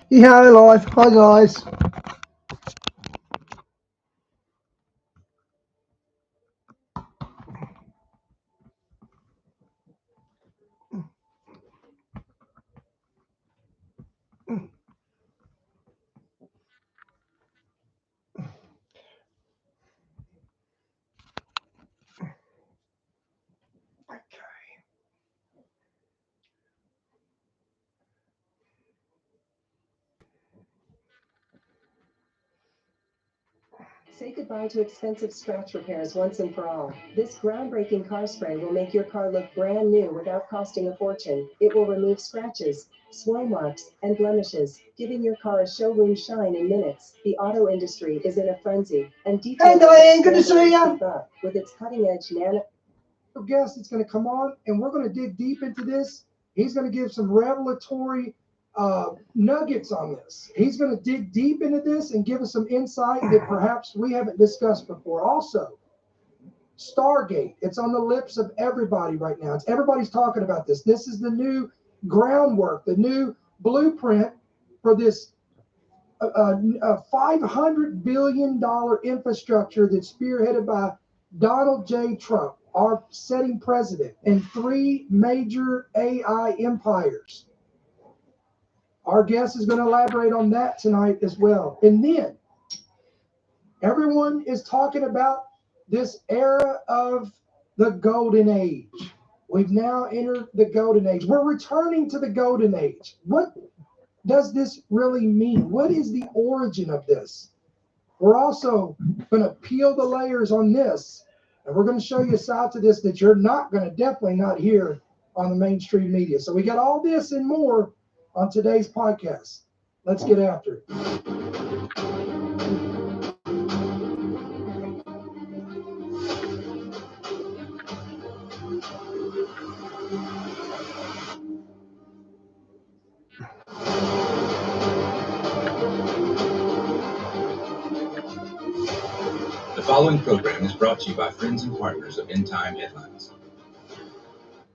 Yeah, live. Hi guys. Say goodbye to expensive scratch repairs once and for all. This groundbreaking car spray will make your car look brand new without costing a fortune. It will remove scratches, swirl marks, and blemishes, giving your car a showroom shine in minutes. The auto industry is in a frenzy, and Hey detailers Diane, good to see you. keep up with its cutting-edge nano. Guest that's going to come on, and we're going to dig deep into this. He's going to give some revelatory nuggets on this. He's going to dig deep into this and give us some insight that perhaps we haven't discussed before. Also, Stargate, it's on the lips of everybody right now. Everybody's talking about this. This is the new groundwork, the new blueprint for this $500 billion infrastructure that's spearheaded by Donald J. Trump, our setting president, and three major AI empires. Our guest is going to elaborate on that tonight as well. And then everyone is talking about this era of the golden age. We've now entered the golden age. We're returning to the golden age. What does this really mean? What is the origin of this? We're also going to peel the layers on this, and we're going to show you a side to this that you're not going to definitely not hear on the mainstream media. So we got all this and more on today's podcast. Let's get after it. The following program is brought to you by friends and partners of End Time Headlines.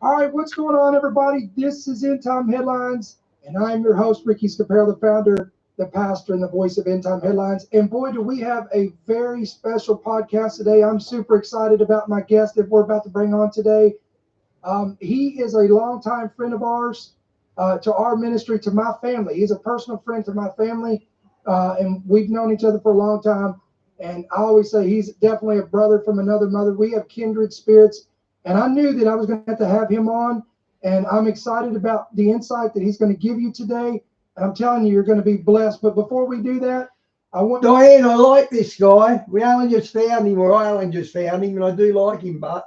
All right, what's going on, everybody? This is End Time Headlines, and I'm your host, Ricky Scapero, the founder, the pastor, and the voice of End Time Headlines. And boy, do we have a very special podcast today. I'm super excited about my guest that we're about to bring on today. He is a longtime friend of ours, to our ministry, to my family. He's a personal friend to my family, and we've known each other for a long time. And I always say he's definitely a brother from another mother. We have kindred spirits. And I knew that I was going to have him on. And I'm excited about the insight that he's going to give you today. And I'm telling you, you're going to be blessed. But before we do that, I want Diane, I like this guy. We only just found him, or I only just found him, and I do like him, but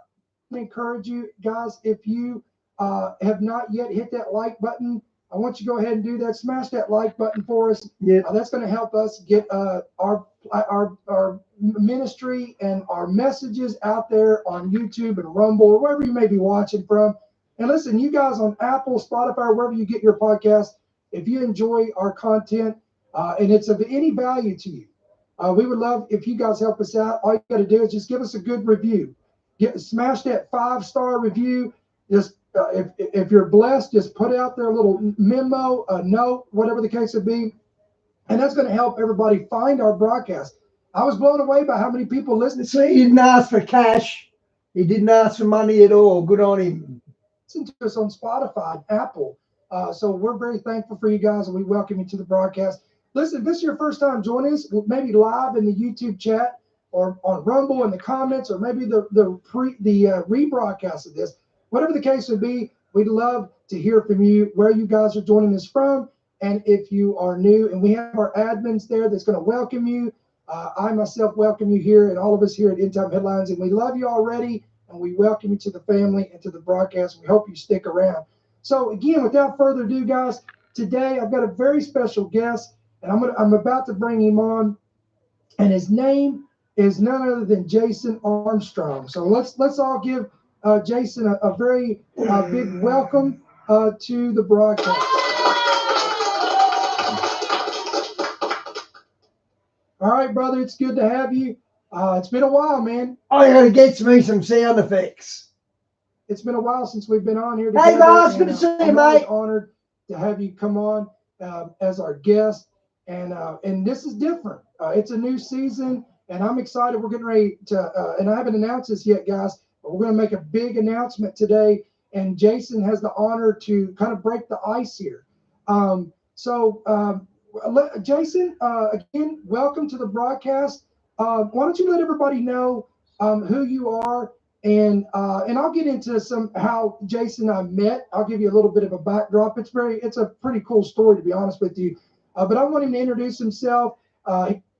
to encourage you guys, if you have not yet hit that like button, I want you to go ahead and do that. Smash that like button for us. yeah. That's going to help us get our ministry and our messages out there on YouTube and Rumble or wherever you may be watching from. And listen, you guys on Apple, Spotify, wherever you get your podcast, if you enjoy our content and it's of any value to you, we would love if you guys help us out. All you got to do is just give us a good review. Smash that 5-star review. Just if you're blessed, just put out there a little memo, a note, whatever the case would be. And that's going to help everybody find our broadcast. I was blown away by how many people listen. See, he didn't ask for cash. He didn't ask for money at all. Good on him. Listen to us on Spotify and Apple. So we're very thankful for you guys, and we welcome you to the broadcast. Listen, if this is your first time joining us, maybe live in the YouTube chat or on Rumble in the comments, or maybe the rebroadcast of this. Whatever the case would be, we'd love to hear from you, where you guys are joining us from, and if you are new. And we have our admins there that's going to welcome you. I myself welcome you here, and all of us here at End Time Headlines, and we love you already, and we welcome you to the family and to the broadcast. We hope you stick around. So again, without further ado, guys, today I've got a very special guest, and I'm about to bring him on, and his name is none other than Jason Armstrong. So let's all give Jason a very big welcome to the broadcast. All right, brother, it's good to have you. It's been a while, man. I gotta get me some sound effects. It's been a while since we've been on here together. Hey, guys, good to see you, I'm always mate. honored to have you come on. as our guest. And this is different. It's a new season, and I'm excited. We're getting ready to, and I haven't announced this yet, guys, but we're going to make a big announcement today. And Jason has the honor to kind of break the ice here. Jason, again, welcome to the broadcast. Why don't you let everybody know who you are, and I'll get into how Jason and I met. I'll give you a little bit of a backdrop. It's a pretty cool story, to be honest with you. But I want him to introduce himself.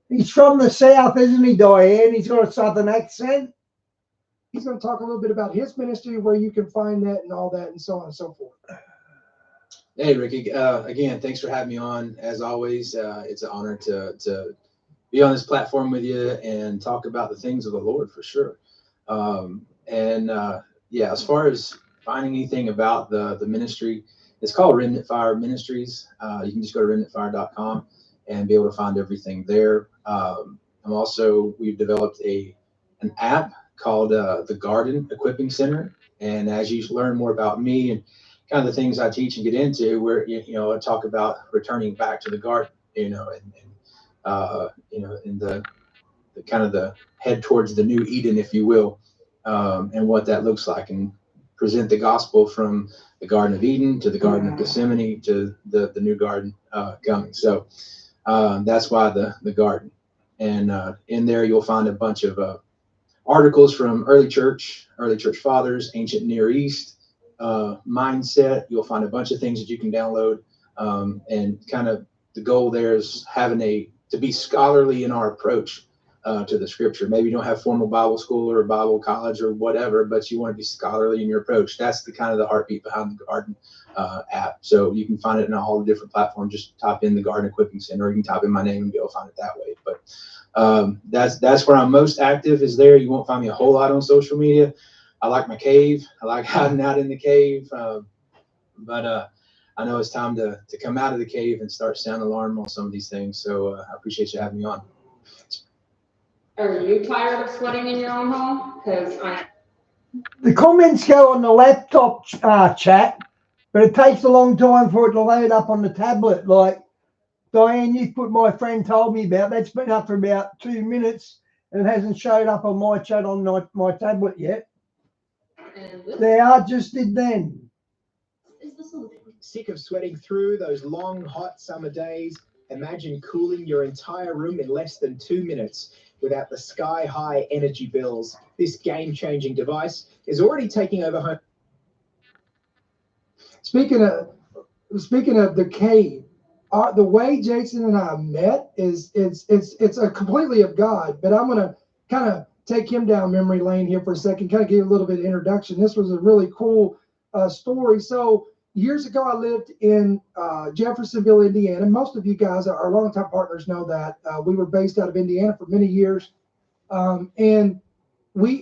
He's from the South, isn't he, Diane? He's got a Southern accent. He's going to talk a little bit about his ministry, where you can find that and all that, and so on and so forth. Hey, Ricky. Again, thanks for having me on. As always, it's an honor to be on this platform with you and talk about the things of the Lord, for sure. Yeah, as far as finding anything about the ministry, it's called Remnant Fire Ministries. You can just go to remnantfire.com and be able to find everything there. We've developed an app called the Garden Equipping Center. And as you learn more about me and kind of the things I teach and get into, where I talk about returning back to the garden, in the kind of the head towards the new Eden, if you will, and what that looks like, and present the gospel from the Garden of Eden to the Garden of Gethsemane to the new garden coming. So that's why the garden. And in there you'll find a bunch of articles from early church fathers, ancient Near East mindset. You'll find a bunch of things that you can download, and kind of the goal there is to be scholarly in our approach to the scripture. Maybe you don't have formal Bible school or Bible college or whatever, but you want to be scholarly in your approach. That's the kind of the heartbeat behind the Garden app. So you can find it in all the different platforms. Just type in the Garden Equipping Center, or you can type in my name and be able to find it that way. But that's where I'm most active, is there. You won't find me a whole lot on social media. I like my cave. I like hiding out in the cave. But I know it's time to come out of the cave and start sounding alarm on some of these things. So I appreciate you having me on. Are you tired of sweating in your own home? Because The comments go on the laptop chat, but it takes a long time for it to load up on the tablet. Like Diane, you put my friend told me about. That's been up for about 2 minutes, and it hasn't showed up on my chat on my tablet yet. They are just did then. Sick of sweating through those long, hot summer days? Imagine cooling your entire room in less than 2 minutes without the sky-high energy bills. This game-changing device is already taking over home. Speaking of the cave, the way Jason and I met is it's a completely of God. But I'm gonna kind of take him down memory lane here for a second, kind of give a little bit of introduction. This was a really cool story. So years ago, I lived in Jeffersonville, Indiana. Most of you guys, our longtime partners, know that we were based out of Indiana for many years, and I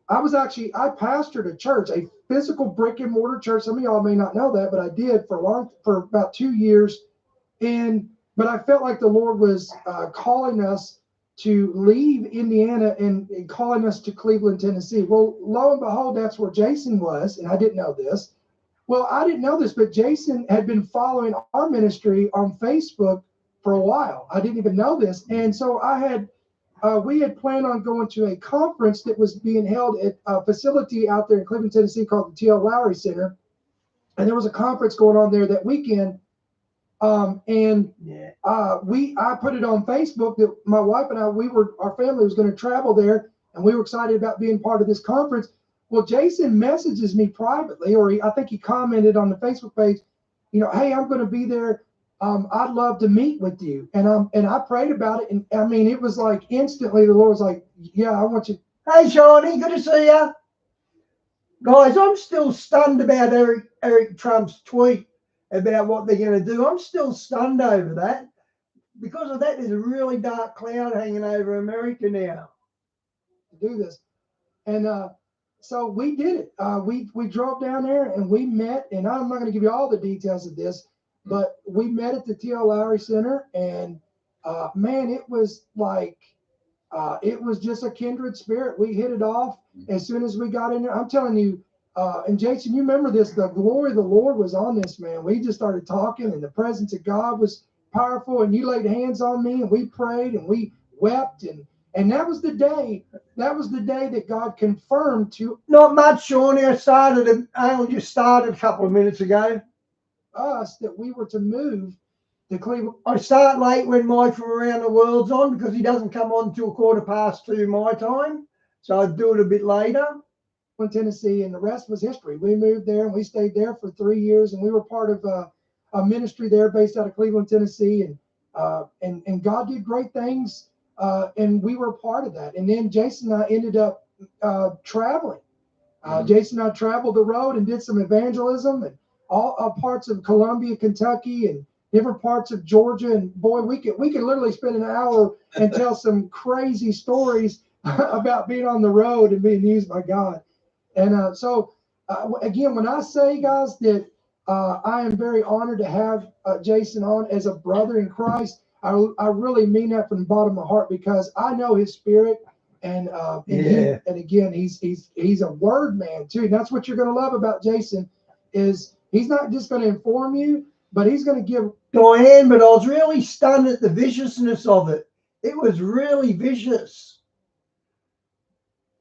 pastored a church, a physical brick and mortar church. Some of y'all may not know that, but I did for about 2 years. But I felt like the Lord was calling us to leave Indiana and calling us to Cleveland, Tennessee. Well, lo and behold, that's where Jason was, and I didn't know this. Well, I didn't know this, but Jason had been following our ministry on Facebook for a while. I didn't even know this. And so we had planned on going to a conference that was being held at a facility out there in Cleveland, Tennessee called the T.L. Lowry Center. And there was a conference going on there that weekend. I put it on Facebook that my wife and our family was going to travel there, and we were excited about being part of this conference. Well, Jason messages me privately, or I think he commented on the Facebook page, hey, I'm going to be there. I'd love to meet with you. And I prayed about it. And I mean, it was like instantly the Lord was like, yeah, I want you. Hey, Shawnee, good to see you. Guys, I'm still stunned about Eric Trump's tweet about what they're going to do. I'm still stunned over that. Because of that, there's a really dark cloud hanging over America now. To do this. And so we did it. We drove down there and we met. And I'm not going to give you all the details of this, but we met at the T.L. Lowry Center. And man, it was like, it was just a kindred spirit. We hit it off as soon as we got in there. I'm telling you, And Jason, you remember this, the glory of the Lord was on this, man. We just started talking and the presence of God was powerful, and you laid hands on me and we prayed and we wept, and that was the day that God confirmed to Not much, Shawnee. I only just started a couple of minutes ago. us that we were to move to Cleveland. I start late when Mike from Around the World's on because he doesn't come on till 2:15 my time. So I do it a bit later. Tennessee, and the rest was history. We moved there and we stayed there for 3 years, and we were part of a ministry there based out of Cleveland, Tennessee, and God did great things, and we were a part of that. And then Jason and I ended up traveling. Jason and I traveled the road and did some evangelism and all parts of Columbia, Kentucky, and different parts of Georgia. And boy, we could literally spend an hour and tell some crazy stories about being on the road and being used by God. And so again, when I say, guys, that I am very honored to have Jason on as a brother in Christ, I really mean that from the bottom of my heart, because I know his spirit, and again, he's a word man too. And that's what you're going to love about Jason, is he's not just going to inform you, but he's going to give. Diane, but I was really stunned at the viciousness of it. It was really vicious.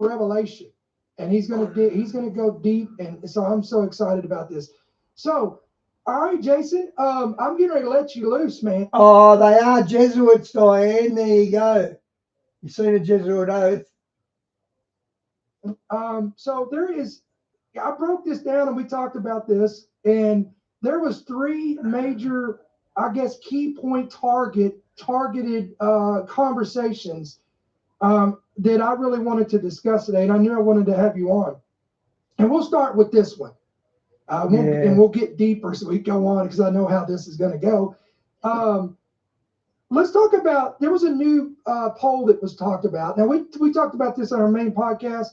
Revelation. And he's going to go deep, and so I'm so excited about this. So, all right, Jason, I'm getting ready to let you loose, man. Oh, they are Jesuits, Diane. There you go. You seen a Jesuit oath? So there is. I broke this down, and we talked about this, and there was 3 major, I guess, key point targeted conversations that I really wanted to discuss today, and I knew I wanted to have you on. And we'll start with this one, and we'll get deeper so we go on, because I know how this is going to go. Let's talk about, there was a new poll that was talked about. Now, we talked about this on our main podcast,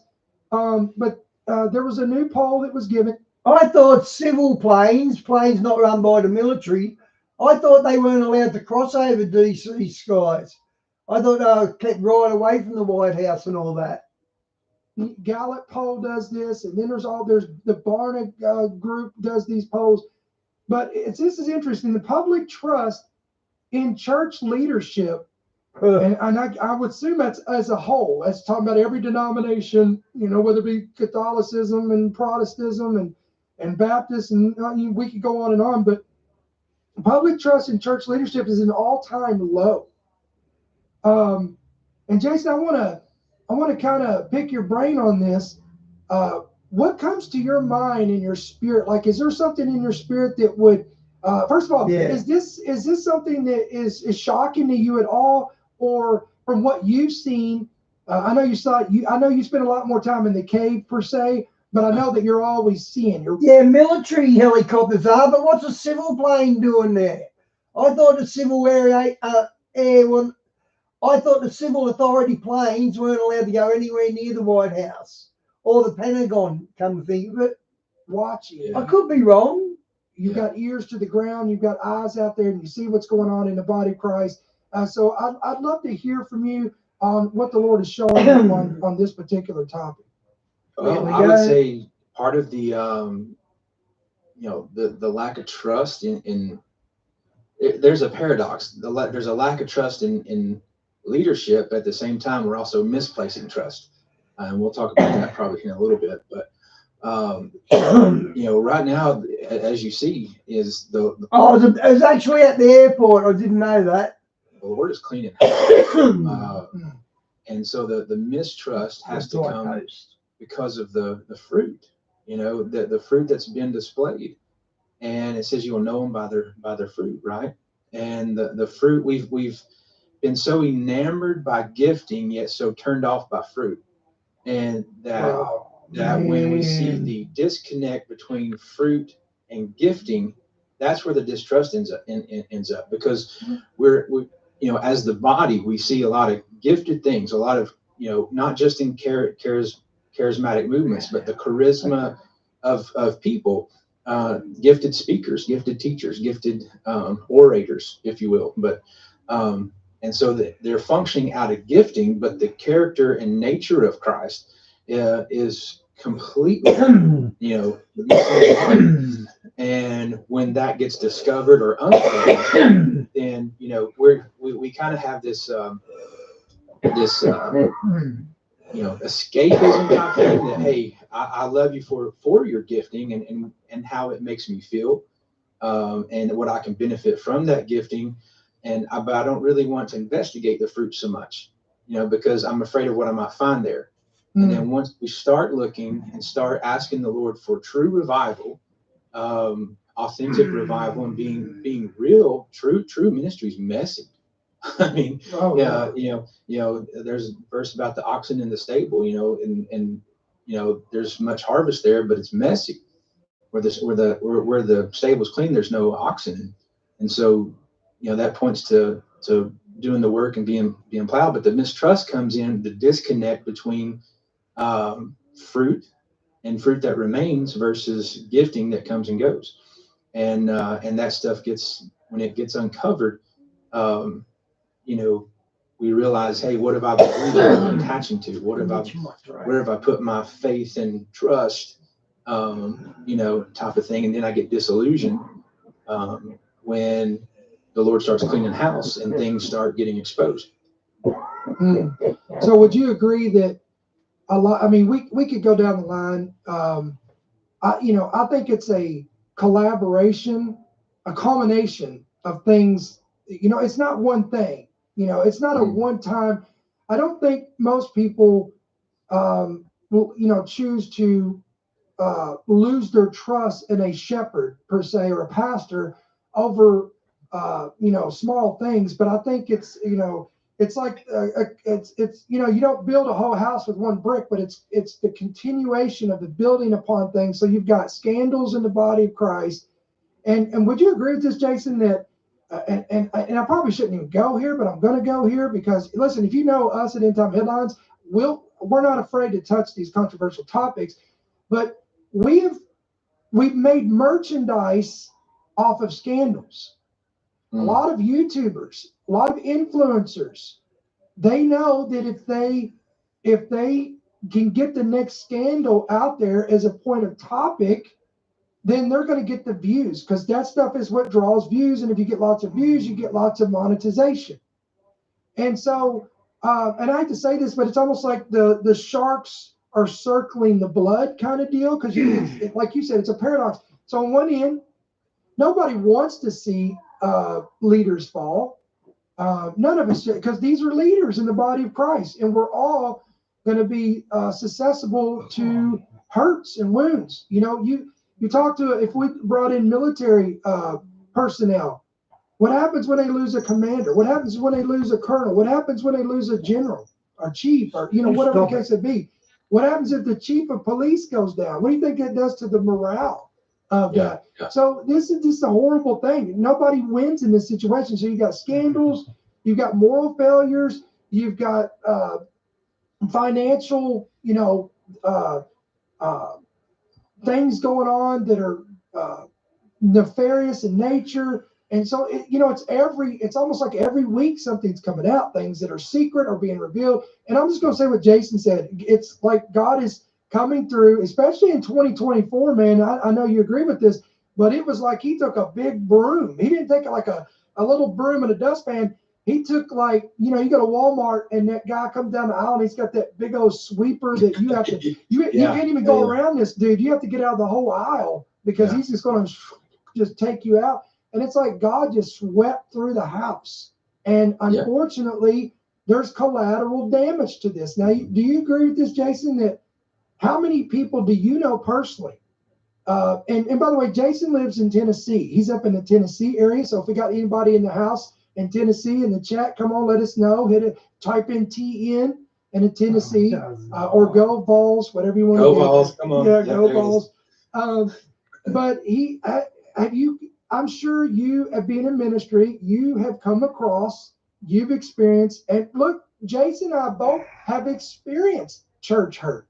but there was a new poll that was given. I thought civil planes not run by the military, I thought they weren't allowed to cross over DC skies. I thought they were kept right away from the White House and all that. Gallup poll does this, and then there's the Barna group does these polls. But this is interesting. The public trust in church leadership, and I would assume that's as a whole. That's talking about every denomination, whether it be Catholicism and Protestantism and Baptist, and we could go on and on. But public trust in church leadership is an all-time low. And Jason, I want to kind of pick your brain on this. What comes to your mind and your spirit? Like, is there something in your spirit that would, first of all, is this something that is shocking to you at all, or from what you've seen? I know you spend a lot more time in the cave per se, but I know that you're always seeing. Military helicopters are, but what's a civil plane doing there? I thought the civil I thought the civil authority planes weren't allowed to go anywhere near the White House or the Pentagon, come to think of it. Watching. I could be wrong. You've got ears to the ground. You've got eyes out there, and you see what's going on in the body of Christ. So I'd love to hear from you on what the Lord is showing you on this particular topic. Well, I would say part of the the lack of trust in there's a paradox. There's a lack of trust in leadership. At the same time, we're also misplacing trust, and we'll talk about that probably in a little bit. But right now, as you see, is the I was actually at the airport. I didn't know that. The Lord is cleaning house. And so the mistrust has to come because of the fruit, the fruit that's been displayed. And it says you will know them by their fruit, right? And the fruit, we've been so enamored by gifting, yet so turned off by fruit. And that when we see the disconnect between fruit and gifting, that's where the distrust ends up, because we as the body, we see a lot of gifted things, a lot of not just in charismatic movements, but the charisma of people, gifted speakers, gifted teachers, gifted orators, if you will. But and so they're functioning out of gifting, but the character and nature of Christ is completely, and when that gets discovered or uncovered, then we kind of have this escapism type thing that, hey, I love you for your gifting and how it makes me feel, and what I can benefit from that gifting, but I don't really want to investigate the fruit so much, because I'm afraid of what I might find there. And then once we start looking and start asking the Lord for true revival, authentic revival, and being real, true ministry is messy. I mean, there's a verse about the oxen in the stable, and there's much harvest there, but it's messy. Where the stable's clean, there's no oxen, and so that points to doing the work and being plowed. But the mistrust comes in, the disconnect between fruit and fruit that remains versus gifting that comes and goes, and that stuff when it gets uncovered, we realize, hey, what have I been attaching to? Where have I put my faith and trust, type of thing, and then I get disillusioned when the Lord starts cleaning house and things start getting exposed. So would you agree that a lot, I mean, we could go down the line. I think it's a collaboration, a culmination of things. It's not one thing. It's not a one time. I don't think most people will, choose to lose their trust in a shepherd per se, or a pastor over small things. But I think it's like you don't build a whole house with one brick, but it's the continuation of the building upon things. So you've got scandals in the body of Christ, and would you agree with this, Jason, that and I probably shouldn't even go here, but I'm going to go here because, listen, if you know us at End Time Headlines, we're not afraid to touch these controversial topics, but we've made merchandise off of scandals. A lot of YouTubers, a lot of influencers, they know that if they can get the next scandal out there as a point of topic, then they're going to get the views, because that stuff is what draws views. And if you get lots of views, you get lots of monetization. And so, and I hate to say this, but it's almost like the sharks are circling the blood kind of deal, because like you said, it's a paradox. So on one end, nobody wants to see leaders fall. None of us, because these are leaders in the body of Christ, and we're all going to be susceptible to hurts and wounds. You talk to, if we brought in military personnel, what happens when they lose a commander? What happens when they lose a colonel? What happens when they lose a general or chief, or whatever the case may be? What happens if the chief of police goes down? What do you think that does to the morale of that? Yeah. So this is just a horrible thing. Nobody wins in this situation. So you got scandals, you've got moral failures, you've got financial, things going on that are nefarious in nature. And so, it's almost like every week something's coming out, things that are secret are being revealed. And I'm just going to say what Jason said. It's like God is coming through, especially in 2024, man. I know you agree with this, but it was like he took a big broom. He didn't take like a little broom and a dustpan. He took, like, you go to Walmart and that guy comes down the aisle and he's got that big old sweeper that you have to, you can't even go around this dude. You have to get out of the whole aisle because he's just going to just take you out. And it's like God just swept through the house. And unfortunately, there's collateral damage to this. Now, do you agree with this, Jason, that how many people do you know personally? And by the way, Jason lives in Tennessee. He's up in the Tennessee area. So if we got anybody in the house in Tennessee in the chat, come on, let us know. Type in TN in Tennessee, or Go Vols, whatever you want to do. Go Vols, come on. Yeah, Go Vols. But I'm sure you, at being in ministry, you have come across, you've experienced, and look, Jason and I both have experienced church hurt.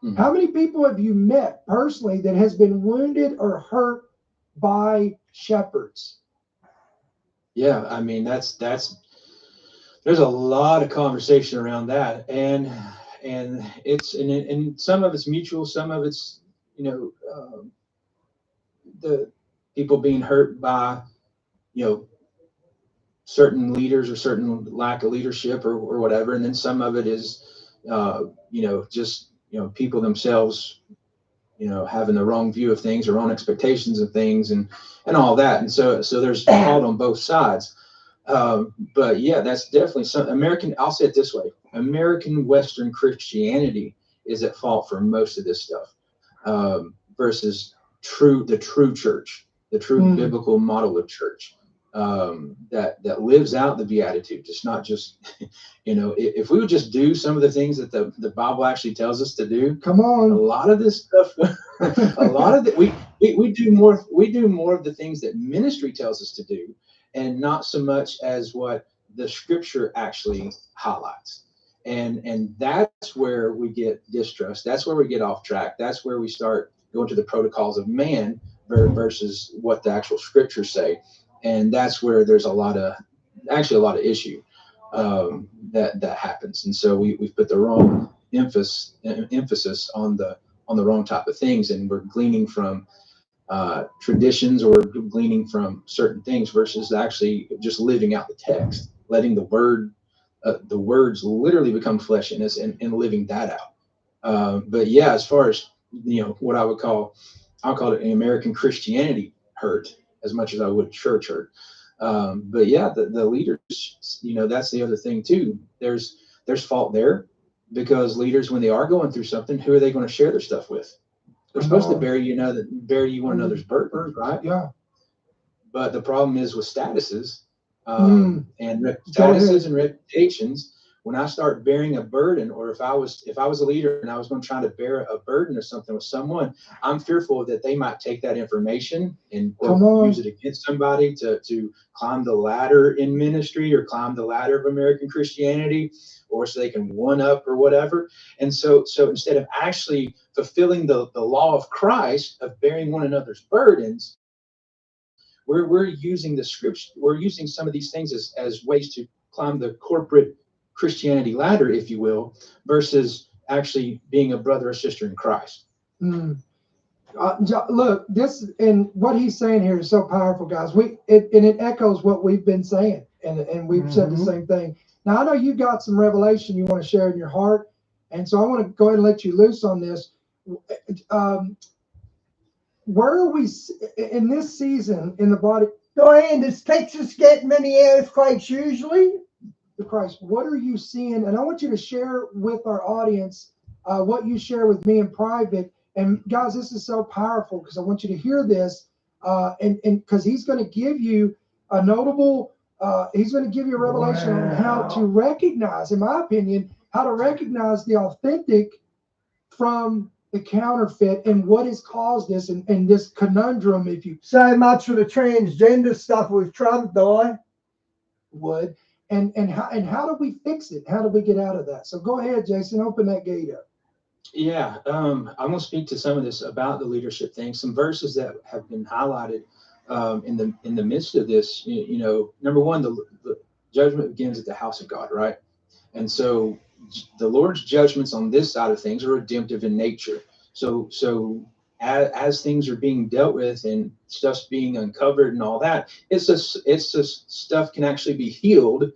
Mm-hmm. How many people have you met personally that has been wounded or hurt by shepherds? Yeah, I mean, there's a lot of conversation around that. And and and some of it's mutual, some of it's, you know, the people being hurt by, you know, certain leaders or certain lack of leadership or whatever, and then some of it is, you know, just, you know, people themselves, you know, having the wrong view of things or wrong expectations of things and all that, and so there's fault on both sides. But yeah, that's definitely some American. I'll say it this way: American Western Christianity is at fault for most of this stuff, versus the true church, the true biblical model of church, that lives out the Beatitudes. It's not just, you know, if we would just do some of the things that the Bible actually tells us to do. Come on. A lot of this stuff, a lot of we do more of the things that ministry tells us to do, and not so much as what the scripture actually highlights. And that's where we get distrust. That's where we get off track. That's where we start going to the protocols of man versus what the actual scriptures say. And that's where there's a lot of issue that happens. And so we've put the wrong emphasis on the wrong type of things, and we're gleaning from traditions, or gleaning from certain things versus actually just living out the text, letting the words literally become flesh in us, and living that out. But yeah, as far as, you know, what I'll call it an American Christianity hurt as much as I would church hurt. But yeah, the leaders, you know, that's the other thing too. There's fault there, because leaders, when they are going through something, who are they going to share their stuff with? They're supposed to bear you one another's burden, right? Yeah. But the problem is with statuses, and statuses and reputations. When I start bearing a burden, or if I was a leader and I was going to try to bear a burden or something with someone, I'm fearful that they might take that information and use it against somebody to climb the ladder in ministry, or climb the ladder of American Christianity, or so they can one up or whatever. And so instead of actually fulfilling the law of Christ of bearing one another's burdens, we're using the scripture, we're using some of these things as ways to climb the corporate Christianity ladder, if you will, versus actually being a brother or sister in Christ. Look, this, and what he's saying here is so powerful, guys. It echoes what we've been saying, and we've said the same thing. Now, I know you've got some revelation you want to share in your heart, and so I want to go ahead and let you loose on this. Where are we in this season in the body? Diane, does Texas get many earthquakes usually? Christ, what are you seeing? And I want you to share with our audience what you share with me in private. And guys, this is so powerful, because I want you to hear this, and because he's going to give you a notable, he's going to give you a revelation on how to recognize, in my opinion, how to recognize the authentic from the counterfeit, and what has caused this, and this conundrum, if you so much for the transgender stuff with Trump, Di. would. And how do we fix it? How do we get out of that? So go ahead, Jason, open that gate up. Yeah, I'm going to speak to some of this about the leadership thing. Some verses that have been highlighted in the midst of this. You know, number one, the judgment begins at the house of God, right? And so the Lord's judgments on this side of things are redemptive in nature. So as things are being dealt with and stuff's being uncovered and all that, it's just stuff can actually be healed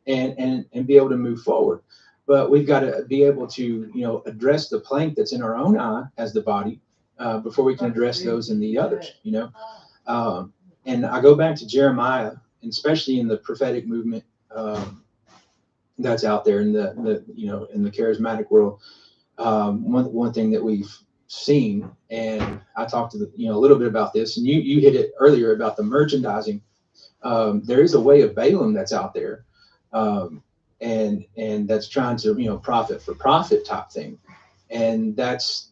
and be able to move forward. But we've got to be able to, you know, address the plank that's in our own eye as the body before we can address those in the others, you know. And I go back to Jeremiah, and especially in the prophetic movement that's out there in the you know, in the charismatic world. One thing that we've seen, and I talked to a little bit about this, and you hit it earlier about the merchandising. There is a way of Balaam that's out there, and that's trying to, you know, profit for profit type thing, and that's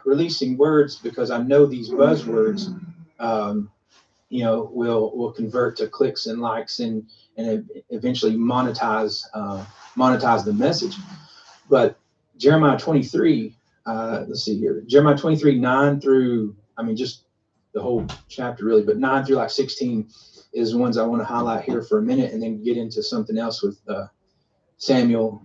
releasing words, because I know these buzzwords you know, will convert to clicks and likes, and eventually monetize the message. But Jeremiah 23, let's see here, Jeremiah 23, 9 through, I mean, just the whole chapter really, but 9 through like 16 is the ones I want to highlight here for a minute, and then get into something else with Samuel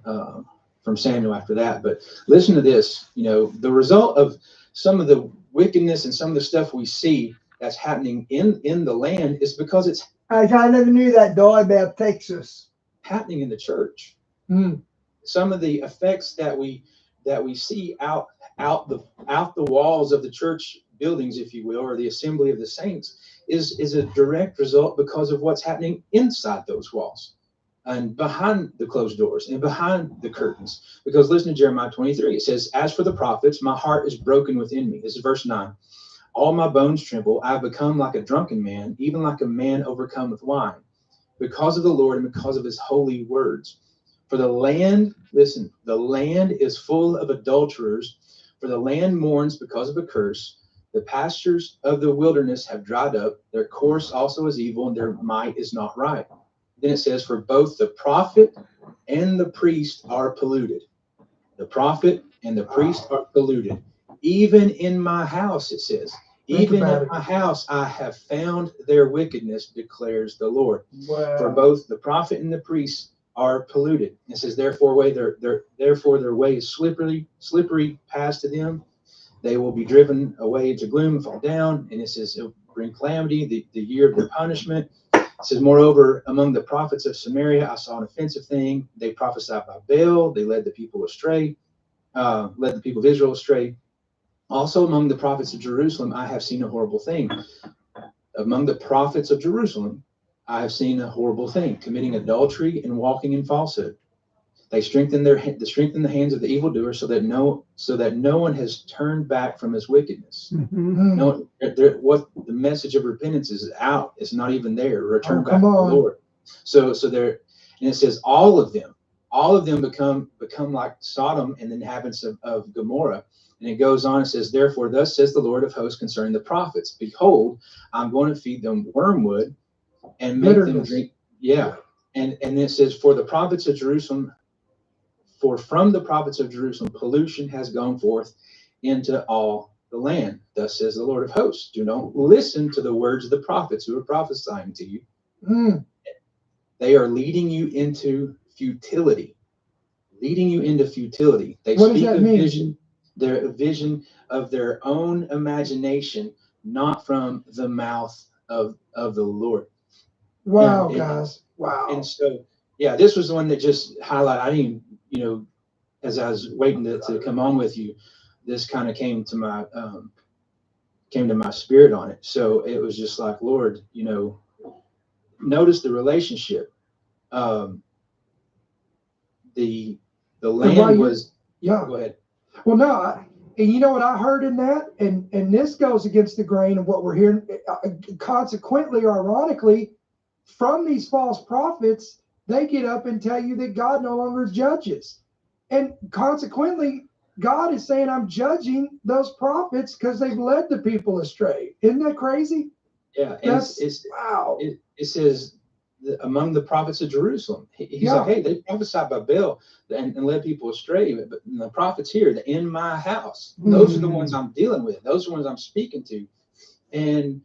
from Samuel after that. But listen to this, you know, the result of some of the wickedness and some of the stuff we see that's happening in the land is because it's I never knew that guy about Texas. happening in the church. Mm. Some of the effects that we see out the walls of the church buildings, if you will, or the assembly of the saints, is a direct result because of what's happening inside those walls and behind the closed doors and behind the curtains. Because listen to Jeremiah 23. It says, "As for the prophets, my heart is broken within me." This is verse 9. "All my bones tremble. I have become like a drunken man, even like a man overcome with wine, because of the Lord and because of his holy words. For the land," listen, "the land is full of adulterers, for the land mourns because of a curse. The pastures of the wilderness have dried up. Their course also is evil, and their might is not right." Then it says, "For both the prophet and the priest are polluted." The prophet and the priest are polluted. "Even in my house," it says, "even in my house I have found their wickedness, declares the Lord." Wow. For both the prophet and the priest are polluted. It says, therefore their way is slippery paths to them. They will be driven away into gloom and fall down. And it says it'll bring calamity, the year of their punishment. It says, "Moreover, among the prophets of Samaria, I saw an offensive thing. They prophesied by Baal. They led the people astray, led the people of Israel astray. Also among the prophets of Jerusalem, I have seen a horrible thing. Among the prophets of Jerusalem, I have seen a horrible thing, committing adultery and walking in falsehood. They strengthen the hands of the evildoer, so that no one has turned back from his wickedness." Mm-hmm. No, what the message of repentance is out. It's not even there. Return back to the Lord. So there, and it says all of them become like Sodom and the inhabitants of Gomorrah. And it goes on and says, "Therefore, thus says the Lord of hosts concerning the prophets, behold, I'm going to feed them wormwood and make them drink." Yeah. And it says, "For the prophets of Jerusalem, for from the prophets of Jerusalem, pollution has gone forth into all the land. Thus says the Lord of hosts, do not listen to the words of the prophets who are prophesying to you. Mm. They are leading you into futility. Leading you into futility. They What speak does that of mean? vision, their vision of their own imagination, not from the mouth of the Lord." Wow, And guys. Wow. And so, yeah, this was the one that just highlighted. I didn't, as I was waiting to come on with you, this kind of came to my spirit on it. So it was just like, Lord, notice the relationship. The land was. Yeah. Go ahead. Well, no, and you know what I heard in that, and this goes against the grain of what we're hearing. Consequently, or ironically, from these false prophets, they get up and tell you that God no longer judges, and consequently, God is saying, "I'm judging those prophets because they've led the people astray." Isn't that crazy? Yeah, That's wow. It says among the prophets of Jerusalem, he's like, hey, they prophesied by Baal and led people astray, but the prophets here, in my house, those are the ones I'm dealing with. Those are the ones I'm speaking to, and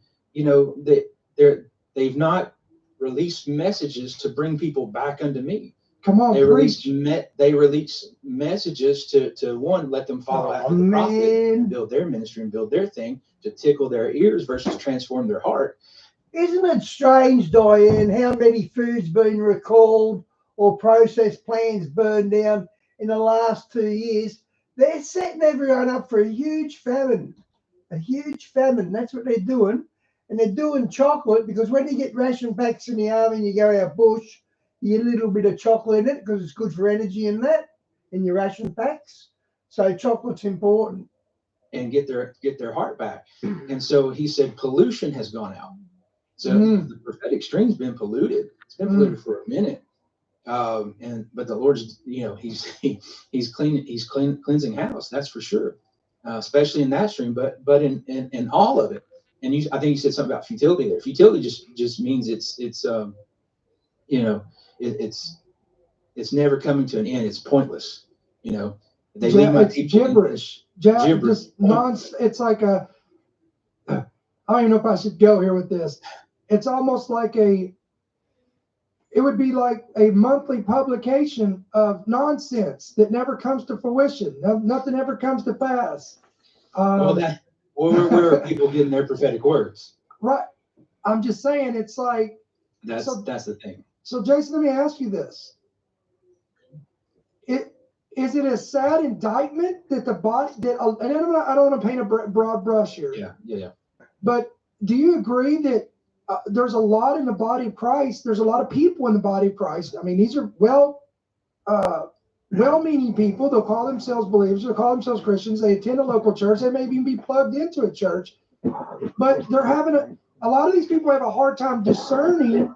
they've not released messages to bring people back unto me. Come on, they preach. release messages to one, let them follow after the prophet and build their ministry and build their thing to tickle their ears versus transform their heart. Isn't it strange, Diane, how many foods been recalled or processed plants burned down in the last 2 years? They're setting everyone up for a huge famine. A huge famine. That's what they're doing. And they're doing chocolate because when you get ration packs in the army and you go out bush, you get a little bit of chocolate in it because it's good for energy and that in your ration packs. So chocolate's important. And get their heart back. And so he said pollution has gone out. So the prophetic stream's been polluted. It's been polluted for a minute. But the Lord's, he's cleansing house. That's for sure. Especially in that stream, but in all of it. And I think you said something about futility there. Futility just means it's never coming to an end. It's pointless. They lead my people gibberish. Just nonsense. It's like I don't even know if I should go here with this. It's almost like a it would be like a monthly publication of nonsense that never comes to fruition. Nothing ever comes to pass. Where are people getting their prophetic words? Right. I'm just saying, it's like, That's the thing. So Jason, let me ask you this. Is it a sad indictment that the body, and I don't want to paint a broad brush here. Yeah. But do you agree that there's a lot in the body of Christ? There's a lot of people in the body of Christ. I mean, these are well-meaning people. They'll call themselves believers. They'll call themselves Christians. They attend a local church. They may even be plugged into a church. But they're having a lot of these people have a hard time discerning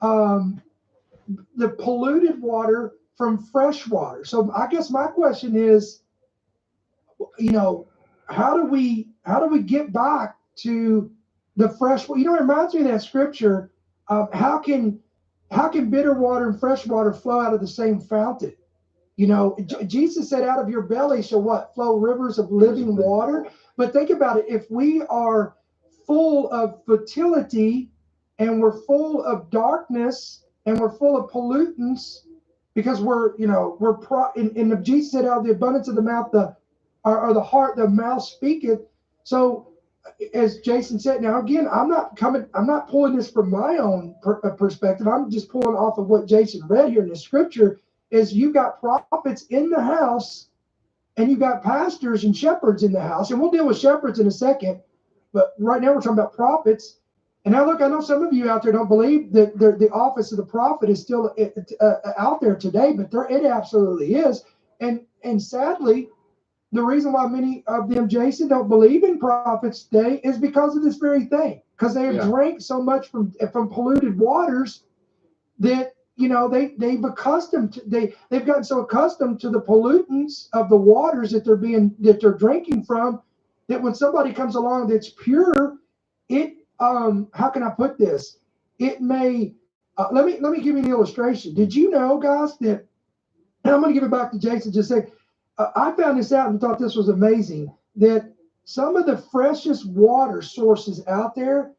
the polluted water from fresh water. So I guess my question is, how do we get back to the fresh water? It reminds me of that scripture. How can bitter water and fresh water flow out of the same fountain? Jesus said, out of your belly shall what? Flow rivers of living water. But think about it. If we are full of fertility and we're full of darkness and we're full of pollutants, because Jesus said, out of the abundance of the mouth, the heart, the mouth speaketh. So as Jason said, now again, I'm not pulling this from my own perspective. I'm just pulling off of what Jason read here in the scripture. Is you've got prophets in the house and you've got pastors and shepherds in the house. And we'll deal with shepherds in a second. But right now we're talking about prophets. And now look, I know some of you out there don't believe that the office of the prophet is still out there today, but it absolutely is. And sadly, the reason why many of them, Jason, don't believe in prophets today is because of this very thing. Because they have drank so much from polluted waters that they've gotten so accustomed to the pollutants of the waters that they're drinking from, that when somebody comes along that's pure, how can I put this? It may let me give you an illustration. Did you know, guys, that, and I'm going to give it back to Jason just a second. I found this out and thought this was amazing, that some of the freshest water sources out there,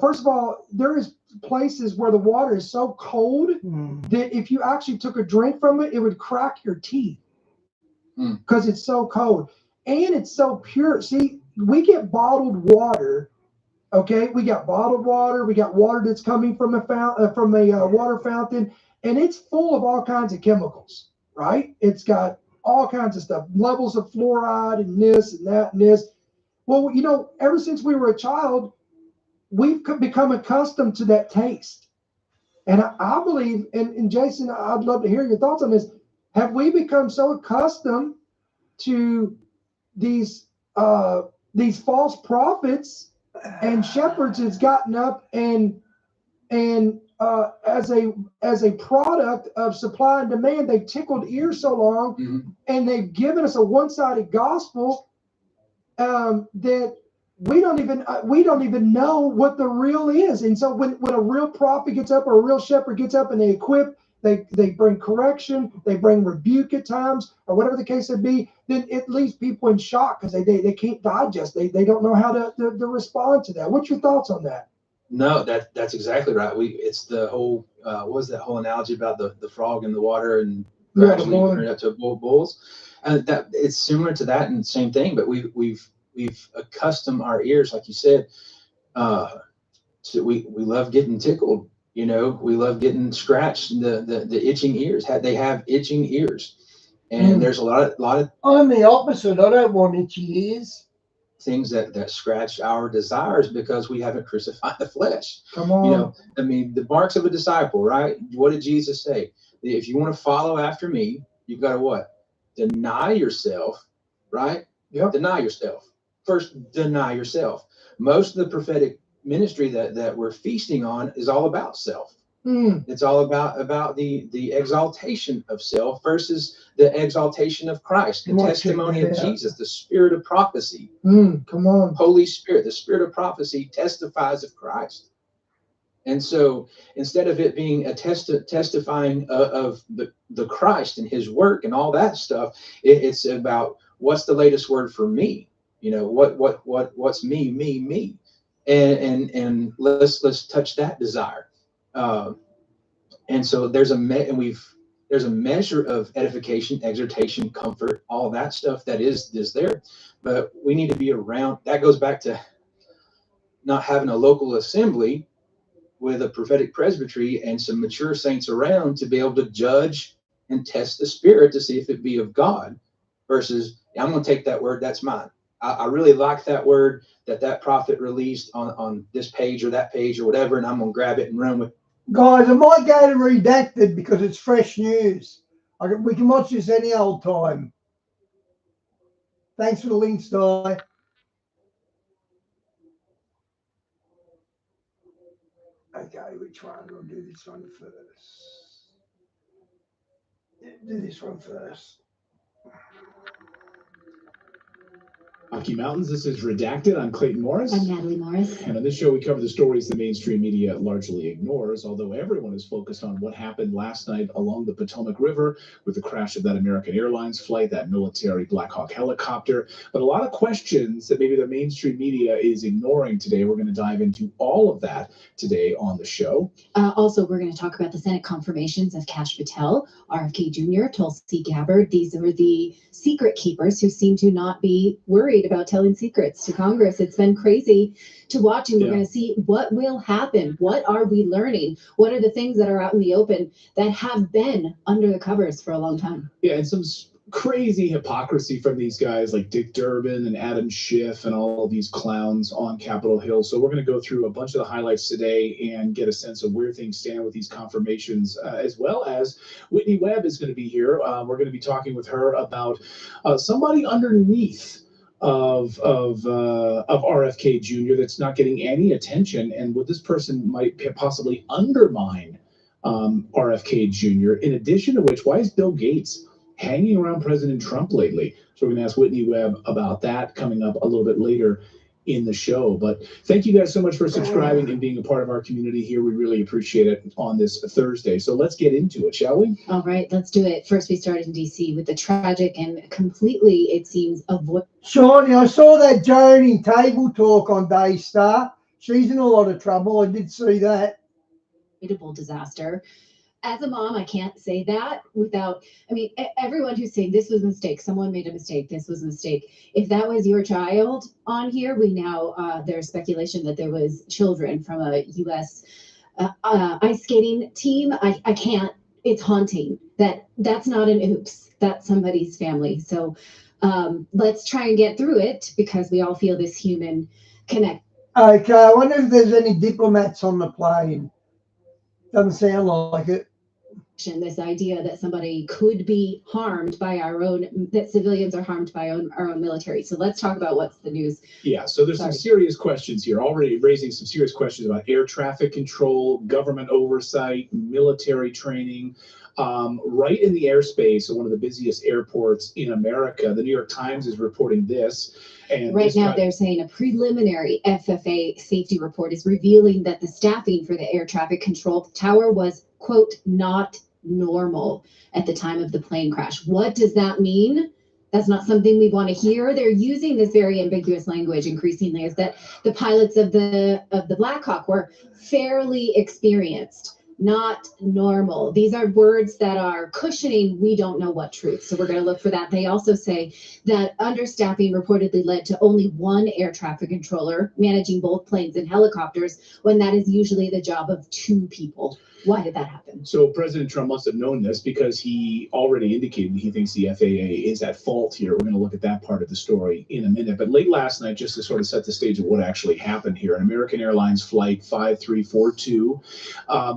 first of all, there is places where the water is so cold that if you actually took a drink from it, it would crack your teeth because it's so cold. And it's so pure. See, we get bottled water. Okay, we got bottled water. We got water that's coming from a water fountain, and it's full of all kinds of chemicals, right? It's got all kinds of stuff, levels of fluoride and this and that and this. Well, ever since we were a child, we've become accustomed to that taste. And I believe, and Jason, I'd love to hear your thoughts on this. Have we become so accustomed to these false prophets and shepherds has gotten up and as a product of supply and demand, they've tickled ears so long, and they've given us a one-sided gospel that we don't even know what the real is. And so when a real prophet gets up or a real shepherd gets up and they equip, they bring correction, they bring rebuke at times, or whatever the case may be, then it leaves people in shock because they can't digest. They don't know how to respond to that. What's your thoughts on that? No, that's exactly right. It's the whole what was that whole analogy about the frog in the water and gradually turn it up to bulls? And that it's similar to that and same thing, but we've accustomed our ears, like you said, we love getting tickled. We love getting scratched. The itching ears. They have itching ears, and there's a lot of. I'm the opposite. I don't want itchy ears. Things that scratch our desires because we haven't crucified the flesh. Come on. The marks of a disciple, right? What did Jesus say? If you want to follow after me, you've got to what? Deny yourself, right? Yep. Deny yourself. First, deny yourself. Most of the prophetic ministry that we're feasting on is all about self. It's all about the exaltation of self versus the exaltation of Christ, the testimony of Jesus, the spirit of prophecy. Come on. Holy Spirit, the spirit of prophecy testifies of Christ. And so instead of it being a testifying of the Christ and his work and all that stuff, it's about what's the latest word for me? What's me? And let's touch that desire. And so there's a measure of edification, exhortation, comfort, all that stuff that is there. But we need to be around. That goes back to not having a local assembly with a prophetic presbytery and some mature saints around to be able to judge and test the spirit to see if it be of God, versus I'm going to take that word, that's mine. I really like that word that prophet released on this page or that page or whatever, and I'm going to grab it and run with. Guys, I might go to redacted because it's fresh news. We can watch this any old time. Thanks for the links, Di. Okay, which one? We'll do this one first. Do this one first. Rocky Mountains, this is Redacted. I'm Clayton Morris. I'm Natalie Morris. And on this show, we cover the stories the mainstream media largely ignores, although everyone is focused on what happened last night along the Potomac River with the crash of that American Airlines flight, that military Black Hawk helicopter. But a lot of questions that maybe the mainstream media is ignoring today. We're going to dive into all of that today on the show. Also, we're going to talk about the Senate confirmations of Kash Patel, RFK Jr., Tulsi Gabbard. These are the secret keepers who seem to not be worried about telling secrets to Congress. It's been crazy to watch, and we're going to see what will happen. What are we learning? What are the things that are out in the open that have been under the covers for a long time? Yeah, and some crazy hypocrisy from these guys like Dick Durbin and Adam Schiff and all of these clowns on Capitol Hill. So we're going to go through a bunch of the highlights today and get a sense of where things stand with these confirmations, as well as Whitney Webb is going to be here. We're going to be talking with her about somebody underneath of RFK Jr. that's not getting any attention, and what this person might possibly undermine RFK Jr. In addition to which, why is Bill Gates hanging around President Trump lately? So we're going to ask Whitney Webb about that coming up a little bit later in the show. But thank you guys so much for subscribing and being a part of our community here. We really appreciate it on this Thursday. So let's get into it, shall we? All right, let's do it. First, we started in D.C. with the tragic and completely, it seems, Shawnee, I saw that Joni Table Talk on Daystar. She's in a lot of trouble. I did see that. Avoidable disaster. As a mom, I can't say that without, everyone who's saying this was a mistake, someone made a mistake, this was a mistake. If that was your child on here, we now, there's speculation that there was children from a U.S. Ice skating team. I can't, it's haunting. That's not an oops, that's somebody's family. So let's try and get through it because we all feel this human connect. Okay, I wonder if there's any diplomats on the plane. Doesn't sound like it. This idea that somebody could be harmed by that civilians are harmed by our own military. So let's talk about what's the news. Yeah, so there's some serious questions here, already raising some serious questions about air traffic control, government oversight, military training. Right in the airspace of one of the busiest airports in America. The New York Times is reporting this. And right now they're saying a preliminary FFA safety report is revealing that the staffing for the air traffic control tower was, quote, not normal at the time of the plane crash. What does that mean? That's not something we want to hear. They're using this very ambiguous language increasingly, is that the pilots of the Black Hawk were fairly experienced, not normal. These are words that are cushioning we don't know what truth. So we're going to look for that. They also say that understaffing reportedly led to only one air traffic controller managing both planes and helicopters, when that is usually the job of two people. Why did that happen? So President Trump must have known this because he already indicated he thinks the FAA is at fault here. We're going to look at that part of the story in a minute. But late last night, just to sort of set the stage of what actually happened here, an American Airlines flight 5342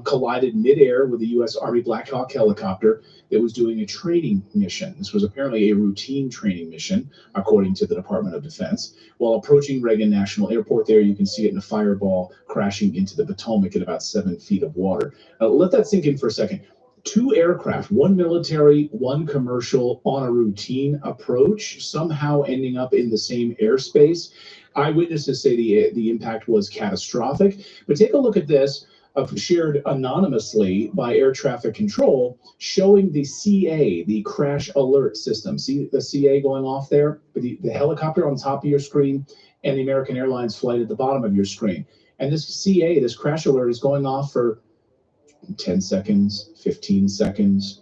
collided midair with a U.S. Army Black Hawk helicopter that was doing a training mission. This was apparently a routine training mission, according to the Department of Defense. While approaching Reagan National Airport there, you can see it in a fireball crashing into the Potomac at about 7 feet of water. Now, let that sink in for a second. Two aircraft, one military, one commercial, on a routine approach, somehow ending up in the same airspace. Eyewitnesses say the impact was catastrophic. But take a look at this, shared anonymously by air traffic control, showing the CA, the crash alert system. See the CA going off there? The helicopter on top of your screen and the American Airlines flight at the bottom of your screen. And this CA, this crash alert, is going off for 10 seconds, 15 seconds,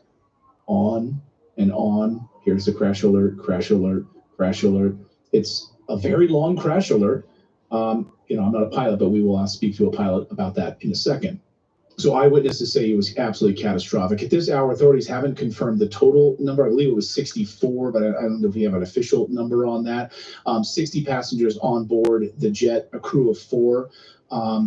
on and on. Here's the crash alert, crash alert, crash alert. It's a very long crash alert. You know, I'm not a pilot, but we will speak to a pilot about that in a second. So eyewitnesses say it was absolutely catastrophic. At this hour, authorities haven't confirmed the total number. I believe it was 64, but I don't know if we have an official number on that. 60 passengers on board the jet, a crew of 4,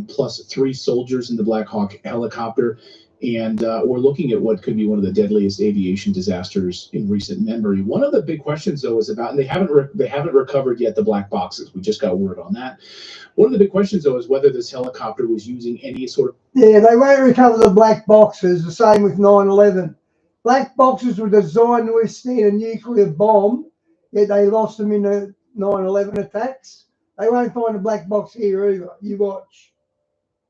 plus 3 soldiers in the Black Hawk helicopter. And we're looking at what could be one of the deadliest aviation disasters in recent memory. One of the big questions, though, is about, and they haven't recovered yet the black boxes. We just got word on that. One of the big questions, though, is whether this helicopter was using any sort of... Yeah, they won't recover the black boxes, the same with 9/11. Black boxes were designed to withstand a nuclear bomb, yet they lost them in the 9/11 attacks. They won't find a black box here either. You watch.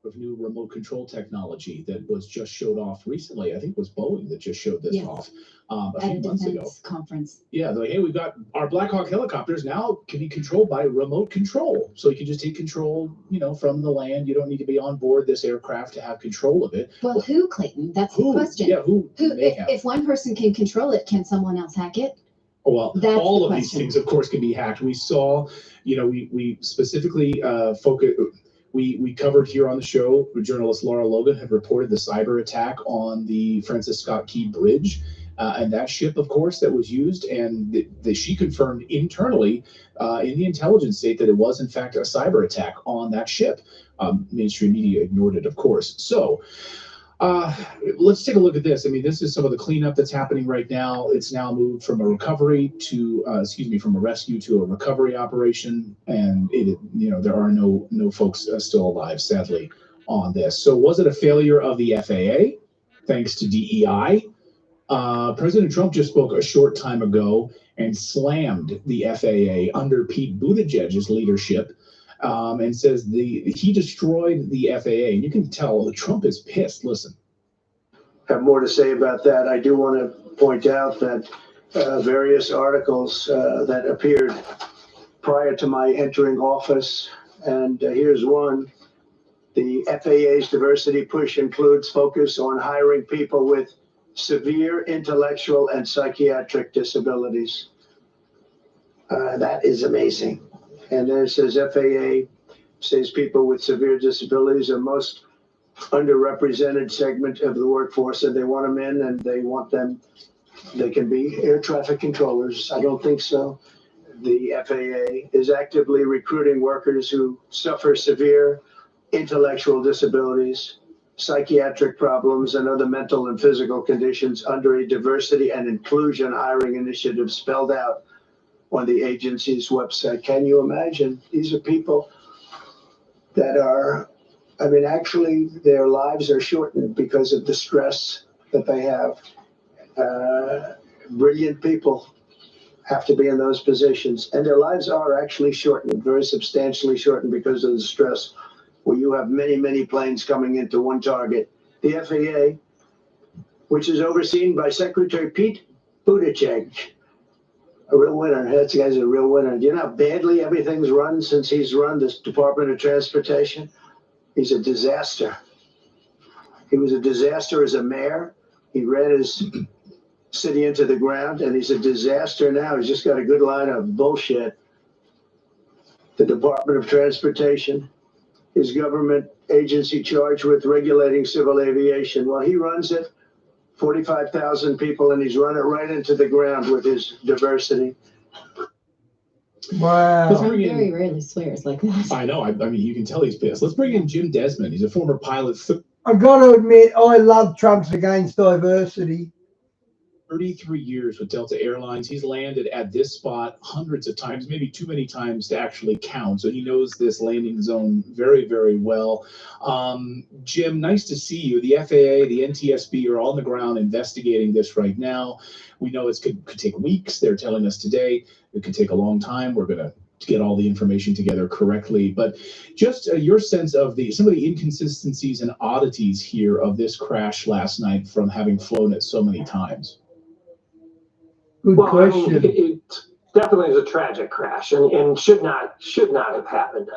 Of new remote control technology that was just showed off recently. I think it was Boeing that just showed this off a few months ago. Conference. Yeah, they're like, hey, we've got our Black Hawk helicopters now can be controlled by remote control. So you can just take control, you know, from the land. You don't need to be on board this aircraft to have control of it. Well, who, Clayton? That's the question. Yeah, who if one person can control it, can someone else hack it? Well, that's all of these things, of course, can be hacked. We saw, you know, we specifically We covered here on the show, journalist Laura Logan had reported the cyber attack on the Francis Scott Key Bridge. And that ship, of course, that was used, and she confirmed internally in the intelligence state that it was, in fact, a cyber attack on that ship. Mainstream media ignored it, of course. So let's take a look at this. I mean, this is some of the cleanup that's happening right now. It's now moved from a recovery to, from a rescue to a recovery operation. And, you know, there are no folks still alive, sadly, on this. So was it a failure of the FAA, thanks to DEI? President Trump just spoke a short time ago and slammed the FAA under Pete Buttigieg's leadership. And says he destroyed the FAA. And you can tell Trump is pissed. Listen. Have more to say about that. I do want to point out that various articles that appeared prior to my entering office, and here's one. The FAA's diversity push includes focus on hiring people with severe intellectual and psychiatric disabilities. That is amazing. And then it says FAA says people with severe disabilities are most underrepresented segment of the workforce, and they want them in, and they can be air traffic controllers. I don't think so. The FAA is actively recruiting workers who suffer severe intellectual disabilities, psychiatric problems, and other mental and physical conditions under a diversity and inclusion hiring initiative spelled out on the agency's website. Can you imagine? These are people that are, I mean, actually their lives are shortened because of the stress that they have. Brilliant people have to be in those positions, and their lives are actually shortened, very substantially shortened because of the stress, where you have many, many planes coming into one target. The FAA, which is overseen by Secretary Pete Buttigieg, a real winner. That guy's a real winner. Do you know how badly everything's run since he's run this Department of Transportation? He's a disaster. He was a disaster as a mayor. He ran his city into the ground, and he's a disaster now. He's just got a good line of bullshit. The Department of Transportation is government agency charged with regulating civil aviation. Well, he runs it. 45,000 people, and he's run it right into the ground with his diversity. Wow. Trump very rarely swears like that. I know. I mean, you can tell he's pissed. Let's bring in Jim Desmond. He's a former pilot. I've got to admit, I love Trump's against diversity. 33 years with Delta Airlines. He's landed at this spot hundreds of times, maybe too many times to actually count. So he knows this landing zone very, very well. Jim, nice to see you. The FAA, the NTSB are on the ground investigating this right now. We know it could take weeks. They're telling us today it could take a long time. We're going to get all the information together correctly. But just your sense of some of the inconsistencies and oddities here of this crash last night from having flown it so many times. Good question. I mean, it definitely is a tragic crash, and should not have happened.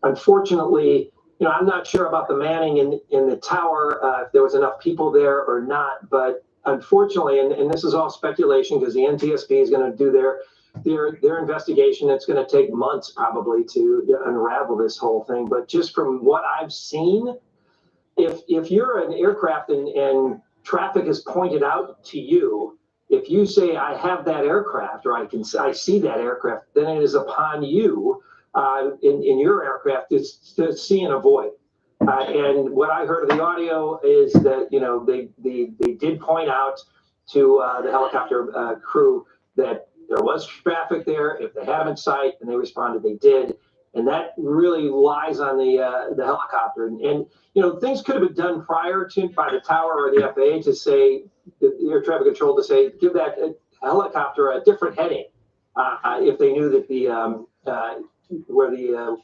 Unfortunately, I'm not sure about the manning in the tower, if there was enough people there or not, but unfortunately, and this is all speculation because the NTSB is going to do their investigation. It's going to take months probably to unravel this whole thing. But just from what I've seen, if you're an aircraft and traffic is pointed out to you, if you say I have that aircraft or I see that aircraft, then it is upon you in your aircraft to see and avoid. And what I heard of the audio is that they did point out to the helicopter crew that there was traffic there. If they had them in sight and they responded, they did. And that really lies on the helicopter. And things could have been done prior to by the tower or the FAA to say, the air traffic control to say, give that helicopter a different heading if they knew that where the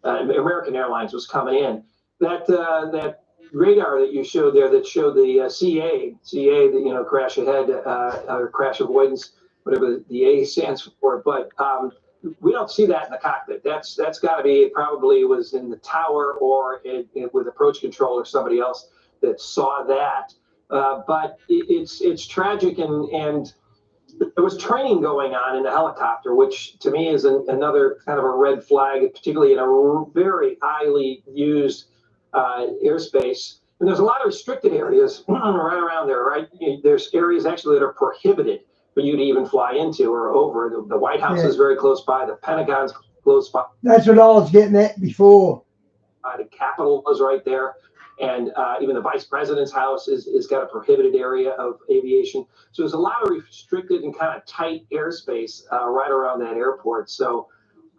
American Airlines was coming in. That radar that you showed there that showed the CA, the crash ahead or crash avoidance, whatever the A stands for, but we don't see that in the cockpit. That's got to be probably was in the tower or with approach control or somebody else that saw that. But it's tragic, and there was training going on in the helicopter, which to me is another kind of a red flag, particularly in a very highly used airspace. And there's a lot of restricted areas right around there, right? There's areas actually that are prohibited for you to even fly into or over. The White House is very close by. The Pentagon's close by. That's what I was getting at before. The Capitol is right there. And even the vice president's house is got a prohibited area of aviation. So there's a lot of restricted and kind of tight airspace right around that airport. So,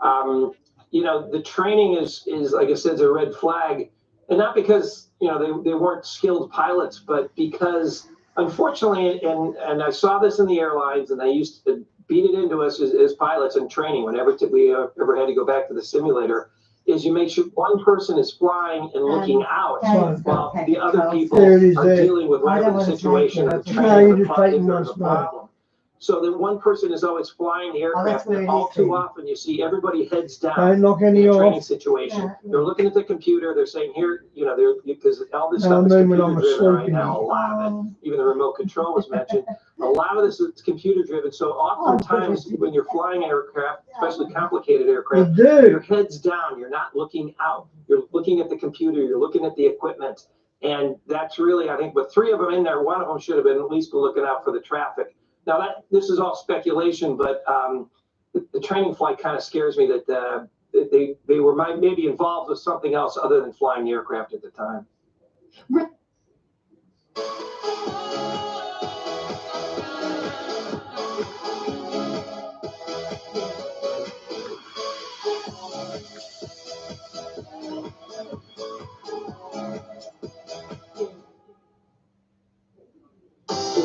the training is like I said, is a red flag. And not because, they weren't skilled pilots, but because unfortunately, and I saw this in the airlines, and they used to beat it into us as pilots in training whenever we ever had to go back to the simulator, is you make sure one person is flying and looking out while the other people are dealing with whatever the situation or the training or the problem. So that one person is always flying the aircraft, and all too often you see everybody heads down in a training situation. They're looking at the computer. They're saying here, because all this stuff is computer driven right now. A lot of it, even the remote control was mentioned. A lot of this is computer driven. So oftentimes when you're flying aircraft, especially complicated aircraft, your head's down. You're not looking out. You're looking at the computer. You're looking at the equipment. And that's really, I think, with three of them in there, one of them should have been at least looking out for the traffic. Now, this is all speculation, but the training flight kind of scares me that they were maybe involved with something else other than flying the aircraft at the time.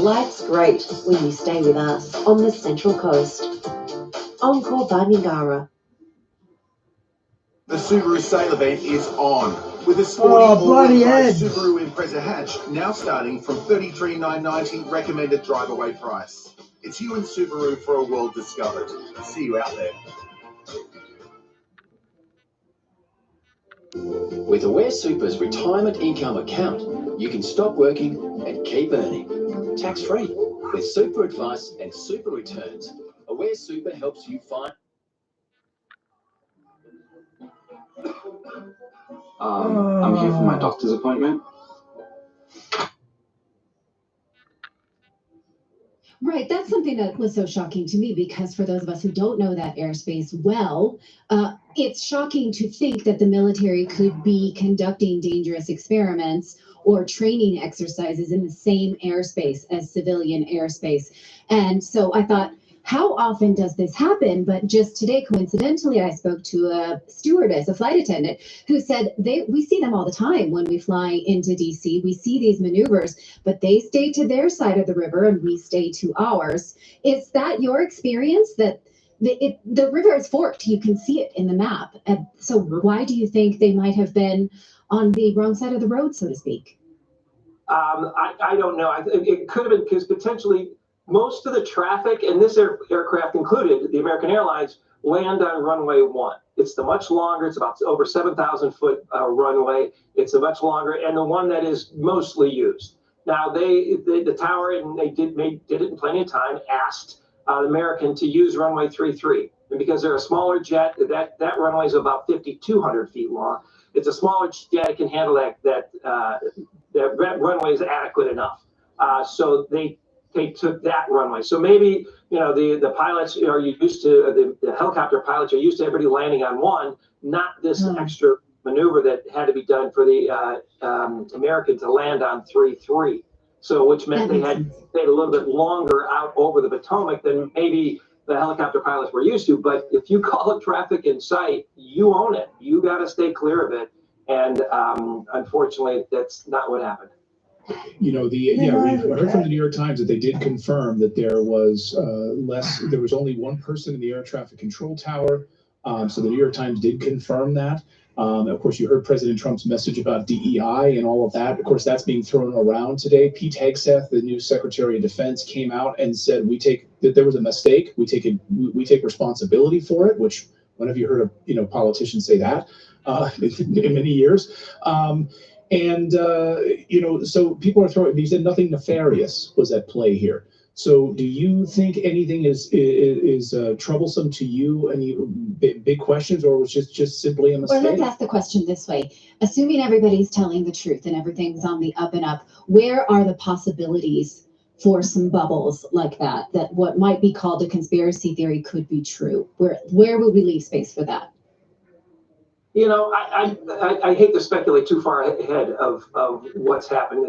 Life's great when you stay with us on the Central Coast. Encore by Mingara. The Subaru sale event is on, with a sporty all-wheel drive Subaru Impreza hatch now starting from $33,990 recommended drive-away price. It's you and Subaru for a world discovered. See you out there. With Aware Super's retirement income account, you can stop working and keep earning. Tax-free, with super advice and super returns. Aware Super helps you find... I'm here for my doctor's appointment. Right, that's something that was so shocking to me, because for those of us who don't know that airspace well, it's shocking to think that the military could be conducting dangerous experiments or training exercises in the same airspace as civilian airspace. And so I thought, how often does this happen? But just today, coincidentally, I spoke to a stewardess, a flight attendant, who said we see them all the time when we fly into DC. We see these maneuvers, but they stay to their side of the river and we stay to ours. Is that your experience, that the river is forked? You can see it in the map. And so why do you think they might have been on the wrong side of the road, so to speak? I don't know. It could have been because potentially most of the traffic, and this aircraft included, the American Airlines, land on runway 1. It's the much longer, it's about over 7,000 foot runway. It's a much longer, and the one that is mostly used. Now the tower, and they did it in plenty of time, asked American to use runway 33. And because they're a smaller jet, that runway is about 5,200 feet long. It's a smaller jet, it can handle that runway is adequate enough. So they took that runway. So maybe, the pilots are used to, the helicopter pilots are used to everybody landing on 1, not this extra maneuver that had to be done for the American to land on 3-3. So which meant they had to stay a little bit longer out over the Potomac than maybe the helicopter pilots were used to. But if you call it traffic in sight, you own it. You got to stay clear of it. And unfortunately, that's not what happened. We heard from the New York Times that they did confirm that there was there was only one person in the air traffic control tower. So the New York Times did confirm that. Of course, you heard President Trump's message about DEI and all of that. Of course, that's being thrown around today. Pete Hegseth, the new Secretary of Defense, came out and said that there was a mistake. We take responsibility for it. Which, when have you heard of politicians say that in many years? So people are throwing. He said nothing nefarious was at play here. So, do you think anything is troublesome to you? Any big questions, or was just simply a mistake? Well, let's ask the question this way: assuming everybody's telling the truth and everything's on the up and up, where are the possibilities for some bubbles like that? That what might be called a conspiracy theory could be true. Where would we leave space for that? I hate to speculate too far ahead of what's happened,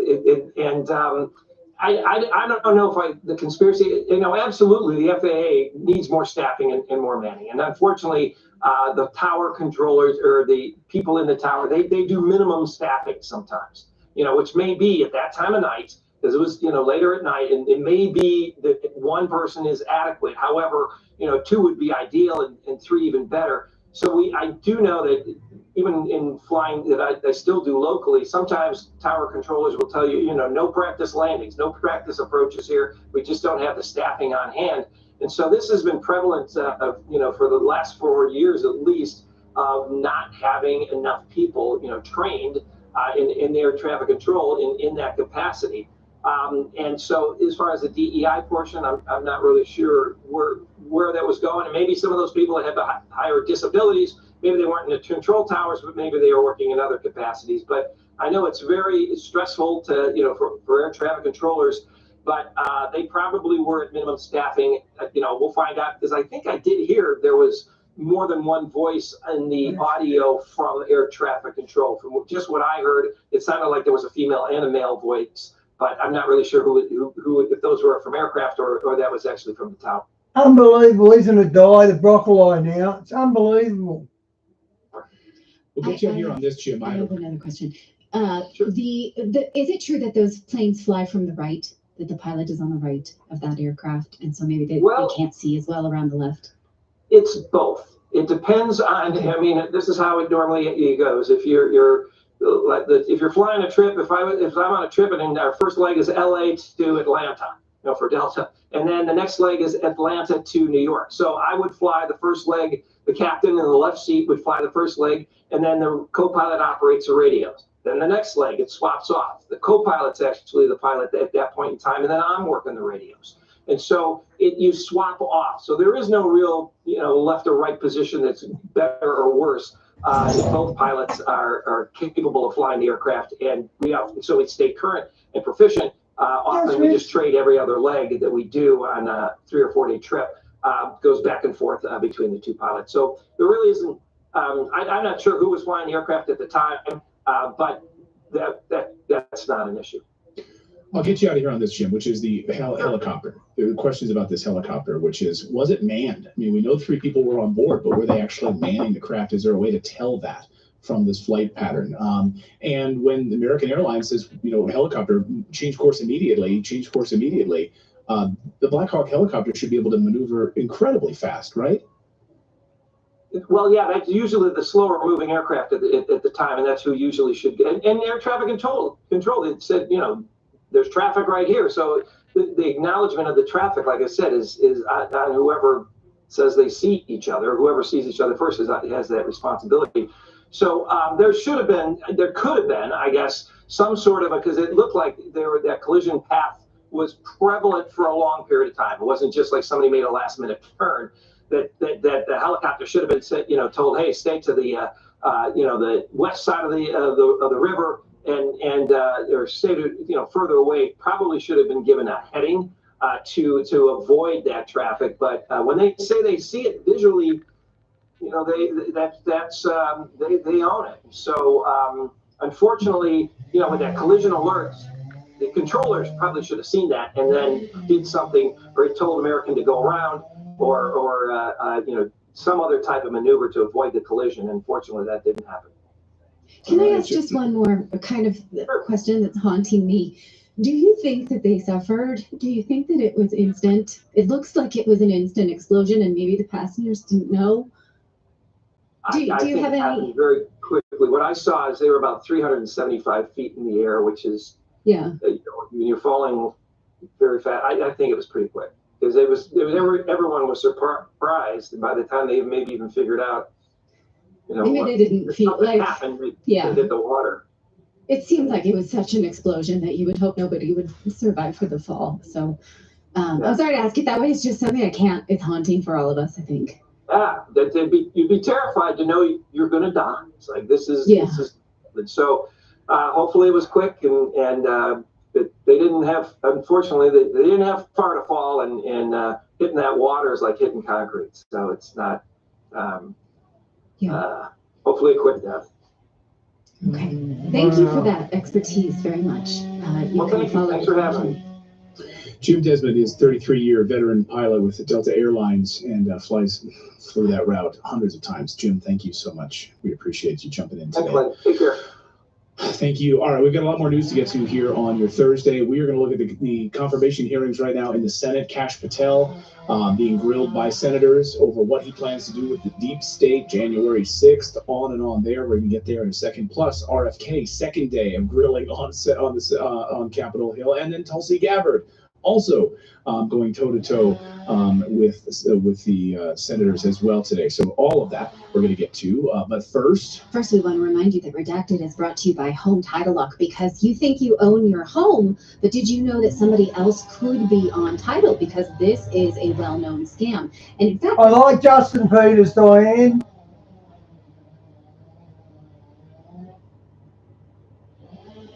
I don't know if the conspiracy, absolutely the FAA needs more staffing and more manning. And unfortunately, the tower controllers or the people in the tower, they do minimum staffing sometimes, which may be at that time of night, because it was, later at night, and it may be that one person is adequate. However, 2 would be ideal and 3 even better. So I do know that even in flying that I still do locally, sometimes tower controllers will tell you, no practice landings, no practice approaches here. We just don't have the staffing on hand. And so this has been prevalent, for the last 4 years at least, of not having enough people, trained in air traffic control in that capacity. And so as far as the DEI portion, I'm not really sure where that was going. And maybe some of those people that have higher disabilities, maybe they weren't in the control towers, but maybe they were working in other capacities. But I know it's very stressful to, for air traffic controllers, but they probably were at minimum staffing. We'll find out, because I think I did hear there was more than one voice in the audio from air traffic control. From just what I heard, it sounded like there was a female and a male voice. But I'm not really sure who if those were from aircraft or that was actually from the tower. Unbelievable, isn't it, Di? The broccoli now. It's unbelievable. We'll get you here on this, Jim. I have another question. Sure. Is it true that those planes fly from the right, that the pilot is on the right of that aircraft, and so maybe they can't see as well around the left? It's both. It depends on, this is how it normally goes. If you're flying a trip, if I'm on a trip and our first leg is LA to Atlanta, for Delta, and then the next leg is Atlanta to New York. So I would fly the first leg, the captain in the left seat would fly the first leg, and then the co-pilot operates the radios. Then the next leg, it swaps off. The co-pilot's actually the pilot at that point in time, and then I'm working the radios. And so you swap off. So there is no real, left or right position that's better or worse. Both pilots are capable of flying the aircraft, and so we stay current and proficient. Often we just trade every other leg that we do on a 3 or 4 day trip. Goes back and forth between the 2 pilots. So there really isn't. I'm not sure who was flying the aircraft at the time, but that's not an issue. I'll get you out of here on this, Jim, which is the helicopter. There are questions about this helicopter, which is, was it manned? We know 3 people were on board, but were they actually manning the craft? Is there a way to tell that from this flight pattern? And when the American Airlines says, helicopter, change course immediately, the Black Hawk helicopter should be able to maneuver incredibly fast, right? Well, yeah, that's usually the slower moving aircraft at the time, and that's who usually should get. And air traffic control, it said, there's traffic right here. So the acknowledgement of the traffic, like I said, is on whoever says they see each other. Whoever sees each other first has that responsibility. So there could have been, I guess, some sort of because it looked like that collision path was prevalent for a long period of time. It wasn't just like somebody made a last minute turn. That the helicopter should have been told, hey, stay to the the west side of the river and or stay further away. Probably should have been given a heading to avoid that traffic. But when they say they see it visually, they own it. So unfortunately, with that collision alert, the controllers probably should have seen that and then did something, or told American to go around, or some other type of maneuver to avoid the collision. Unfortunately, that didn't happen. Can I ask just one more kind of question that's haunting me? Do you think that they suffered? Do you think that it was instant? It looks like it was an instant explosion and maybe the passengers didn't know. Do you have it any? Happened very quickly. What I saw is they were about 375 feet in the air, which is, when you're falling very fast. I think it was pretty quick because everyone was surprised, and by the time they maybe even figured out, maybe they didn't feel like happened. They hit the water. It seemed like it was such an explosion that you would hope nobody would survive for the fall. So I'm sorry to ask it that way. It's just something it's haunting for all of us, I think. Yeah, you'd be terrified to know you're going to die. It's like, this is. So hopefully it was quick and they didn't have, unfortunately, they didn't have far to fall and hitting that water is like hitting concrete. So it's not, hopefully a quick death. Okay. Thank you for that expertise very much. Thanks for having me. Jim Desmond is 33-year veteran pilot with Delta Airlines and flew that route hundreds of times. Jim, thank you so much. We appreciate you jumping in today. Excellent. Take care. Thank you. All right, we've got a lot more news to get to here on your Thursday. We are going to look at the confirmation hearings right now in the Senate. Kash Patel being grilled by senators over what he plans to do with the deep state January 6th, on and on there. We're going to get there in a second. Plus, RFK, second day of grilling on Capitol Hill. And then Tulsi Gabbard also going toe-to-toe with the senators as well today. So all of that we're going to get to. But first, we want to remind you that Redacted is brought to you by Home Title Lock, because you think you own your home, but did you know that somebody else could be on title? Because this is a well-known scam. And in fact, I like Justin Peters, Diane.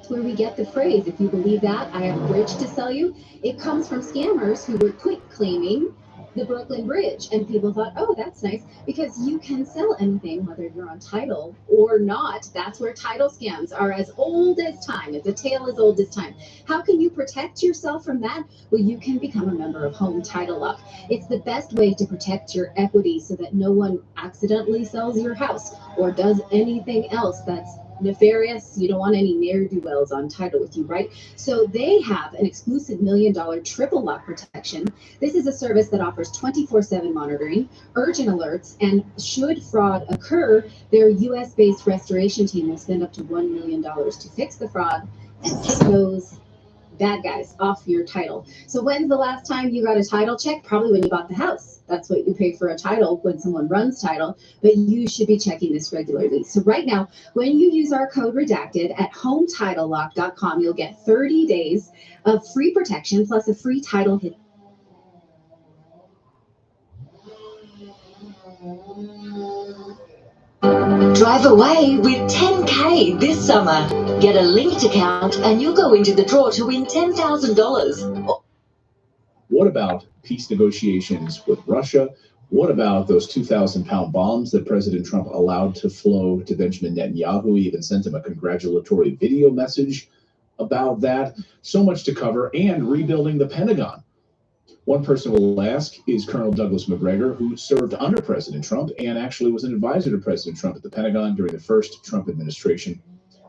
Where we get the phrase, if you believe that, I have a bridge to sell you. It comes from scammers who were quick claiming the Brooklyn Bridge, and people thought, oh, that's nice, because you can sell anything whether you're on title or not. That's where title scams are as old as time. It's a tale as old as time. How can you protect yourself from that? Well, you can become a member of Home Title Lock. It's the best way to protect your equity so that no one accidentally sells your house or does anything else that's nefarious. You don't want any ne'er-do-wells on title with you, right? So they have an exclusive $1 million triple lock protection. This is a service that offers 24/7 monitoring, urgent alerts, and should fraud occur, their US-based restoration team will spend up to $1 million to fix the fraud and take those bad guys off your title. So when's the last time you got a title check? Probably when you bought the house. That's what you pay for a title when someone runs title, but you should be checking this regularly. So right now, when you use our code redacted at HometitleLock.com, you'll get 30 days of free protection plus a free title hit. Drive away with 10K this summer. Get a linked account and you'll go into the draw to win $10,000. What about peace negotiations with Russia? What about those 2,000-pound bombs that President Trump allowed to flow to Benjamin Netanyahu? He even sent him a congratulatory video message about that. So much to cover, and rebuilding the Pentagon. One person we'll ask is Colonel Douglas Macgregor, who served under President Trump and actually was an advisor to President Trump at the Pentagon during the first Trump administration.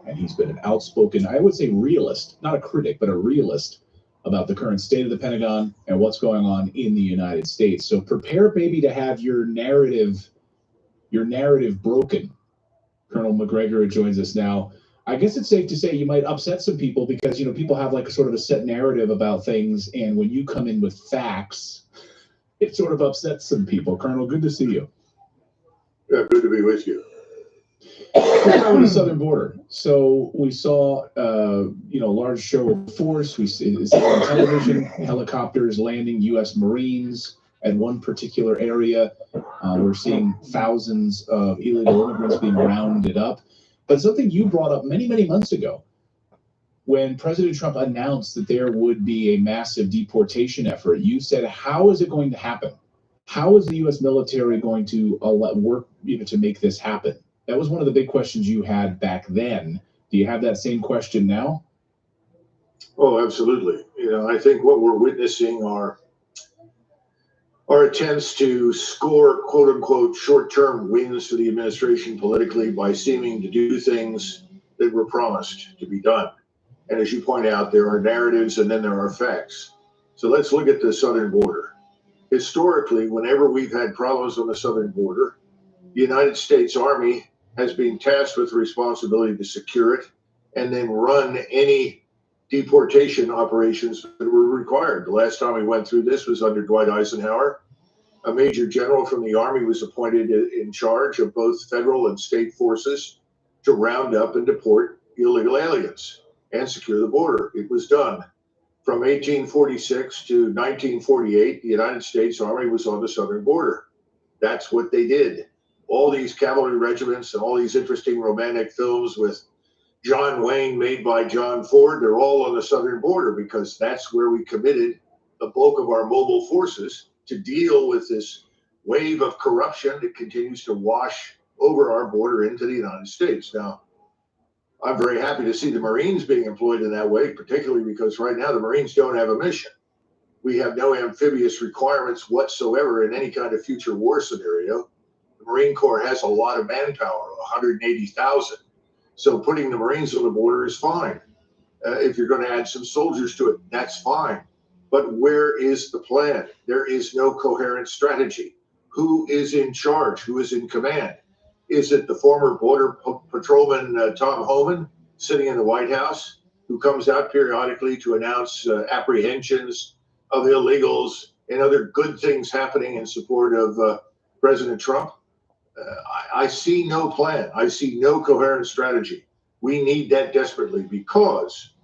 And he's been an outspoken, I would say realist, not a critic, but a realist about the current state of the Pentagon and what's going on in the United States. So prepare, baby, to have your narrative broken. Colonel Macgregor joins us now. I guess it's safe to say you might upset some people because, people have like sort of a set narrative about things. And when you come in with facts, it sort of upsets some people. Colonel, good to see you. Yeah, good to be with you. Let's go to the southern border. So we saw, large show of force. We see on television, helicopters landing, U.S. Marines at one particular area. We're seeing thousands of illegal immigrants being rounded up. But something you brought up many, many months ago, when President Trump announced that there would be a massive deportation effort, you said, how is it going to happen? How is the U.S. military going to work to make this happen? That was one of the big questions you had back then. Do you have that same question now? Oh, absolutely. I think what we're witnessing are attempts to score, quote unquote, short-term wins for the administration politically by seeming to do things that were promised to be done. And as you point out, there are narratives and then there are facts. So let's look at the southern border. Historically, whenever we've had problems on the southern border, the United States Army has been tasked with the responsibility to secure it and then run any deportation operations that were required. The last time we went through this was under Dwight Eisenhower. A major general from the Army was appointed in charge of both federal and state forces to round up and deport illegal aliens and secure the border. It was done. From 1846 to 1948, the United States Army was on the southern border. That's what they did. All these cavalry regiments and all these interesting romantic films with John Wayne made by John Ford, they're all on the southern border because that's where we committed the bulk of our mobile forces to deal with this wave of corruption that continues to wash over our border into the United States. Now, I'm very happy to see the Marines being employed in that way, particularly because right now the Marines don't have a mission. We have no amphibious requirements whatsoever in any kind of future war scenario. The Marine Corps has a lot of manpower, 180,000. So putting the Marines on the border is fine. If you're going to add some soldiers to it, that's fine. But where is the plan? There is no coherent strategy. Who is in charge? Who is in command? Is it the former Border Patrolman Tom Homan sitting in the White House, who comes out periodically to announce apprehensions of illegals and other good things happening in support of President Trump? I see no plan. I see no coherent strategy. We need that desperately because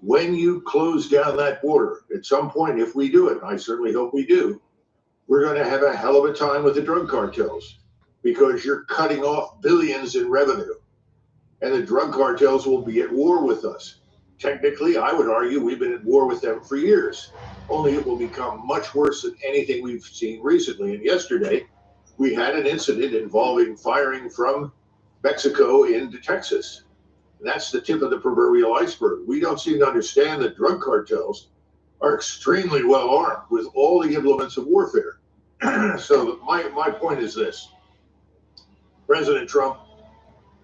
when you close down that border, at some point, if we do it, and I certainly hope we do, we're going to have a hell of a time with the drug cartels because you're cutting off billions in revenue. And the drug cartels will be at war with us. Technically, I would argue we've been at war with them for years, only it will become much worse than anything we've seen recently. And yesterday, we had an incident involving firing from Mexico into Texas. And that's the tip of the proverbial iceberg. We don't seem to understand that drug cartels are extremely well armed with all the implements of warfare. So my point is this. President Trump,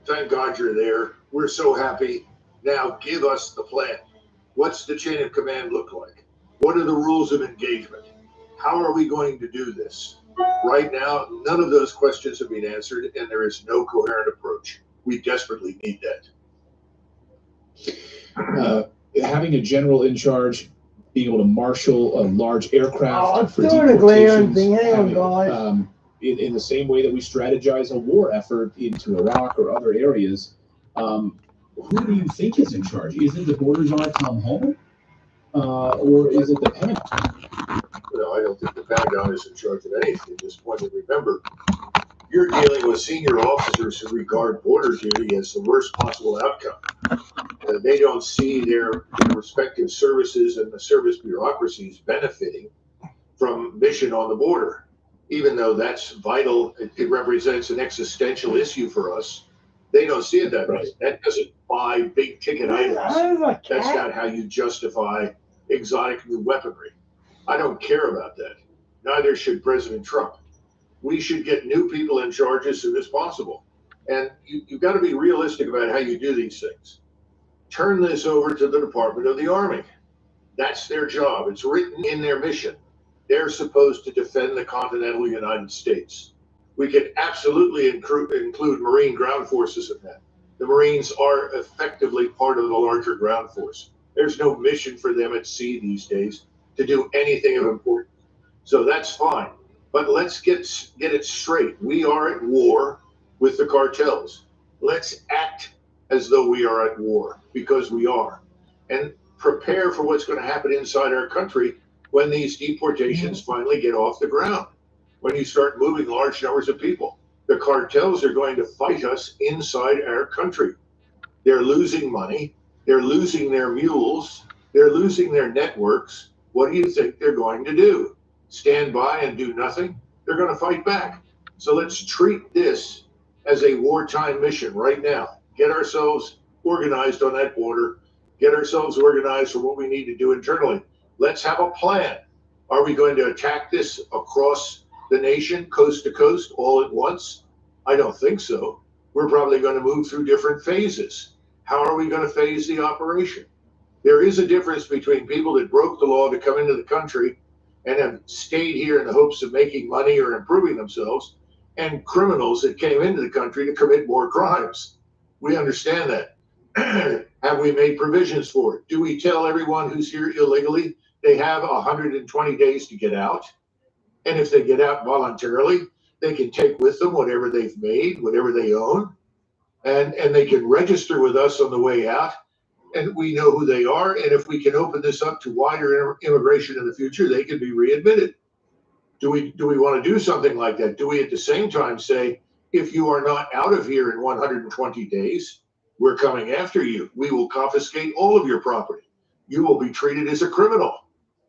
thank God you're there. We're so happy. Now give us the plan. What's the chain of command look like? What are the rules of engagement? How are we going to do this? Right now, none of those questions have been answered, and there is no coherent approach. We desperately need that. Having a general in charge, being able to marshal a large aircraft for deportations, in the same way that we strategize a war effort into Iraq or other areas, who do you think is in charge? Is it the border czar Tom Homan, or is it the Pentagon? No, I don't think the Pentagon is in charge of anything at this point. And remember, you're dealing with senior officers who regard border duty as the worst possible outcome. They don't see their respective services and the service bureaucracies benefiting from mission on the border. Even though that's vital, it represents an existential issue for us. They don't see it that way. That doesn't buy big ticket items. That's not how you justify exotic new weaponry. I don't care about that. Neither should President Trump. We should get new people in charge as soon as possible. And you've got to be realistic about how you do these things. Turn this over to the Department of the Army. That's their job. It's written in their mission. They're supposed to defend the continental United States. We could absolutely include Marine ground forces in that. The Marines are effectively part of the larger ground force. There's no mission for them at sea these days to do anything of importance. So that's fine. But let's get it straight. We are at war with the cartels. Let's act as though we are at war, because we are. And prepare for what's going to happen inside our country when these deportations finally get off the ground. When you start moving large numbers of people, the cartels are going to fight us inside our country. They're losing money. They're losing their mules. They're losing their networks. What do you think they're going to do? Stand by and do nothing? They're going to fight back. So let's treat this as a wartime mission right now. Get ourselves organized on that border. Get ourselves organized for what we need to do internally. Let's have a plan. Are we going to attack this across the nation, coast to coast, all at once? I don't think so. We're probably going to move through different phases. How are we going to phase the operation? There is a difference between people that broke the law to come into the country and have stayed here in the hopes of making money or improving themselves, and criminals that came into the country to commit more crimes. We understand that. Have we made provisions for it? Do we tell everyone who's here illegally they have 120 days to get out? And if they get out voluntarily, they can take with them whatever they've made, whatever they own, and they can register with us on the way out, and we know who they are. And if we can open this up to wider immigration in the future, they can be readmitted. Do we want to do something like that? Do we at the same time say, if you are not out of here in 120 days, we're coming after you. We will confiscate all of your property. You will be treated as a criminal,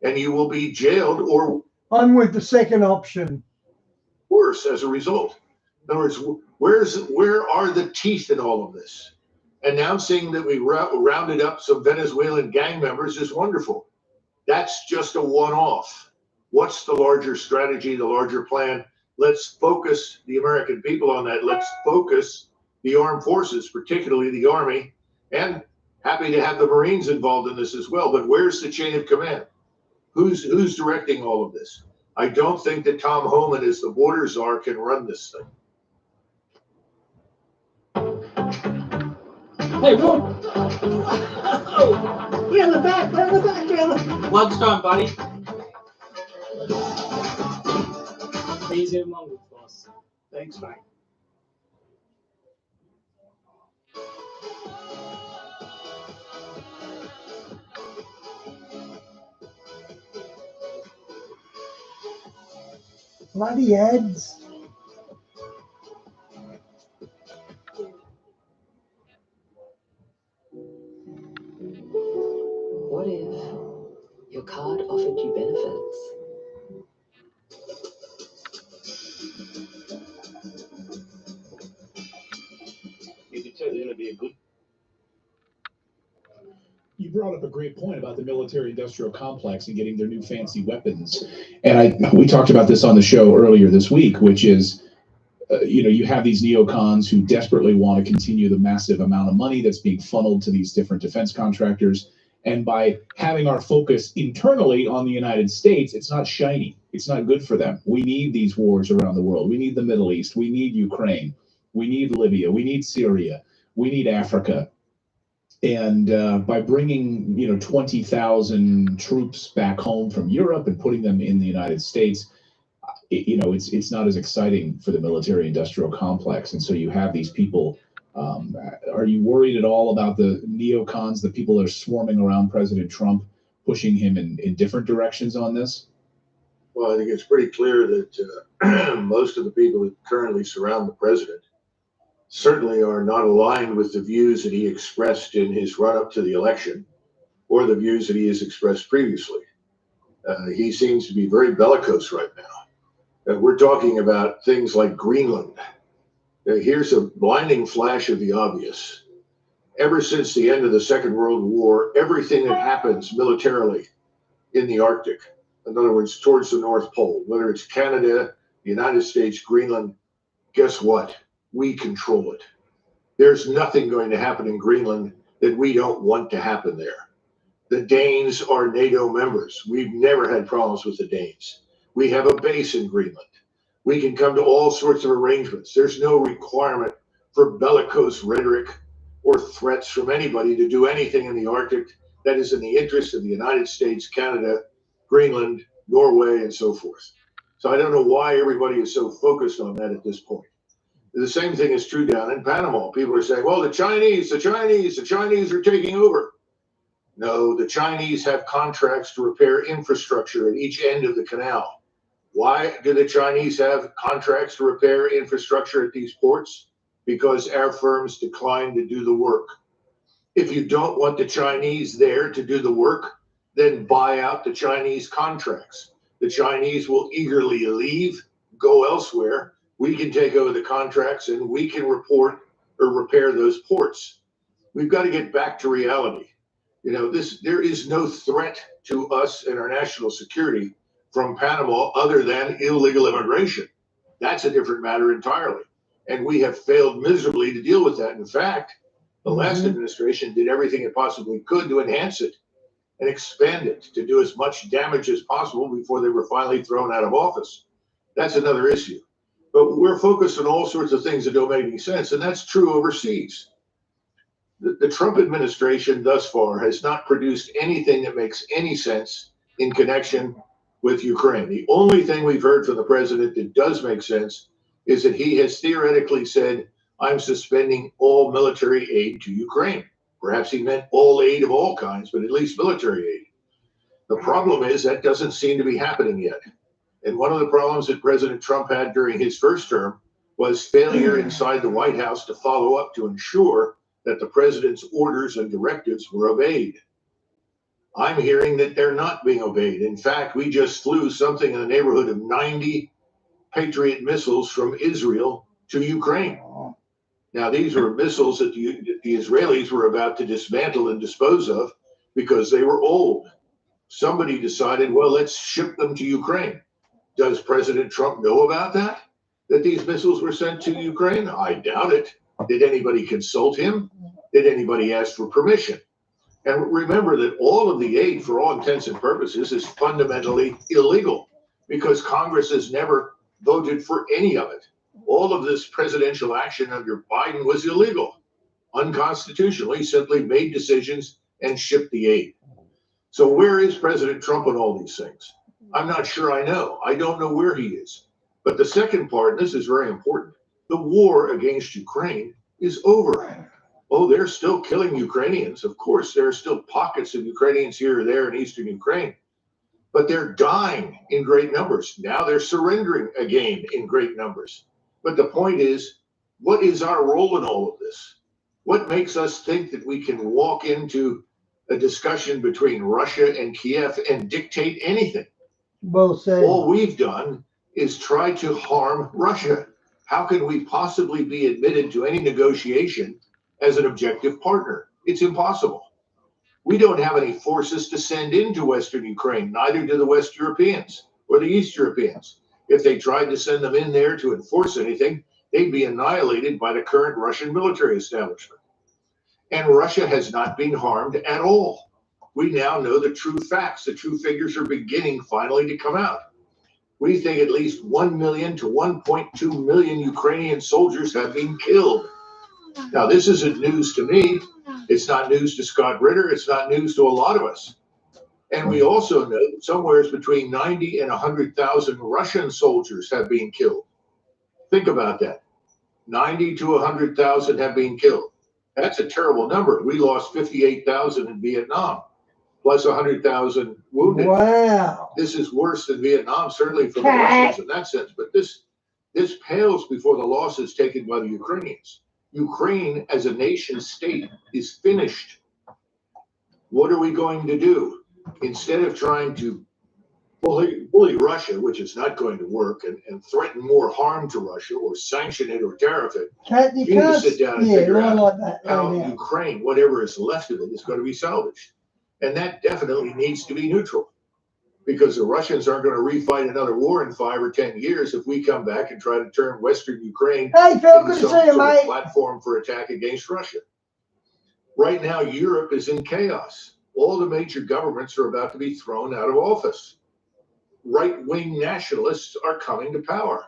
and you will be jailed or I'm with the second option. Worse as a result. In other words, where are the teeth in all of this? Announcing that we rounded up some Venezuelan gang members is wonderful. That's just a one-off. What's the larger strategy, the larger plan? Let's focus the American people on that. Let's focus the armed forces, particularly the Army, and happy to have the Marines involved in this as well. But where's the chain of command? Who's directing all of this? I don't think that Tom Homan, as the border czar, can run this thing. Hey, whoa! We're in the back, brother. Lunchtime, buddy. Easy among us, boss. Thanks, mate. Bloody ads. What if your card offered you benefits? You could tell you're going to be a good. You brought up a great point about the military-industrial complex and getting their new fancy weapons. And we talked about this on the show earlier this week, which is, you have these neocons who desperately want to continue the massive amount of money that's being funneled to these different defense contractors. And by having our focus internally on the United States, it's not shiny. It's not good for them. We need these wars around the world. We need the Middle East. We need Ukraine. We need Libya. We need Syria. We need Africa. And by bringing 20,000 troops back home from Europe and putting them in the United States, it's not as exciting for the military-industrial complex. And so you have these people. Are you worried at all about the neocons, the people that are swarming around President Trump, pushing him in different directions on this? Well, I think it's pretty clear that most of the people that currently surround the president certainly are not aligned with the views that he expressed in his run-up to the election or the views that he has expressed previously. He seems to be very bellicose right now. We're talking about things like Greenland. Here's a blinding flash of the obvious. Ever since the end of the Second World War, everything that happens militarily in the Arctic, in other words, towards the North Pole, whether it's Canada, the United States, Greenland, guess what? We control it. There's nothing going to happen in Greenland that we don't want to happen there. The Danes are NATO members. We've never had problems with the Danes. We have a base in Greenland. We can come to all sorts of arrangements. There's no requirement for bellicose rhetoric or threats from anybody to do anything in the Arctic that is in the interest of the United States, Canada, Greenland, Norway, and so forth. So I don't know why everybody is so focused on that at this point. The same thing is true down in Panama. People are saying, well, the Chinese are taking over. No, the Chinese have contracts to repair infrastructure at each end of the canal. Why do the Chinese have contracts to repair infrastructure at these ports? Because our firms decline to do the work. If you don't want the Chinese there to do the work, then buy out the Chinese contracts. The Chinese will eagerly leave, go elsewhere. We can take over the contracts and we can report or repair those ports. We've got to get back to reality. You know, there is no threat to us and our national security from Panama other than illegal immigration. That's a different matter entirely. And we have failed miserably to deal with that. In fact, the last administration did everything it possibly could to enhance it and expand it to do as much damage as possible before they were finally thrown out of office. That's another issue. But we're focused on all sorts of things that don't make any sense, and that's true overseas. The Trump administration thus far has not produced anything that makes any sense in connection with Ukraine. The only thing we've heard from the president that does make sense is that he has theoretically said, I'm suspending all military aid to Ukraine. Perhaps he meant all aid of all kinds, but at least military aid. The problem is that doesn't seem to be happening yet. And one of the problems that President Trump had during his first term was failure inside the White House to follow up to ensure that the president's orders and directives were obeyed. I'm hearing that they're not being obeyed. In fact, we just flew something in the neighborhood of 90 Patriot missiles from Israel to Ukraine. Now, these were missiles that the Israelis were about to dismantle and dispose of because they were old. Somebody decided, well, let's ship them to Ukraine. Does President Trump know about that? That these missiles were sent to Ukraine? I doubt it. Did anybody consult him? Did anybody ask for permission? And remember that all of the aid, for all intents and purposes, is fundamentally illegal because Congress has never voted for any of it. All of this presidential action under Biden was illegal, unconstitutional. He simply made decisions and shipped the aid. So where is President Trump on all these things? I'm not sure I know. I don't know where he is. But the second part, and this is very important, the war against Ukraine is over. Oh, they're still killing Ukrainians. Of course, there are still pockets of Ukrainians here or there in eastern Ukraine, but they're dying in great numbers. Now they're surrendering again in great numbers. But the point is, what is our role in all of this? What makes us think that we can walk into a discussion between Russia and Kiev and dictate anything? Well said. All we've done is try to harm Russia. How can we possibly be admitted to any negotiation as an objective partner? It's impossible. We don't have any forces to send into Western Ukraine, neither do the West Europeans or the East Europeans. If they tried to send them in there to enforce anything, they'd be annihilated by the current Russian military establishment. And Russia has not been harmed at all. We now know the true facts. The true figures are beginning finally to come out. We think at least 1 million to 1.2 million Ukrainian soldiers have been killed. Now, this isn't news to me. It's not news to Scott Ritter. It's not news to a lot of us. And we also know that somewhere between 90 and 100,000 Russian soldiers have been killed. Think about that. 90 to 100,000 have been killed. That's a terrible number. We lost 58,000 in Vietnam, plus 100,000 wounded. Wow. This is worse than Vietnam, certainly for the Russians in that sense. But this pales before the losses taken by the Ukrainians. Ukraine as a nation state is finished. What are we going to do? Instead of trying to bully Russia, which is not going to work, and threaten more harm to Russia or sanction it or tariff it, you need to sit down and figure out how Ukraine, whatever is left of it, is going to be salvaged. And that definitely needs to be neutral, because the Russians aren't going to refight another war in 5 or 10 years if we come back and try to turn Western Ukraine into some sort of platform for attack against Russia. Right now, Europe is in chaos. All the major governments are about to be thrown out of office. Right-wing nationalists are coming to power.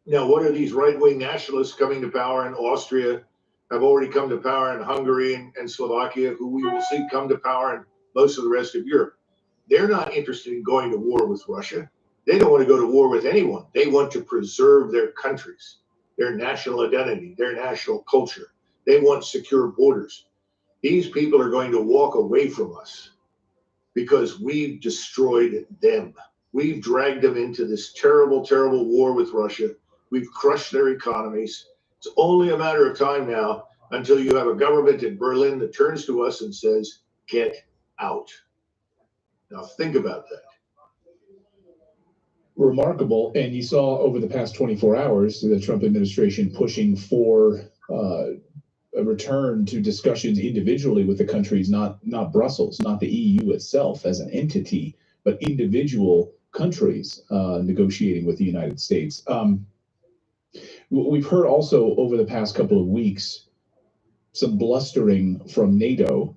Now, what are these right-wing nationalists coming to power in Austria, have already come to power in Hungary and Slovakia, who we will see come to power in most of the rest of Europe? They're not interested in going to war with Russia. They don't want to go to war with anyone. They want to preserve their countries, their national identity, their national culture. They want secure borders. These people are going to walk away from us because we've destroyed them. We've dragged them into this terrible, terrible war with Russia. We've crushed their economies. It's only a matter of time now until you have a government in Berlin that turns to us and says, get out. Now think about that. Remarkable. And you saw over the past 24 hours the Trump administration pushing for a return to discussions individually with the countries, not Brussels, not the EU itself as an entity, but individual countries negotiating with the United States. We've heard also over the past couple of weeks some blustering from NATO,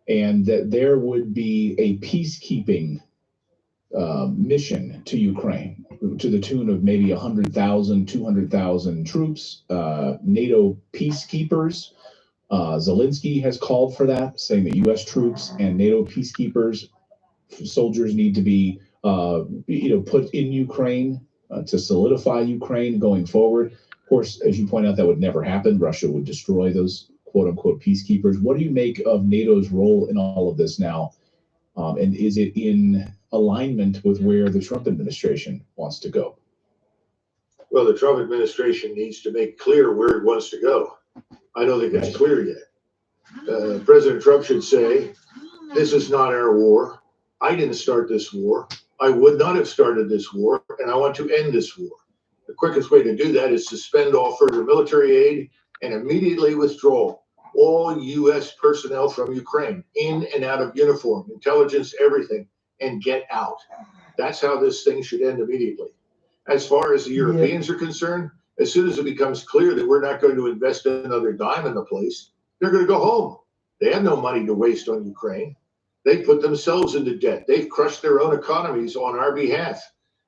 and that there would be a peacekeeping mission to Ukraine to the tune of maybe 100,000, 200,000 troops, NATO peacekeepers. Zelensky has called for that, saying that U.S. troops and NATO peacekeepers, soldiers need to be, put in Ukraine to solidify Ukraine going forward. Of course, as you point out, that would never happen. Russia would destroy those quote-unquote peacekeepers. What do you make of NATO's role in all of this now? And is it in alignment with where the Trump administration wants to go? Well, the Trump administration needs to make clear where it wants to go. I don't think it's clear yet. President Trump should say, this is not our war. I didn't start this war. I would not have started this war, and I want to end this war. The quickest way to do that is suspend all further military aid and immediately withdraw all U.S. personnel from Ukraine, in and out of uniform, intelligence, everything, and get out. That's how this thing should end immediately. As far as the Europeans are concerned, as soon as it becomes clear that we're not going to invest another dime in the place, they're going to go home. They have no money to waste on Ukraine. They put themselves into debt. They've crushed their own economies on our behalf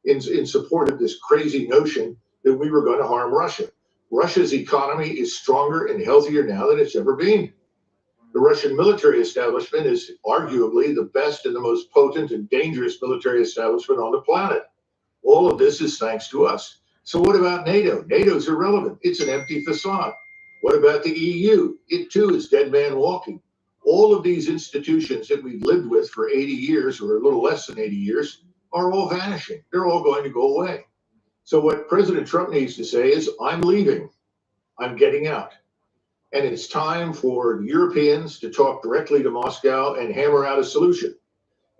in support of this crazy notion that we were going to harm Russia. Russia's economy is stronger and healthier now than it's ever been. The Russian military establishment is arguably the best and the most potent and dangerous military establishment on the planet. All of this is thanks to us. So what about NATO? NATO's irrelevant. It's an empty facade. What about the EU? It too is dead man walking. All of these institutions that we've lived with for 80 years or a little less than 80 years are all vanishing. They're all going to go away. So what President Trump needs to say is, I'm leaving. I'm getting out. And it's time for the Europeans to talk directly to Moscow and hammer out a solution.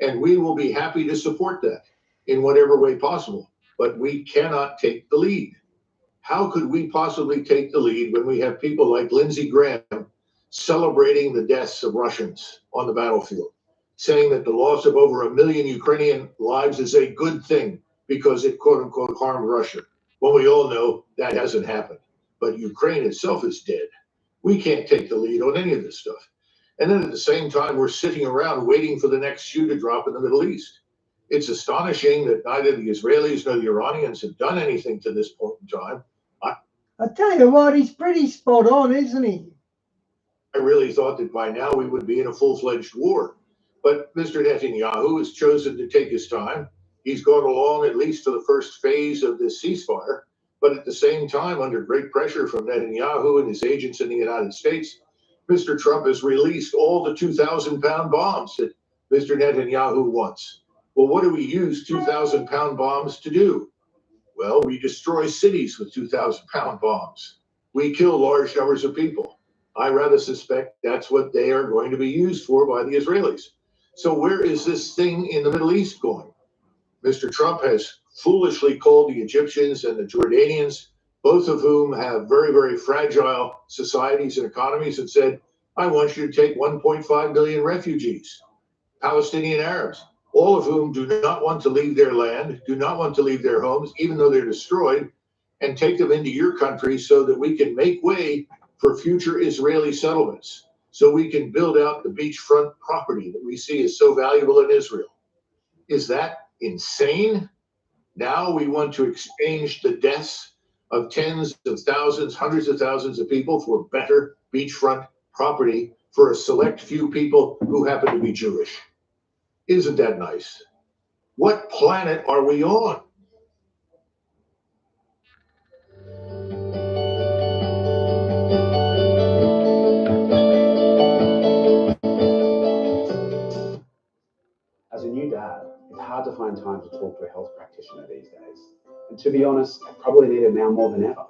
And we will be happy to support that in whatever way possible. But we cannot take the lead. How could we possibly take the lead when we have people like Lindsey Graham celebrating the deaths of Russians on the battlefield, saying that the loss of over 1 million Ukrainian lives is a good thing because it quote unquote harmed Russia? Well, we all know that hasn't happened, but Ukraine itself is dead. We can't take the lead on any of this stuff. And then at the same time, we're sitting around waiting for the next shoe to drop in the Middle East. It's astonishing that neither the Israelis nor the Iranians have done anything to this point in time. I tell you what, he's pretty spot on, isn't he? I really thought that by now we would be in a full-fledged war. But Mr. Netanyahu has chosen to take his time. He's gone along at least to the first phase of this ceasefire. But at the same time, under great pressure from Netanyahu and his agents in the United States, Mr. Trump has released all the 2,000-pound bombs that Mr. Netanyahu wants. Well, what do we use 2,000-pound bombs to do? Well, we destroy cities with 2,000-pound bombs. We kill large numbers of people. I rather suspect that's what they are going to be used for by the Israelis. So where is this thing in the Middle East going? Mr. Trump has foolishly called the Egyptians and the Jordanians, both of whom have very, very fragile societies and economies, and said, I want you to take 1.5 million refugees, Palestinian Arabs, all of whom do not want to leave their land, do not want to leave their homes, even though they're destroyed, and take them into your country so that we can make way for future Israeli settlements, so we can build out the beachfront property that we see is so valuable in Israel. Is that insane? Now we want to exchange the deaths of tens of thousands, hundreds of thousands of people for better beachfront property for a select few people who happen to be Jewish. Isn't that nice? What planet are we on? As a new dad, it's hard to find time to talk to a health practitioner these days. And to be honest, I probably need it now more than ever.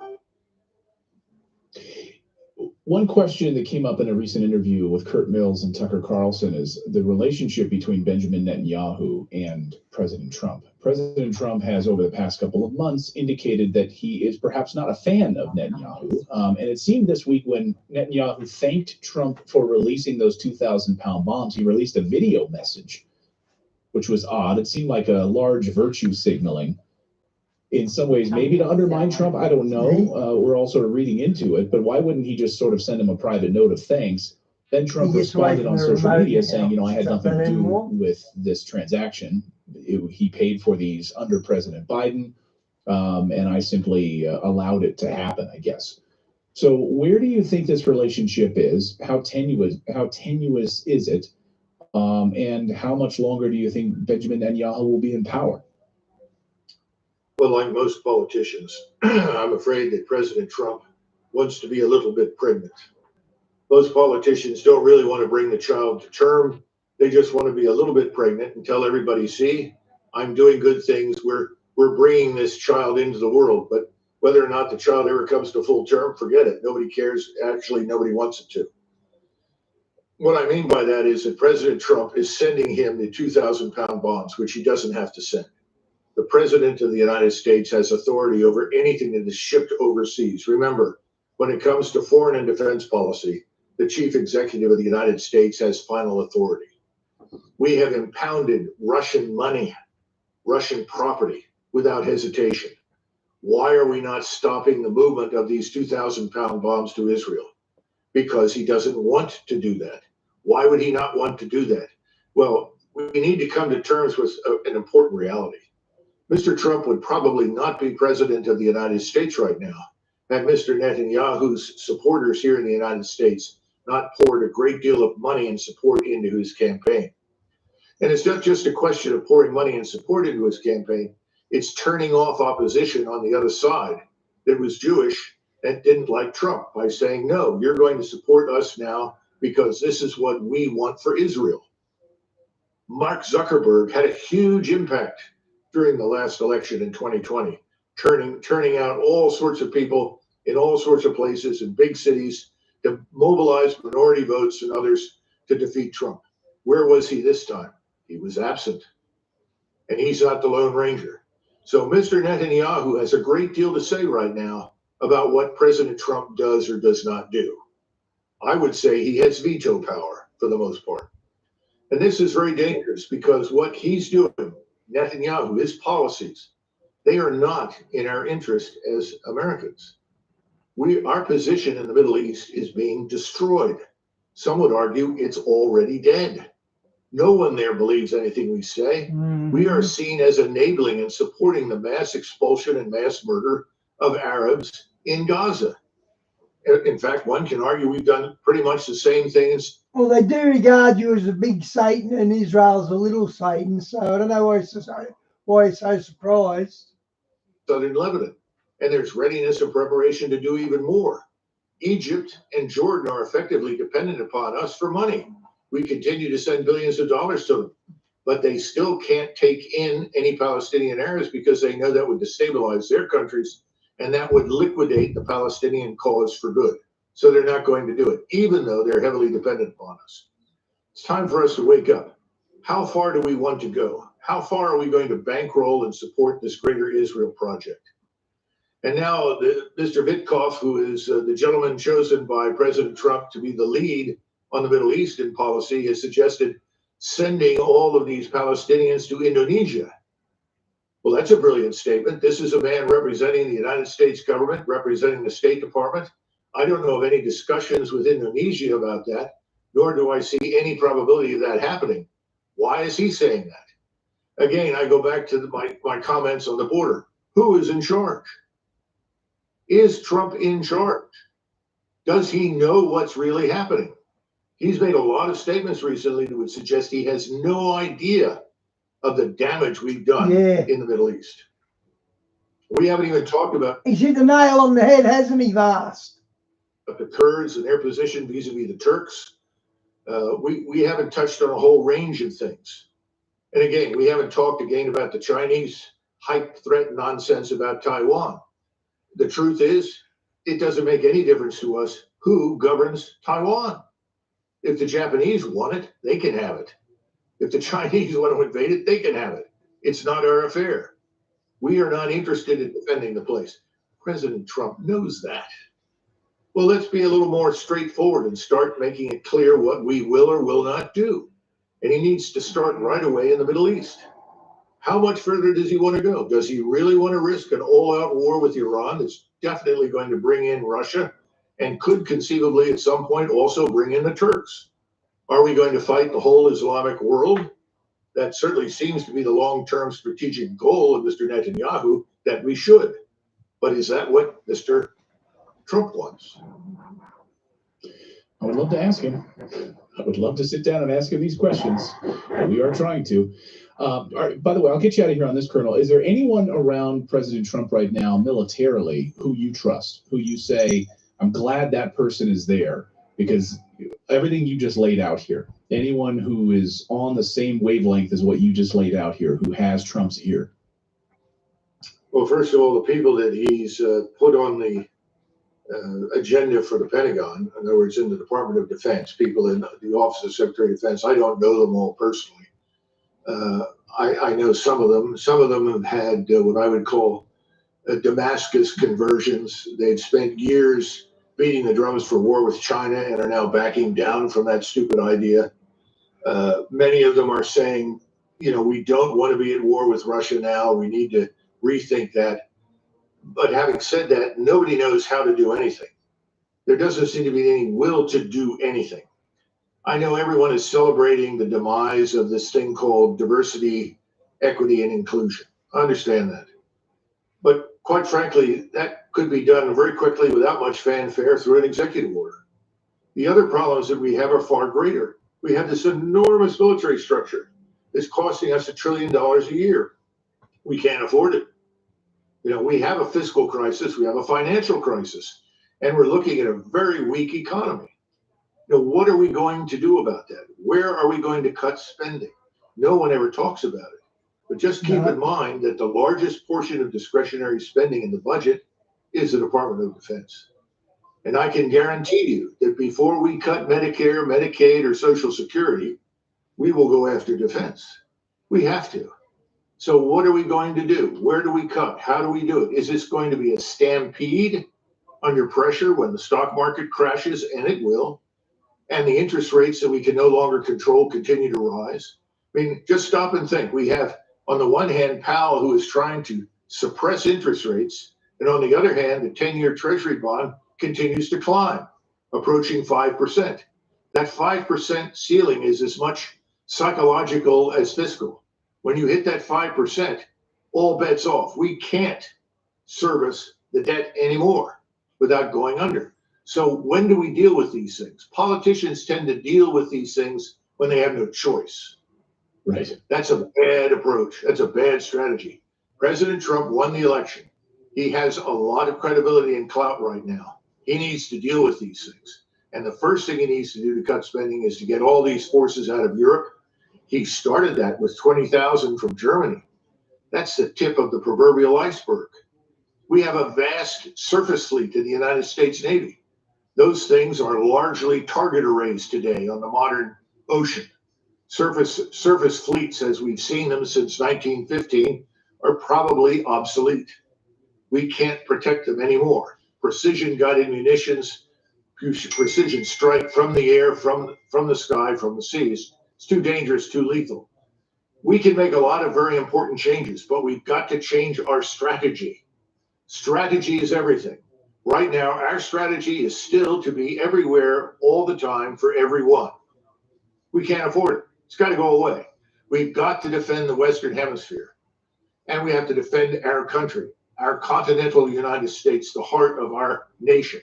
One question that came up in a recent interview with Kurt Mills and Tucker Carlson is the relationship between Benjamin Netanyahu and President Trump. President Trump has, over the past couple of months, indicated that he is perhaps not a fan of Netanyahu. And it seemed this week when Netanyahu thanked Trump for releasing those 2,000-pound bombs, he released a video message, which was odd. It seemed like a large virtue signaling. In some ways, maybe to undermine Trump, I don't know. We're all sort of reading into it, but why wouldn't he just sort of send him a private note of thanks? Then Trump responded on social media saying, I had nothing to do with this transaction. He paid for these under President Biden, and I simply allowed it to happen, I guess. So where do you think this relationship is? How tenuous is it? And how much longer do you think Benjamin Netanyahu will be in power? Well, like most politicians, I'm afraid that President Trump wants to be a little bit pregnant. Most politicians don't really want to bring the child to term. They just want to be a little bit pregnant and tell everybody, see, I'm doing good things. We're bringing this child into the world. But whether or not the child ever comes to full term, forget it. Nobody cares. Actually, nobody wants it to. What I mean by that is that President Trump is sending him the 2,000-pound bombs, which he doesn't have to send. The President of the United States has authority over anything that is shipped overseas. Remember, when it comes to foreign and defense policy, the Chief Executive of the United States has final authority. We have impounded Russian money, Russian property without hesitation. Why are we not stopping the movement of these 2,000-pound bombs to Israel? Because he doesn't want to do that. Why would he not want to do that? Well, we need to come to terms with an important reality. Mr. Trump would probably not be president of the United States right now had Mr. Netanyahu's supporters here in the United States not poured a great deal of money and support into his campaign. And it's not just a question of pouring money and support into his campaign. It's turning off opposition on the other side that was Jewish and didn't like Trump by saying, no, you're going to support us now because this is what we want for Israel. Mark Zuckerberg had a huge impact during the last election in 2020, turning out all sorts of people in all sorts of places in big cities to mobilize minority votes and others to defeat Trump. Where was he this time? He was absent. And he's not the Lone Ranger. So Mr. Netanyahu has a great deal to say right now about what President Trump does or does not do. I would say he has veto power for the most part. And this is very dangerous because what he's doing, Netanyahu, his policies, they are not in our interest as Americans. Our position in the Middle East is being destroyed. Some would argue it's already dead. No one there believes anything we say. We are seen as enabling and supporting the mass expulsion and mass murder of Arabs in Gaza. In fact, one can argue we've done pretty much the same thing as. Well, they do regard you as a big Satan and Israel's a little Satan, so I don't know why it's so surprised. Southern Lebanon, and there's readiness and preparation to do even more. Egypt and Jordan are effectively dependent upon us for money. We continue to send billions of dollars to them, but they still can't take in any Palestinian Arabs because they know that would destabilize their countries and that would liquidate the Palestinian cause for good. So they're not going to do it, even though they're heavily dependent upon us. It's time for us to wake up. How far do we want to go? How far are we going to bankroll and support this greater Israel project? And now Mr. Witkoff, who is the gentleman chosen by President Trump to be the lead on the Middle East in policy, has suggested sending all of these Palestinians to Indonesia. Well, that's a brilliant statement. This is a man representing the United States government, representing the State Department. I don't know of any discussions with Indonesia about that, nor do I see any probability of that happening. Why is he saying that? Again, I go back to my comments on the border. Who is in charge? Is Trump in charge? Does he know what's really happening? He's made a lot of statements recently that would suggest he has no idea of the damage we've done Yeah. in the Middle East. We haven't even talked about He's hit the nail on the head, hasn't he, Vast? the Kurds and their position vis-a-vis the Turks. We haven't touched on a whole range of things. And again, we haven't talked again about the Chinese hype threat nonsense about Taiwan. The truth is, it doesn't make any difference to us who governs Taiwan. If the Japanese want it, they can have it. If the Chinese want to invade it, they can have it. It's not our affair. We are not interested in defending the place. President Trump knows that. Well, let's be a little more straightforward and start making it clear what we will or will not do. And he needs to start right away in the Middle East. How much further does he want to go? Does he really want to risk an all-out war with Iran that's definitely going to bring in Russia and could conceivably at some point also bring in the Turks? Are we going to fight the whole Islamic world? That certainly seems to be the long-term strategic goal of Mr. Netanyahu, that we should. But is that what Mr. Trump wants? I would love to ask him. I would love to sit down and ask him these questions. We are trying to. All right, by the way, I'll get you out of here on this, Colonel. Is there anyone around President Trump right now militarily who you trust, who you say, I'm glad that person is there? Because everything you just laid out here, anyone who is on the same wavelength as what you just laid out here, who has Trump's ear? Well, first of all, the people that he's put on the agenda for the Pentagon, in other words, in the Department of Defense, people in the Office of Secretary of Defense, I don't know them all personally. I know some of them. Some of them have had what I would call Damascus conversions. They've spent years beating the drums for war with China and are now backing down from that stupid idea. Many of them are saying, you know, we don't want to be at war with Russia now. We need to rethink that. But having said that, nobody knows how to do anything. There doesn't seem to be any will to do anything. I know everyone is celebrating the demise of this thing called diversity, equity, and inclusion. I understand that. But quite frankly, that could be done very quickly without much fanfare through an executive order. The other problems that we have are far greater. We have this enormous military structure that's costing us $1 trillion a year. We can't afford it. You know, we have a fiscal crisis, we have a financial crisis, and we're looking at a very weak economy. You know, what are we going to do about that? Where are we going to cut spending? No one ever talks about it. But just keep in mind that the largest portion of discretionary spending in the budget is the Department of Defense. And I can guarantee you that before we cut Medicare, Medicaid, or Social Security, we will go after defense. We have to. So what are we going to do? Where do we cut? How do we do it? Is this going to be a stampede under pressure when the stock market crashes? And it will. And the interest rates that we can no longer control continue to rise. I mean, just stop and think. We have, on the one hand, Powell, who is trying to suppress interest rates. And on the other hand, the 10-year Treasury bond continues to climb, approaching 5%. That 5% ceiling is as much psychological as fiscal. When you hit that 5%, all bets off. We can't service the debt anymore without going under. So when do we deal with these things? Politicians tend to deal with these things when they have no choice. Right. That's a bad approach. That's a bad strategy. President Trump won the election. He has a lot of credibility and clout right now. He needs to deal with these things. And the first thing he needs to do to cut spending is to get all these forces out of Europe. He started that with 20,000 from Germany. That's the tip of the proverbial iceberg. We have a vast surface fleet in the United States Navy. Those things are largely target arrays today on the modern ocean. Surface fleets, as we've seen them since 1915, are probably obsolete. We can't protect them anymore. Precision-guided munitions, precision strike from the air, from the sky, from the seas. It's too dangerous, too lethal. We can make a lot of very important changes, but we've got to change our strategy. Strategy is everything. Right now, our strategy is still to be everywhere all the time for everyone. We can't afford it. It's got to go away. We've got to defend the Western Hemisphere. And we have to defend our country, our continental United States, the heart of our nation.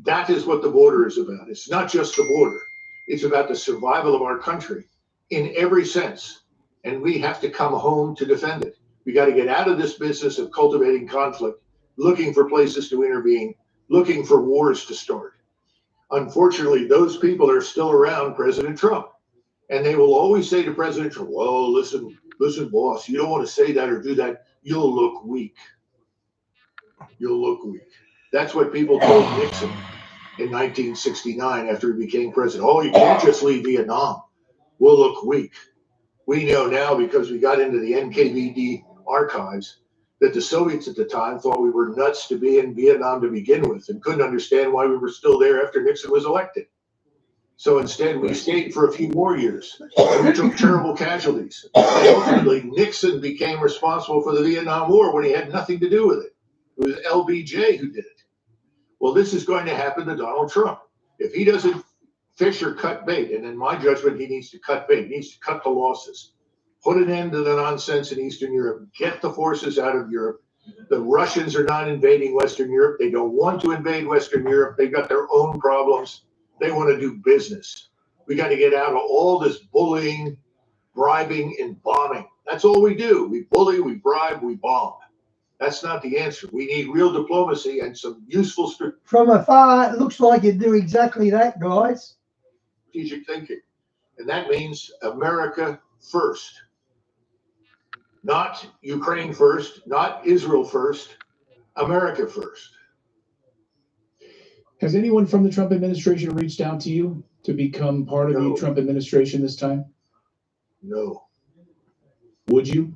That is what the border is about. It's not just the border. It's about the survival of our country in every sense. and we have to come home to defend it. We got to get out of this business of cultivating conflict, looking for places to intervene, looking for wars to start. Unfortunately, those people are still around President Trump. And they will always say to President Trump, well, listen, boss, you don't want to say that or do that. You'll look weak. You'll look weak. That's what people told Nixon in 1969 after he became president. Oh, you can't just leave Vietnam. We'll look weak. We know now, because we got into the NKVD archives, that the Soviets at the time thought we were nuts to be in Vietnam to begin with and couldn't understand why we were still there after Nixon was elected. So instead, we stayed for a few more years. We took terrible casualties. And ultimately, Nixon became responsible for the Vietnam War when he had nothing to do with it. It was LBJ who did it. Well, this is going to happen to Donald Trump. If he doesn't fish or cut bait, and in my judgment, he needs to cut bait, he needs to cut the losses, put an end to the nonsense in Eastern Europe, get the forces out of Europe. The Russians are not invading Western Europe. They don't want to invade Western Europe. They've got their own problems. They want to do business. We got to get out of all this bullying, bribing, and bombing. That's all we do. We bully, we bribe, we bomb. That's not the answer. We need real diplomacy and some useful From afar, it looks like you do exactly that, guys. strategic thinking. And that means America first. Not Ukraine first, not Israel first, America first. Has anyone from the Trump administration reached out to you to become part of the Trump administration this time? No. Would you?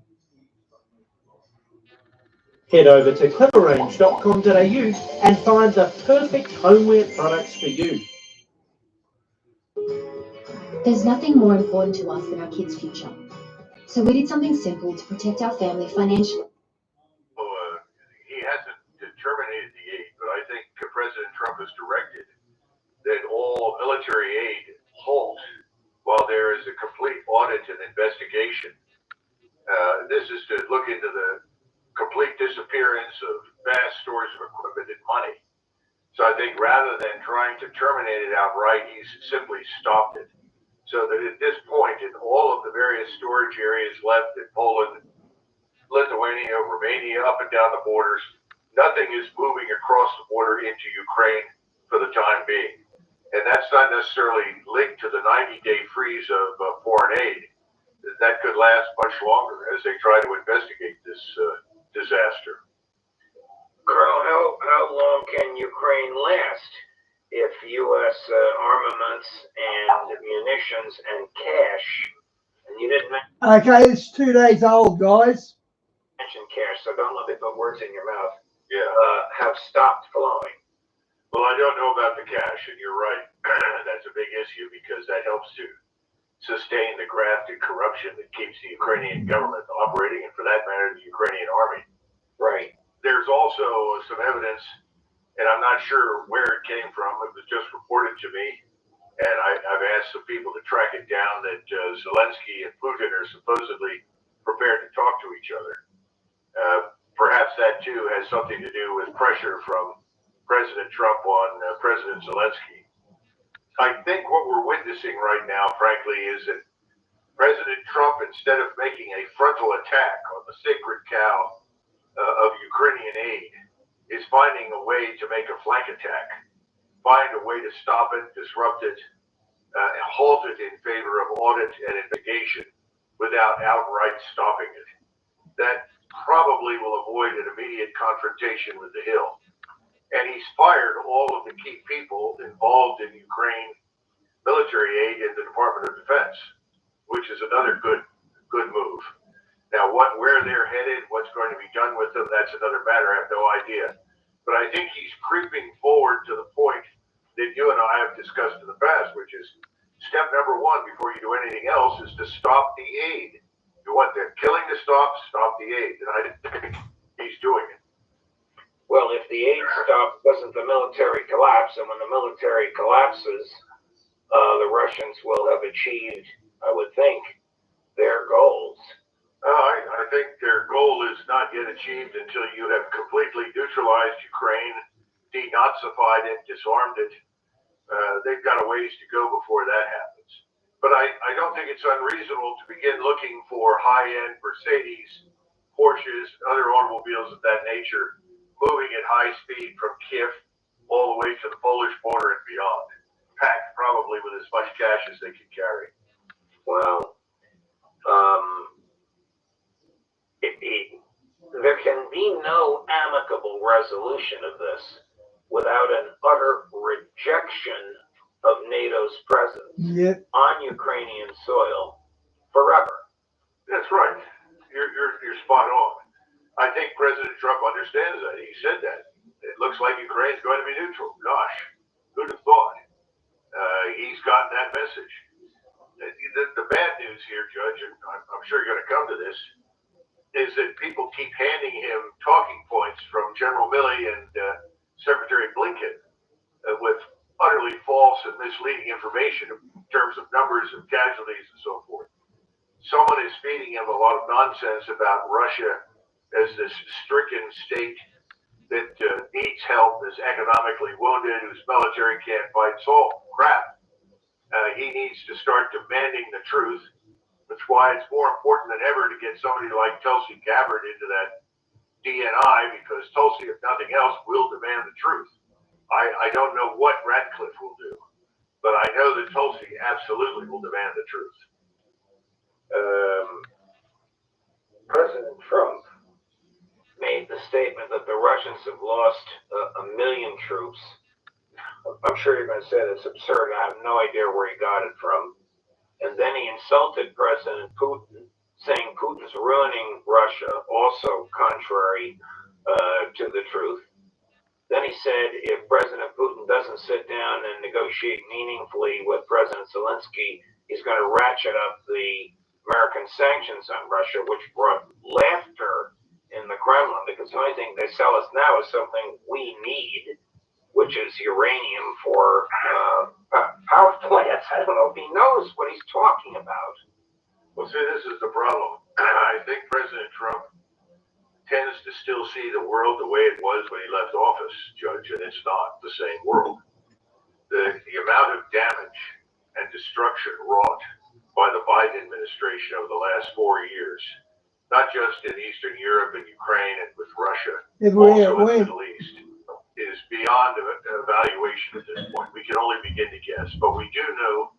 Head over to cleverrange.com.au and find the perfect homeware products for you. There's nothing more important to us than our kids' future. So we did something simple to protect our family financially. He hasn't terminated the aid, but I think President Trump has directed that all military aid halt while there is a complete audit and investigation. This is to look into the complete disappearance of vast stores of equipment and money. So I think rather than trying to terminate it outright, he's simply stopped it. So that at this point, in all of the various storage areas left in Poland, Lithuania, Romania, up and down the borders, nothing is moving across the border into Ukraine for the time being. And that's not necessarily linked to the 90-day freeze of foreign aid. That could last much longer as they try to investigate this disaster. Colonel, how long can Ukraine last if U.S. armaments and munitions and cash, and you didn't Okay, it's 2 days old, guys. mention cash, so don't let me put words in your mouth, Yeah. have stopped flowing? Well, I don't know about the cash, and you're right. That's a big issue because that helps to sustain the graft and corruption that keeps the Ukrainian government operating, and for that matter, the Ukrainian army. Right. There's also some evidence, and I'm not sure where it came from. It was just reported to me, and I've asked some people to track it down, that Zelensky and Putin are supposedly prepared to talk to each other. Perhaps that, too, has something to do with pressure from President Trump on President Zelensky. I think what we're witnessing right now, frankly, is that President Trump, instead of making a frontal attack on the sacred cow of Ukrainian aid, is finding a way to make a flank attack, find a way to stop it, disrupt it, and halt it in favor of audit and investigation without outright stopping it. That probably will avoid an immediate confrontation with the Hill. And he's fired all of the key people involved in Ukraine military aid in the Department of Defense, which is another good move. Now, where they're headed, what's going to be done with them, that's another matter. I have no idea. But I think he's creeping forward to the point that you and I have discussed in the past, which is step number one before you do anything else is to stop the aid. You want the killing to stop the aid. And I think he's doing it. Well, if the aid stops, doesn't the military collapse? And when the military collapses, the Russians will have achieved, I would think, their goals. I think their goal is not yet achieved until you have completely neutralized Ukraine, denazified it, disarmed it. They've got a ways to go before that happens. But I don't think it's unreasonable to begin looking for high-end Mercedes, Porsches, other automobiles of that nature, moving at high speed from Kiev all the way to the Polish border and beyond, packed probably with as much cash as they can carry. Well, there can be no amicable resolution of this without an utter rejection of NATO's presence on Ukrainian soil forever. That's right. You're spot on. I think President Trump understands that. He said that. It looks like Ukraine's going to be neutral. Gosh, who'd have thought? He's gotten that message. The bad news here, Judge, and I'm sure you're going to come to this, is that people keep handing him talking points from General Milley and Secretary Blinken with utterly false and misleading information in terms of numbers of casualties and so forth. Someone is feeding him a lot of nonsense about Russia as this stricken state that needs help, is economically wounded, whose military can't fight. It's all crap. He needs to start demanding the truth. That's why it's more important than ever to get somebody like Tulsi Gabbard into that DNI, because Tulsi, if nothing else, will demand the truth. I don't know what Ratcliffe will do, but I know that Tulsi absolutely will demand the truth. President Trump made the statement that the Russians have lost 1 million troops. I'm sure you're going to say that's absurd. I have no idea where he got it from. And then he insulted President Putin, saying Putin's ruining Russia, also contrary to the truth. Then he said if President Putin doesn't sit down and negotiate meaningfully with President Zelensky, he's going to ratchet up the American sanctions on Russia, which brought laughter in the Kremlin, because the only thing they sell us now is something we need, which is uranium for power plants. I don't know if he knows what he's talking about. Well, see, this is the problem. I think President Trump tends to still see the world the way it was when he left office, Judge, and it's not the same world. The amount of damage and destruction wrought by the Biden administration over the last 4 years, not just in Eastern Europe and Ukraine and with Russia, also in the Middle East, is beyond evaluation at this point. We can only begin to guess, but we do know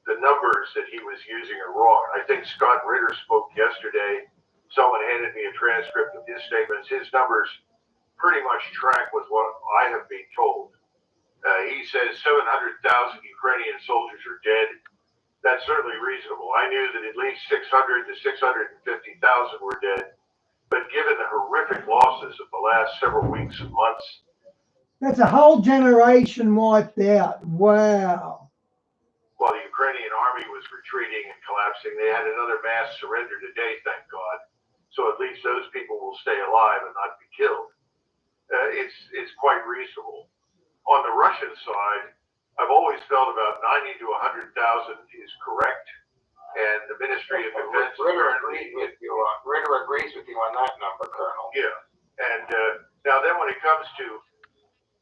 the numbers that he was using are wrong. I think Scott Ritter spoke yesterday. Someone handed me a transcript of his statements. His numbers pretty much track with what I have been told. He says 700,000 Ukrainian soldiers are dead. That's certainly reasonable. I knew that at least 600 to 650,000 were dead. But given the horrific losses of the last several weeks and months, that's a whole generation wiped out. Wow. While the Ukrainian army was retreating and collapsing, they had another mass surrender today, thank God. So at least those people will stay alive and not be killed. It's quite reasonable. On the Russian side, I've always felt about 90 to 100,000 is correct, and the Ministry of Defense. Ritter agrees with you on that number, Colonel. Yeah, and now then when it comes to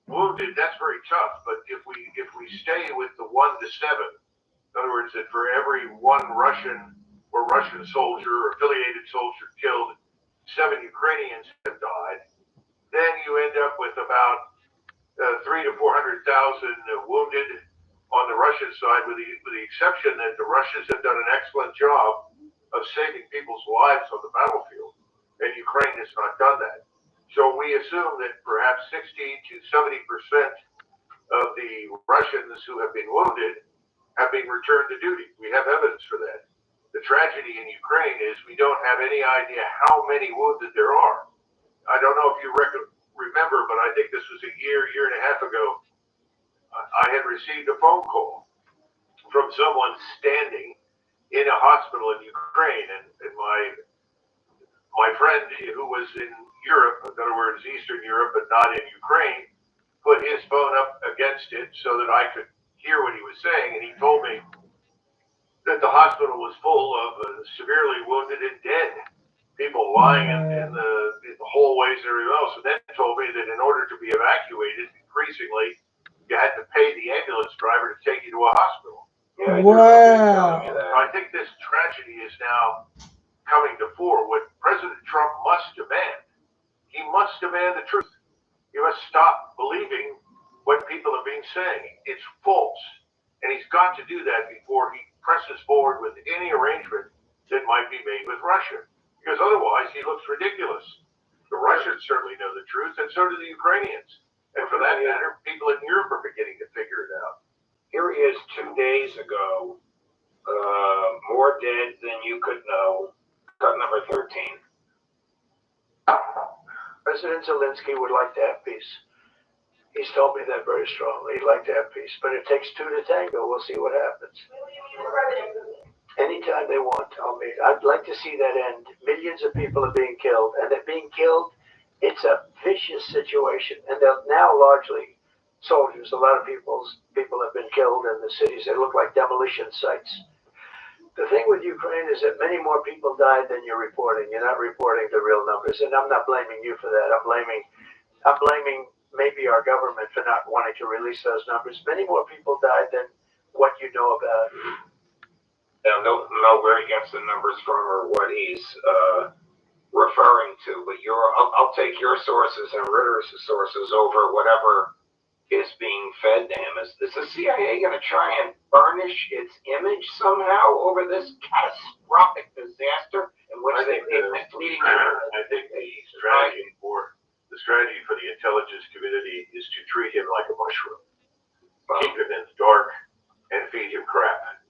wounded, that's very tough. But if we stay with the 1 to 7, in other words, that for every one Russian or Russian soldier or affiliated soldier killed, 7 Ukrainians have died, then you end up with about 300,000 to 400,000 wounded on the Russian side, with the exception that the Russians have done an excellent job of saving people's lives on the battlefield, and Ukraine has not done that. So we assume that perhaps 60 to 70% of the Russians who have been wounded have been returned to duty. We have evidence for that. The tragedy in Ukraine is we don't have any idea how many wounded there are. I don't know if you remember, but I think this was a year and a half ago. I had received a phone call from someone standing in a hospital in Ukraine, and my friend who was in Europe, in other words, Eastern Europe, but not in Ukraine, put his phone up against it so that I could hear what he was saying, and he told me that the hospital was full of severely wounded and dead people lying in the hallways and everything else, and then told me that in order to be evacuated, increasingly, you had to pay the ambulance driver to take you to a hospital. Yeah, I do remember you telling Wow. me that. I think this tragedy is now coming to fore. What President Trump must demand, he must demand the truth. You must stop believing what people have been saying. It's false. And he's got to do that before he presses forward with any arrangement that might be made with Russia. Because otherwise he looks ridiculous. The Russians certainly know the truth, and so do the Ukrainians. And for that matter, people in Europe are beginning to figure it out. Here he is 2 days ago, more dead than you could know. Cut number 13. President Zelensky would like to have peace. He's told me that very strongly. He'd like to have peace, but it takes two to tango. We'll see what happens. Anytime they want, I'll meet. I'd like to see that end. Millions of people are being killed, and they're being killed. It's a vicious situation, and they're now largely soldiers. A lot of people have been killed in the cities. They look like demolition sites. The thing with Ukraine is that many more people died than you're reporting. You're not reporting the real numbers, and I'm not blaming you for that. I'm blaming maybe our government for not wanting to release those numbers. Many more people died than what you know about. Now, don't know where he gets the numbers from or what he's referring to, but I'll take your sources and Ritter's sources over whatever is being fed to him. Is the CIA going to try and burnish its image somehow over this catastrophic disaster in which they've been misleading? I think the strategy for the intelligence community is to treat him like a mushroom. Keep him in the dark and feed him crap.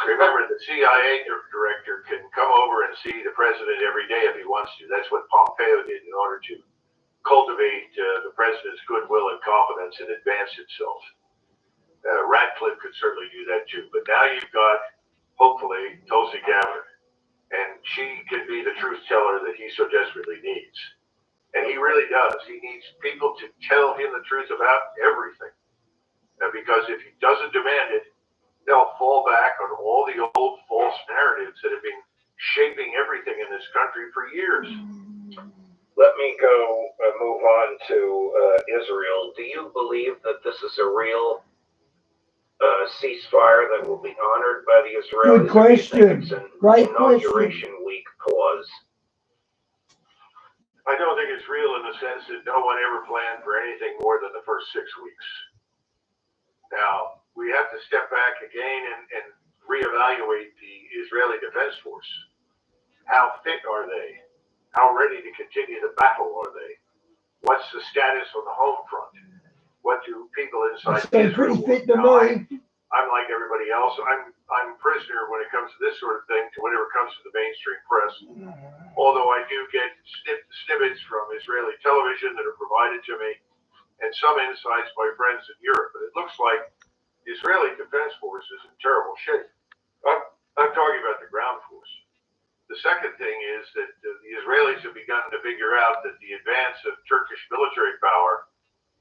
Remember, the CIA director can come over and see the president every day if he wants to. That's what Pompeo did in order to cultivate the president's goodwill and confidence and advance himself. Ratcliffe could certainly do that too. But now you've got, hopefully, Tulsi Gabbard. And she can be the truth teller that he so desperately needs. And he really does. He needs people to tell him the truth about everything. Because if he doesn't demand it, they'll fall back on all the old false narratives that have been shaping everything in this country for years. Let me move on to Israel. Do you believe that this is a real ceasefire that will be honored by the Israelis? Good question. Great inauguration question. week pause. I don't think it's real in the sense that no one ever planned for anything more than the first 6 weeks. Now, we have to step back again and reevaluate the Israeli Defense Force. How fit are they? How ready to continue the battle are they? What's the status on the home front? What do people inside They're Israel pretty fit to now, me. I'm like everybody else. I'm prisoner when it comes to this sort of thing to whatever comes to the mainstream press. Although I do get snippets from Israeli television that are provided to me, and some insights by friends in Europe. But it looks like the Israeli Defense Force is in terrible shape. I'm talking about the ground force. The second thing is that the Israelis have begun to figure out that the advance of Turkish military power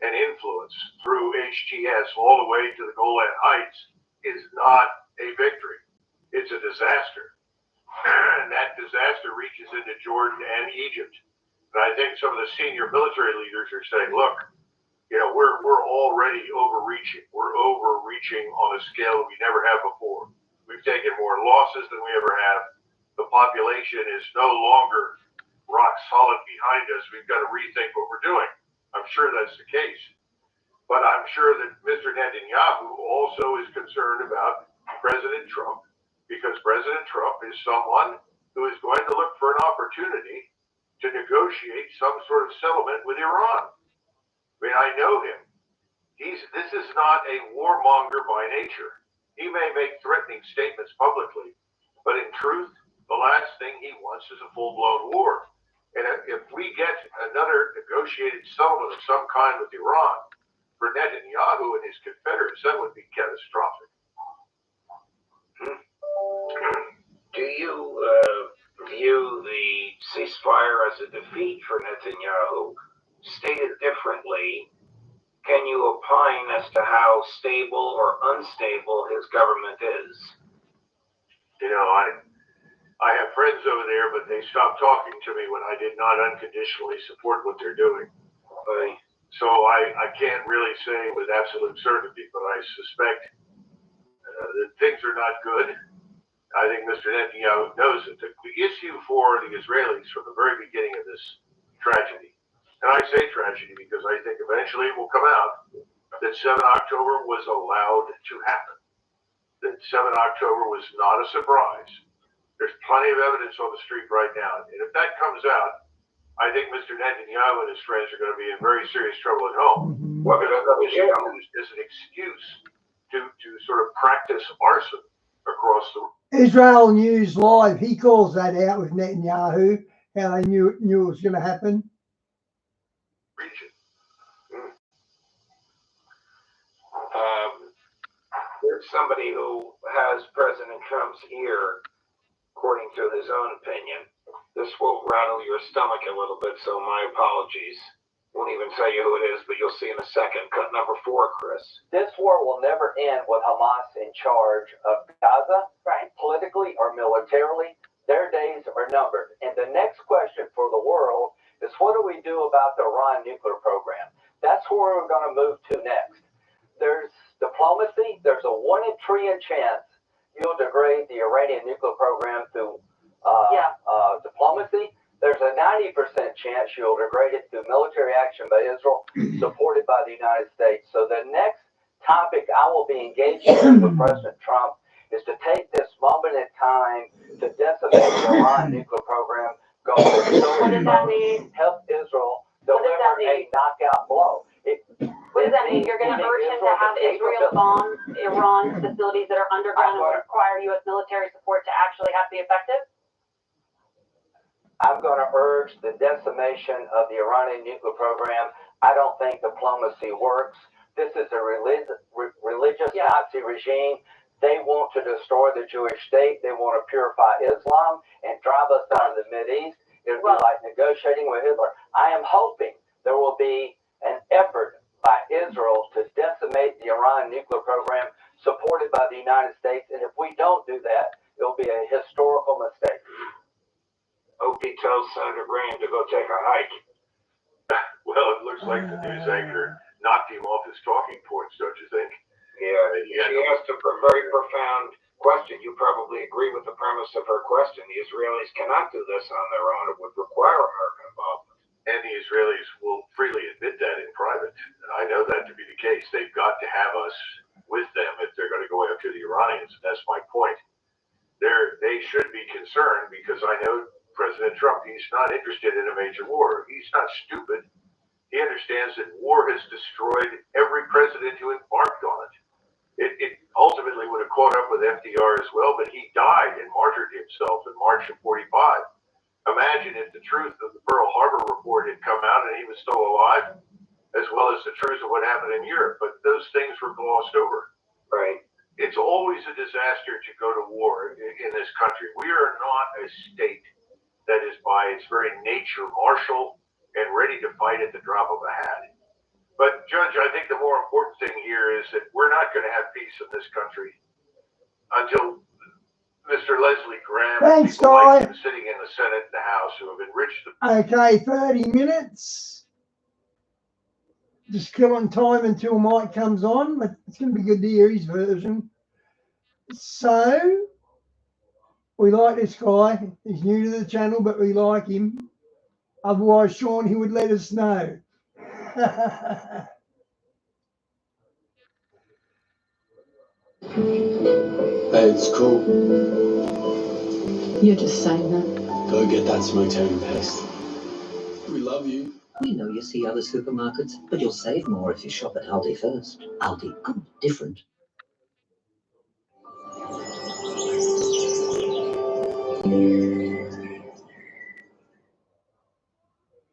and influence through HTS all the way to the Golan Heights is not a victory. It's a disaster. And that disaster reaches into Jordan and Egypt. And I think some of the senior military leaders are saying, look, we're already overreaching. We're overreaching on a scale we never have before. We've taken more losses than we ever have. The population is no longer rock solid behind us. We've got to rethink what we're doing. I'm sure that's the case. But I'm sure that Mr. Netanyahu also is concerned about President Trump, because President Trump is someone who is going to look for an opportunity to negotiate some sort of settlement with Iran. I mean, I know him. This is not a warmonger by nature. He may make threatening statements publicly, but in truth, the last thing he wants is a full-blown war. And if we get another negotiated settlement of some kind with Iran, for Netanyahu and his confederates, that would be catastrophic. Do you view the ceasefire as a defeat for Netanyahu? Stated differently, can you opine as to how stable or unstable his government is? I have friends over there, but they stopped talking to me when I did not unconditionally support what they're doing. So I can't really say with absolute certainty, but I suspect that things are not good. I think Mr. Netanyahu knows it. The issue for the Israelis from the very beginning of this tragedy, and I say tragedy because I think eventually it will come out that 7 October was allowed to happen. That 7 October was not a surprise. There's plenty of evidence on the street right now. And if that comes out, I think Mr. Netanyahu and his friends are going to be in very serious trouble at home. Well, because that was used as an excuse to sort of practice arson across the Israel News Live, he calls that out with Netanyahu, how they knew it was going to happen. region. There's somebody who has President Trump's ear, according to his own opinion. This will rattle your stomach a little bit, so my apologies. Won't even tell you who it is, but you'll see in a second. Cut number 4, Chris. This war will never end with Hamas in charge of Gaza, right? Politically or militarily. Their days are numbered. And the next question for the world is, what do we do about the Iran nuclear program? That's where we're going to move to next. There's diplomacy. There's a 1 in 3 chance you'll degrade the Iranian nuclear program through diplomacy. There's a 90% chance you'll degrade it through military action by Israel, supported by the United States. So the next topic I will be engaging with President Trump is to take this moment in time to decimate the Iran nuclear program going forward. So what does that mean? Help Israel deliver a knockout blow. What does that mean? You're going to urge him to have Israel bomb Iran facilities that are underground and would require U.S. military support to actually have to be effective? I'm going to urge the decimation of the Iranian nuclear program. I don't think diplomacy works. This is a religious Nazi regime. They want to destroy the Jewish state. They want to purify Islam and drive us down to the Mideast. It would be like negotiating with Hitler. I am hoping there will be an effort by Israel to decimate the Iran nuclear program, supported by the United States. And if we don't do that, it will be a historical mistake. Opie tells Senator Graham to go take a hike. Well, it looks like the news anchor knocked him off his talking points, don't you think? Yeah, she asked a very profound question. You probably agree with the premise of her question. The Israelis cannot do this on their own. It would require American involvement. And the Israelis will freely admit that in private. And I know that to be the case. They've got to have us with them if they're going to go after the Iranians. That's my point. They should be concerned, because I know President Trump, he's not interested in a major war. He's not stupid. He understands that war has destroyed every president who embarked on it. It ultimately would have caught up with FDR as well, but he died and martyred himself in March of 45. Imagine if the truth of the Pearl Harbor report had come out and he was still alive, as well as the truth of what happened in Europe. But those things were glossed over. Right. It's always a disaster to go to war in this country. We are not a state that is by its very nature martial and ready to fight at the drop of a hat. But Judge, I think the more important thing here is that we're not going to have peace in this country until Mr. Leslie Graham and people like him sitting in the Senate and the House who have enriched the... Okay, 30 minutes. Just killing time until Mike comes on, but it's going to be good to hear his version. So, we like this guy. He's new to the channel, but we like him. Otherwise, Sean, he would let us know. Hey, it's cool. You're just saying that. Go get that smoked herring paste. We love you. We know you see other supermarkets, but you'll save more if you shop at Aldi first. Aldi, good, different.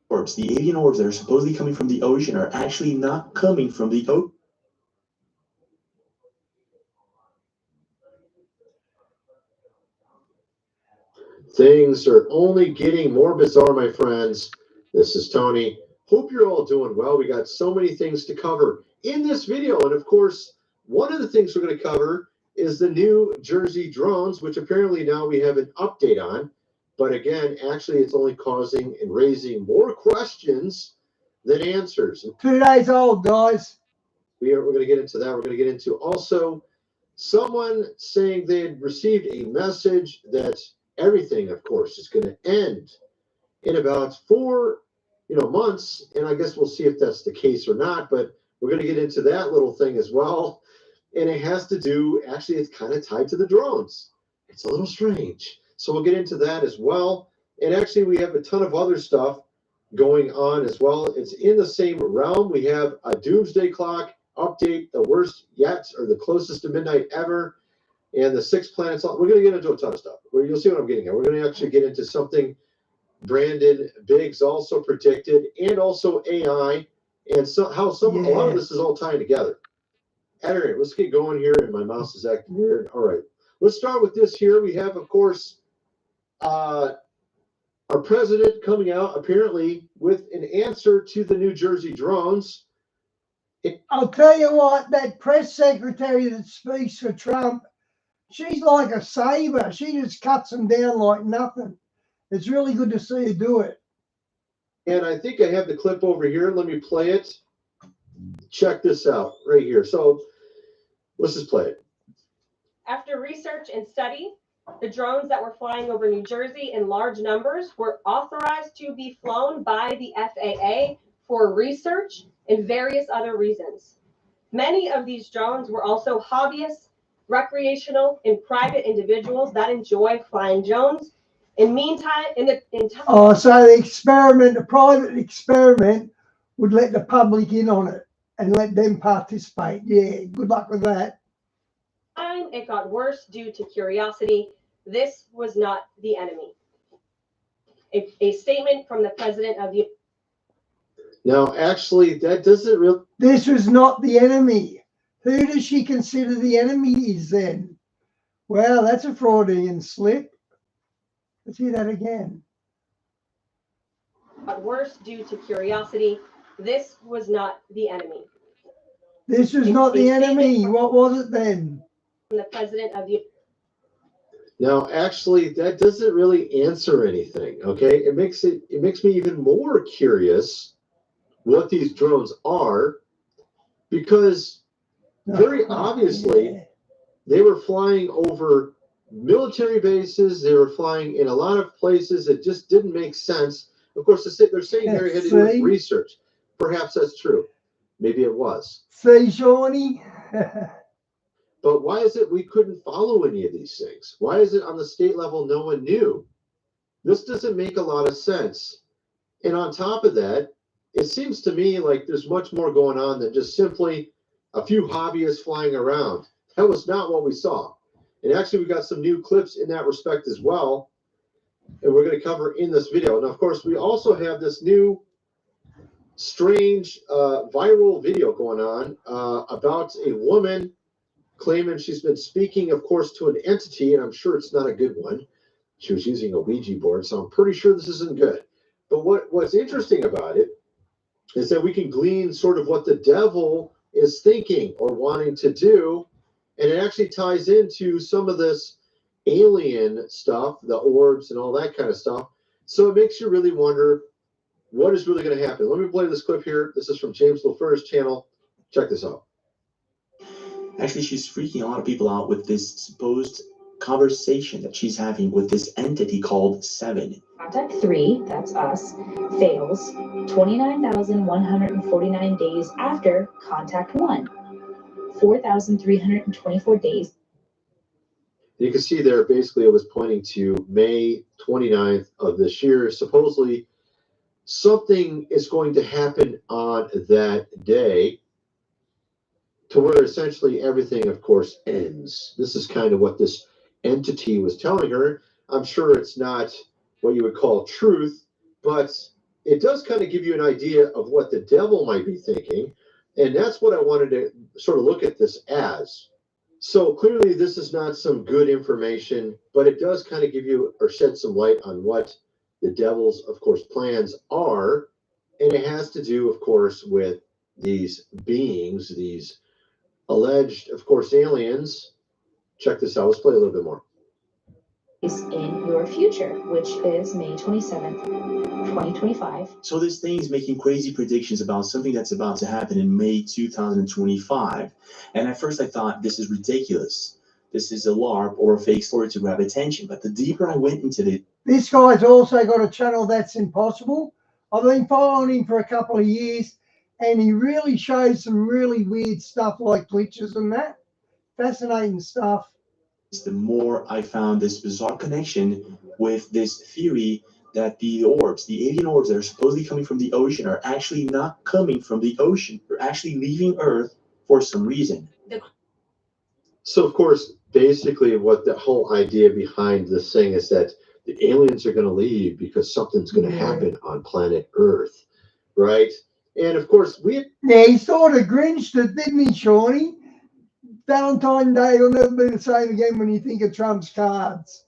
Orbs. The alien orbs that are supposedly coming from the ocean are actually not coming from the ocean. Things are only getting more bizarre, my friends. This is Tony. Hope you're all doing well. We got so many things to cover in this video. And of course, one of the things we're going to cover is the New Jersey drones, which apparently now we have an update on. But again, actually, it's only causing and raising more questions than answers. 2 days old, guys. We're going to get into that. We're going to get into also someone saying they had received a message that everything, of course, is going to end in about 4 months. And I guess we'll see if that's the case or not, but we're going to get into that little thing as well. And it has to do, actually, it's kind of tied to the drones. It's a little strange. So we'll get into that as well. And actually, we have a ton of other stuff going on as well. It's in the same realm. We have a doomsday clock update, the worst yet, or the closest to midnight ever, and the 6 planets. We're going to get into a ton of stuff. You'll see what I'm getting at. We're going to actually get into something Brandon Biggs also predicted, and also AI, and so how a lot of this is all tying together. All right, let's get going here, and my mouse is acting weird. All right, let's start with this here. We have, of course, our president coming out apparently with an answer to the New Jersey drones. I'll tell you what, that press secretary that speaks for Trump, she's like a saver. She just cuts them down like nothing. It's really good to see her do it. And I think I have the clip over here. Let me play it. Check this out right here. So let's just play it. After research and study, the drones that were flying over New Jersey in large numbers were authorized to be flown by the FAA for research and various other reasons. Many of these drones were also hobbyists, recreational, and private individuals that enjoy flying drones. So the experiment, the private experiment, would let the public in on it and let them participate. Yeah, good luck with that. It got worse due to curiosity. This was not the enemy. A statement from the president of the. Now, actually, that doesn't really. This was not the enemy. Who does she consider the enemy is then? Well, that's a Freudian slip. Let's hear that again. Got worse due to curiosity. This was not the enemy. This was not the enemy. What was it then? From the president of the. Now, actually, that doesn't really answer anything. Okay, it makes me even more curious what these drones are, because very obviously they were flying over military bases. They were flying in a lot of places that just didn't make sense. Of course, they're saying they had to do with research. Perhaps that's true. Maybe it was. See, Shawnee. But why is it we couldn't follow any of these things? Why is it on the state level no one knew? This doesn't make a lot of sense. And on top of that, it seems to me like there's much more going on than just simply a few hobbyists flying around. That was not what we saw. And actually, we got some new clips in that respect as well, and we're going to cover in this video. And of course, we also have this new strange viral video going on about a woman claiming she's been speaking, of course, to an entity, and I'm sure it's not a good one. She was using a Ouija board, so I'm pretty sure this isn't good. But what's interesting about it is that we can glean sort of what the devil is thinking or wanting to do, and it actually ties into some of this alien stuff, the orbs and all that kind of stuff. So it makes you really wonder what is really going to happen. Let me play this clip here. This is from James LaFleur's channel. Check this out. Actually, she's freaking a lot of people out with this supposed conversation that she's having with this entity called Seven. Contact 3, that's us, fails 29,149 days after Contact 1. 4,324 days. You can see there, basically, it was pointing to May 29th of this year. Supposedly, something is going to happen on that day to where essentially everything, of course, ends. This is kind of what this entity was telling her. I'm sure it's not what you would call truth, but it does kind of give you an idea of what the devil might be thinking. And that's what I wanted to sort of look at this as. So clearly this is not some good information, but it does kind of give you or shed some light on what the devil's, of course, plans are. And it has to do, of course, with these beings, these alleged, of course, aliens. Check this out. Let's play a little bit more. in your future, which is May 27th, 2025. So this thing is making crazy predictions about something that's about to happen in May 2025. And at first I thought, this is ridiculous. This is a LARP or a fake story to grab attention. But the deeper I went into it, this guy's also got a channel that's impossible. I've been following him for a couple of years, and he really shows some really weird stuff like glitches and that. Fascinating stuff. the more I found this bizarre connection with this theory that the orbs, the alien orbs that are supposedly coming from the ocean, are actually not coming from the ocean. They're actually leaving Earth for some reason. So, of course, basically what the whole idea behind this thing is that the aliens are going to leave because something's going to happen on planet Earth, right? And, of course, he sort of grinched it, didn't he, Shawnee? Valentine's Day will never be the same again when you think of Trump's cards.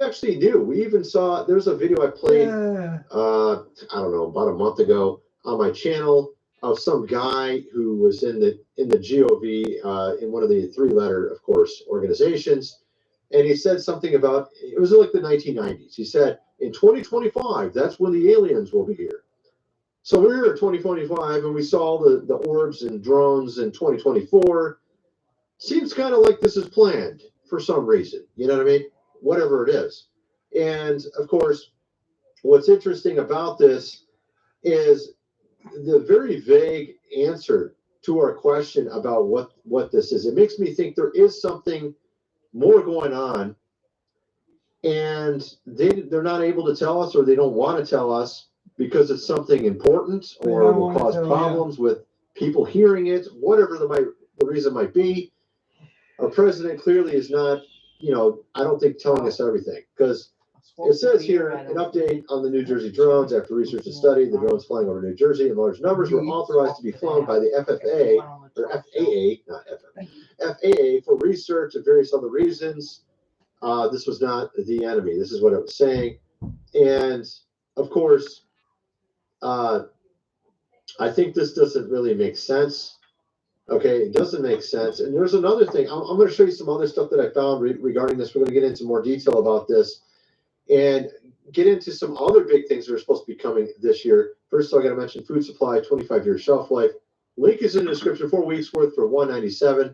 Actually do. We even saw, there's a video I played, I don't know, about a month ago on my channel of some guy who was in the GOV, in one of the three-letter, of course, organizations. And he said something about, it was like the 1990s. He said, in 2025, that's when the aliens will be here. So we're here at 2025, and we saw the orbs and drones in 2024. Seems kind of like this is planned for some reason. You know what I mean? Whatever it is. And, of course, what's interesting about this is the very vague answer to our question about what this is. It makes me think there is something more going on, and they're not able to tell us, or they don't want to tell us, because it's something important or will cause problems with people hearing it, whatever the reason might be. Our president clearly is not, I don't think telling us everything, because it says here an update on the New Jersey drones. After research and study, the drones flying over New Jersey in large numbers were authorized to be flown by the FAA, or FAA, not FFA, FAA, for research and various other reasons. This was not the enemy. This is what it was saying. And, of course, I think this doesn't really make sense. Okay, it doesn't make sense. And there's another thing. I'm going to show you some other stuff that I found regarding this. We're going to get into more detail about this and get into some other big things that are supposed to be coming this year. First of all, I got to mention food supply, 25-year shelf life. Link is in the description. 4 weeks worth for $197. You're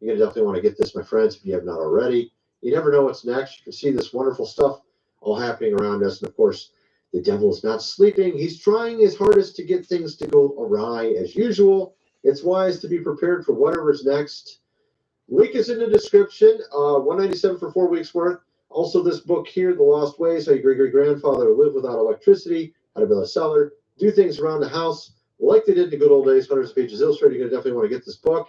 going to definitely want to get this, my friends, if you have not already. You never know what's next. You can see this wonderful stuff all happening around us. And, of course, the devil is not sleeping. He's trying his hardest to get things to go awry as usual. It's wise to be prepared for whatever's next. Link is in the description. $197 for 4 weeks worth. Also, this book here, The Lost Ways, How Your Great-Great-Grandfather Lived Without Electricity, How to Build a Cellar, Do Things Around the House, like they did in the good old days, hundreds of pages illustrated. You're going to definitely want to get this book.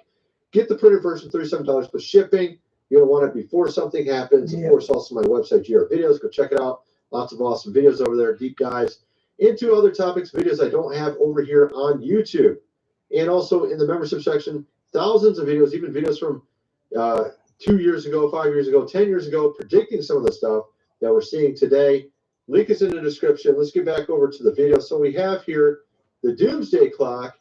Get the printed version, $37 plus shipping. You're going to want it before something happens. Of course, also my website, GR Videos. Go check it out. Lots of awesome videos over there, deep dives into other topics, videos I don't have over here on YouTube. And also in the membership section, thousands of videos, even videos from 2 years ago, 5 years ago, 10 years ago, predicting some of the stuff that we're seeing today. Link is in the description. Let's get back over to the video. So we have here the doomsday clock,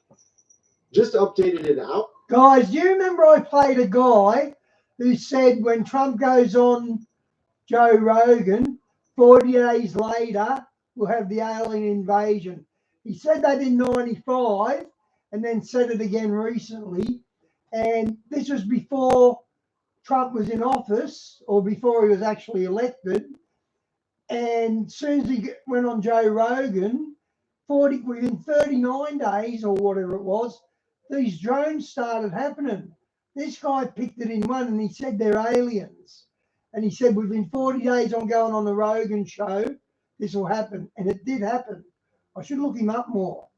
just updated it out. Guys, do you remember I played a guy who said when Trump goes on Joe Rogan, 40 days later, we'll have the alien invasion. He said that in 95 and then said it again recently. And this was before Trump was in office or before he was actually elected. And as soon as he went on Joe Rogan, within 39 days or whatever it was, these drones started happening. This guy picked it in one and he said they're aliens. And he said, within 40 days, I'm going on the Rogan show. This will happen. And it did happen. I should look him up more.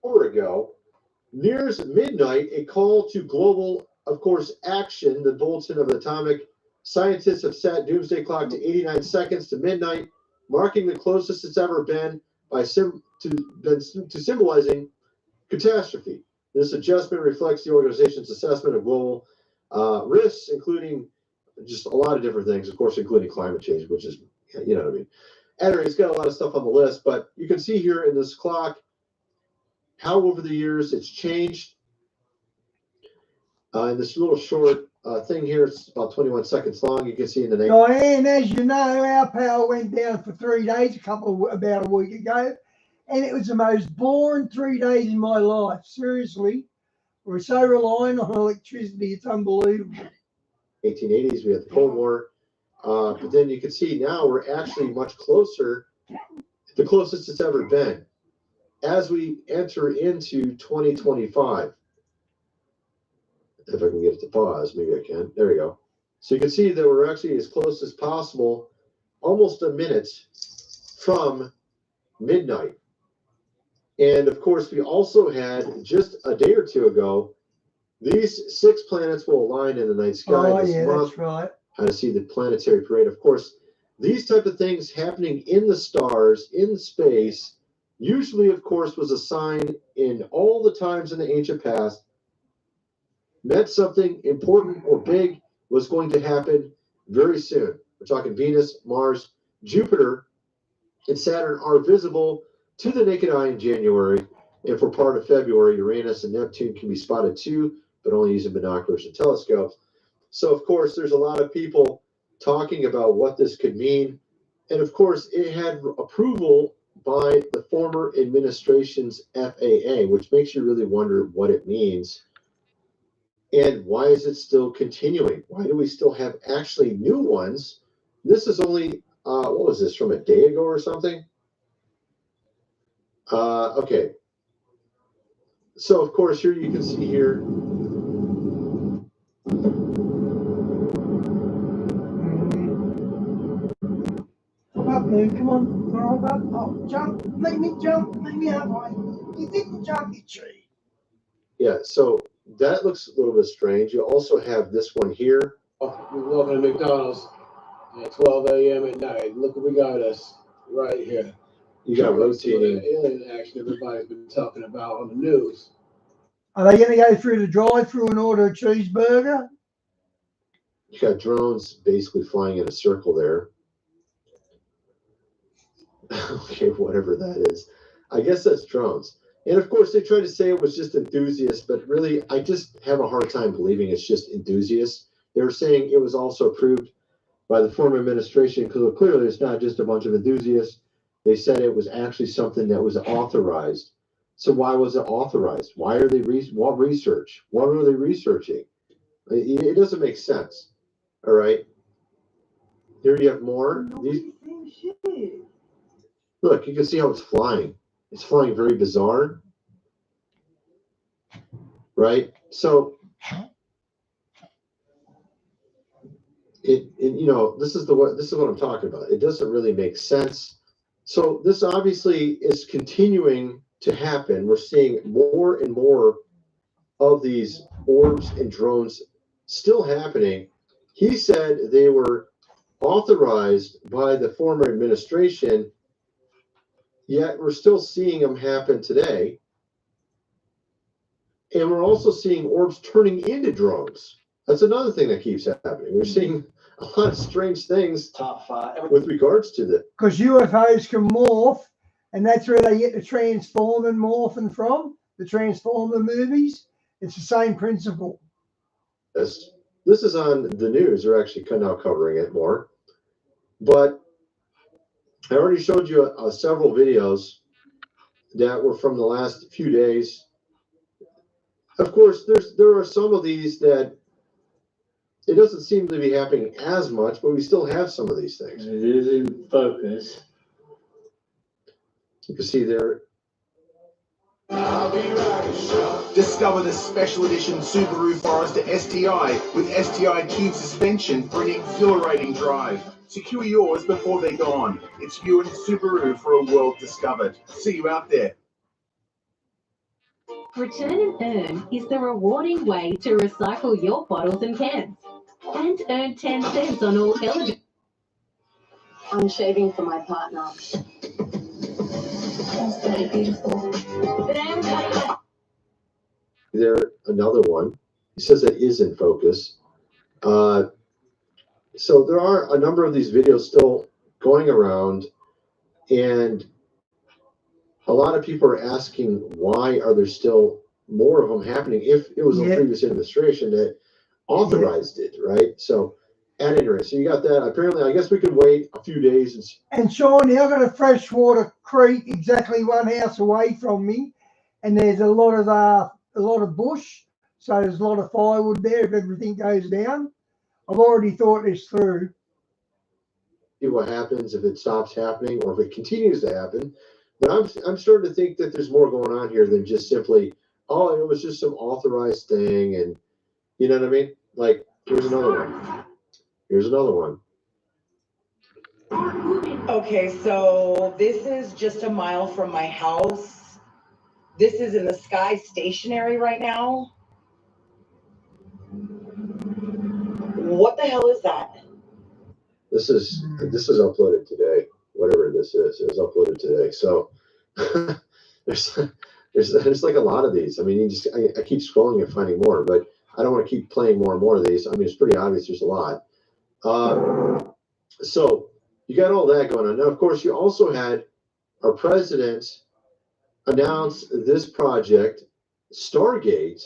Ago, nears midnight, a call to global, of course, action. The bulletin of atomic scientists have set doomsday clock to 89 seconds to midnight, marking the closest it's ever been to symbolizing catastrophe. This adjustment reflects the organization's assessment of global risks, including just a lot of different things, of course, including climate change, which is, you know what I mean. Anyway, it's got a lot of stuff on the list, but you can see here in this clock how over the years it's changed. In this little short thing here. It's about 21 seconds long. You can see in the next. Diane, as you know, our power went down for 3 days about a week ago, and it was the most boring 3 days in my life. Seriously, we're so reliant on electricity; it's unbelievable. 1880s, we had the Cold War, but then you can see now we're actually much closer, the closest it's ever been, as we enter into 2025. If I can get it to pause, maybe I can. There we go. So you can see that we're actually as close as possible, almost a minute from midnight. And of course, we also had just a day or two ago, these 6 planets will align in the night sky this month. That's right. How to see the planetary parade. Of course, these type of things happening in the stars, in space, usually, of course, was a sign in all the times in the ancient past, meant something important or big was going to happen very soon. We're talking Venus, Mars, Jupiter, and Saturn are visible to the naked eye in January. And for part of February, Uranus and Neptune can be spotted too, but only using binoculars and telescopes. So, of course, there's a lot of people talking about what this could mean. And, of course, it had approval by the former administration's FAA, which makes you really wonder what it means. And why is it still continuing? Why do we still have actually new ones? This is only, what was this, from a day ago or something? Okay. So, of course, here you can see here. Come up, Moon. Come on. Come on. Oh, jump. Make me jump. Make me up. You didn't jump the tree. Yeah, so that looks a little bit strange. You also have this one here. Oh, we're walking to McDonald's at 12 a.m. at night. Look what we got us right here. You got rotating alien action everybody's been talking about on the news. Are they going to go through the drive-through and order a cheeseburger? You got drones basically flying in a circle there. Okay, whatever that is. I guess that's drones. And of course, they try to say it was just enthusiasts, but really, I just have a hard time believing it's just enthusiasts. They were saying it was also approved by the former administration, because clearly it's not just a bunch of enthusiasts. They said it was actually something that was authorized. So why was it authorized? Why are they what research? What are they researching? It doesn't make sense. All right. Here you have more. Look, you can see how it's flying. It's flying very bizarre. Right? So you know, this is what I'm talking about. It doesn't really make sense. So this obviously is continuing to happen. We're seeing more and more of these orbs and drones still happening. He said they were authorized by the former administration, yet we're still seeing them happen today. And we're also seeing orbs turning into drones. That's another thing that keeps happening. We're seeing a lot of strange things with regards to that. Because UFOs can morph, and that's where they get the transforming morphing from, the Transformer movies. It's the same principle. This is on the news. They're actually now covering it more. But I already showed you several videos that were from the last few days. Of course, there are some of these that it doesn't seem to be happening as much, but we still have some of these things. It is in focus. You can see there. Discover the special edition Subaru Forester STI with STI Cube suspension for an exhilarating drive. Secure yours before they're gone. It's you and Subaru for a world discovered. See you out there. Return and Earn is the rewarding way to recycle your bottles and cans and earn 10 cents on all eligible. I'm shaving for my partner. That's very beautiful. There, another one. He says that is in focus. So there are a number of these videos still going around, and a lot of people are asking why are there still more of them happening if it was the previous administration that authorized it, right? So at any rate, so you got that. Apparently, I guess we could wait a few days. And Shawnee, I've got a freshwater creek exactly one house away from me, and there's a lot of bush, so there's a lot of firewood there if everything goes down. I've already thought this through. See what happens if it stops happening or if it continues to happen. But I'm starting to think that there's more going on here than just simply, oh, it was just some authorized thing, and you know what I mean? Like, here's another one. Here's another one. Okay, so this is just a mile from my house. This is in the sky stationary right now. What the hell is that? This is uploaded today. Whatever this is, it was uploaded today. So there's like a lot of these. I mean, I keep scrolling and finding more, but I don't want to keep playing more and more of these. I mean, it's pretty obvious there's a lot. So you got all that going on. Now, of course, you also had our president announce this project, Stargate,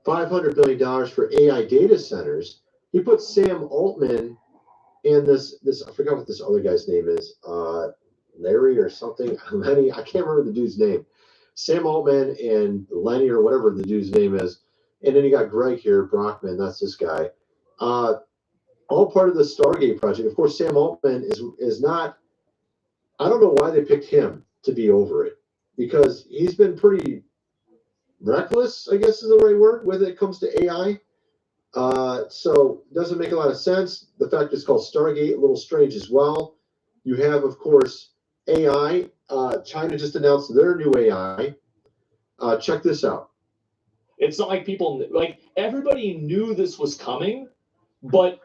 $500 billion for AI data centers. He put Sam Altman and this I forgot what this other guy's name is, Larry or something, Lenny. I can't remember the dude's name. Sam Altman and Lenny or whatever the dude's name is, and then you got Greg here, Brockman. That's this guy. All part of the Stargate project. Of course, Sam Altman is not. I don't know why they picked him to be over it, because he's been pretty reckless, I guess is the right word, when it comes to AI. So it doesn't make a lot of sense. The fact it's called Stargate, a little strange as well. You have, of course, AI. China just announced their new AI. Check this out. It's not like everybody knew this was coming, but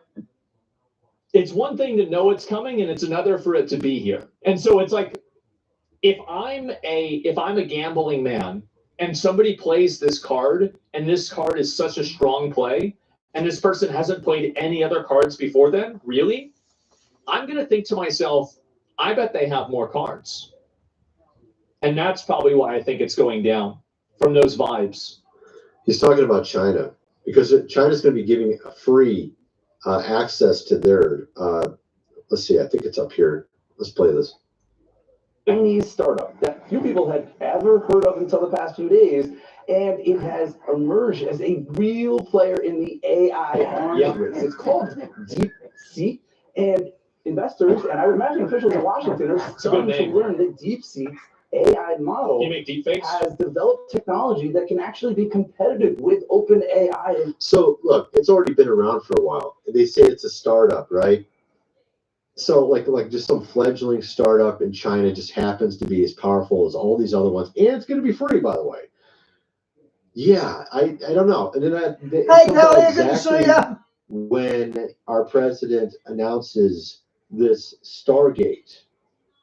it's one thing to know it's coming and it's another for it to be here. And so it's like, if I'm a gambling man and somebody plays this card and this card is such a strong play, and this person hasn't played any other cards before then, really? I'm going to think to myself, I bet they have more cards. And that's probably why I think it's going down from those vibes. He's talking about China, because China's going to be giving free access to their, let's see, I think it's up here. Let's play this. Chinese startup that few people had ever heard of until the past few days, and it has emerged as a real player in the AI arms race. It's called DeepSeek, and investors, and I would imagine officials in Washington, are starting to learn that DeepSeek's AI model has developed technology that can actually be competitive with OpenAI. So look, it's already been around for a while. They say it's a startup, right? So like just some fledgling startup in China just happens to be as powerful as all these other ones, and it's going to be free, by the way. Yeah, I don't know. And then exactly when our president announces this Stargate.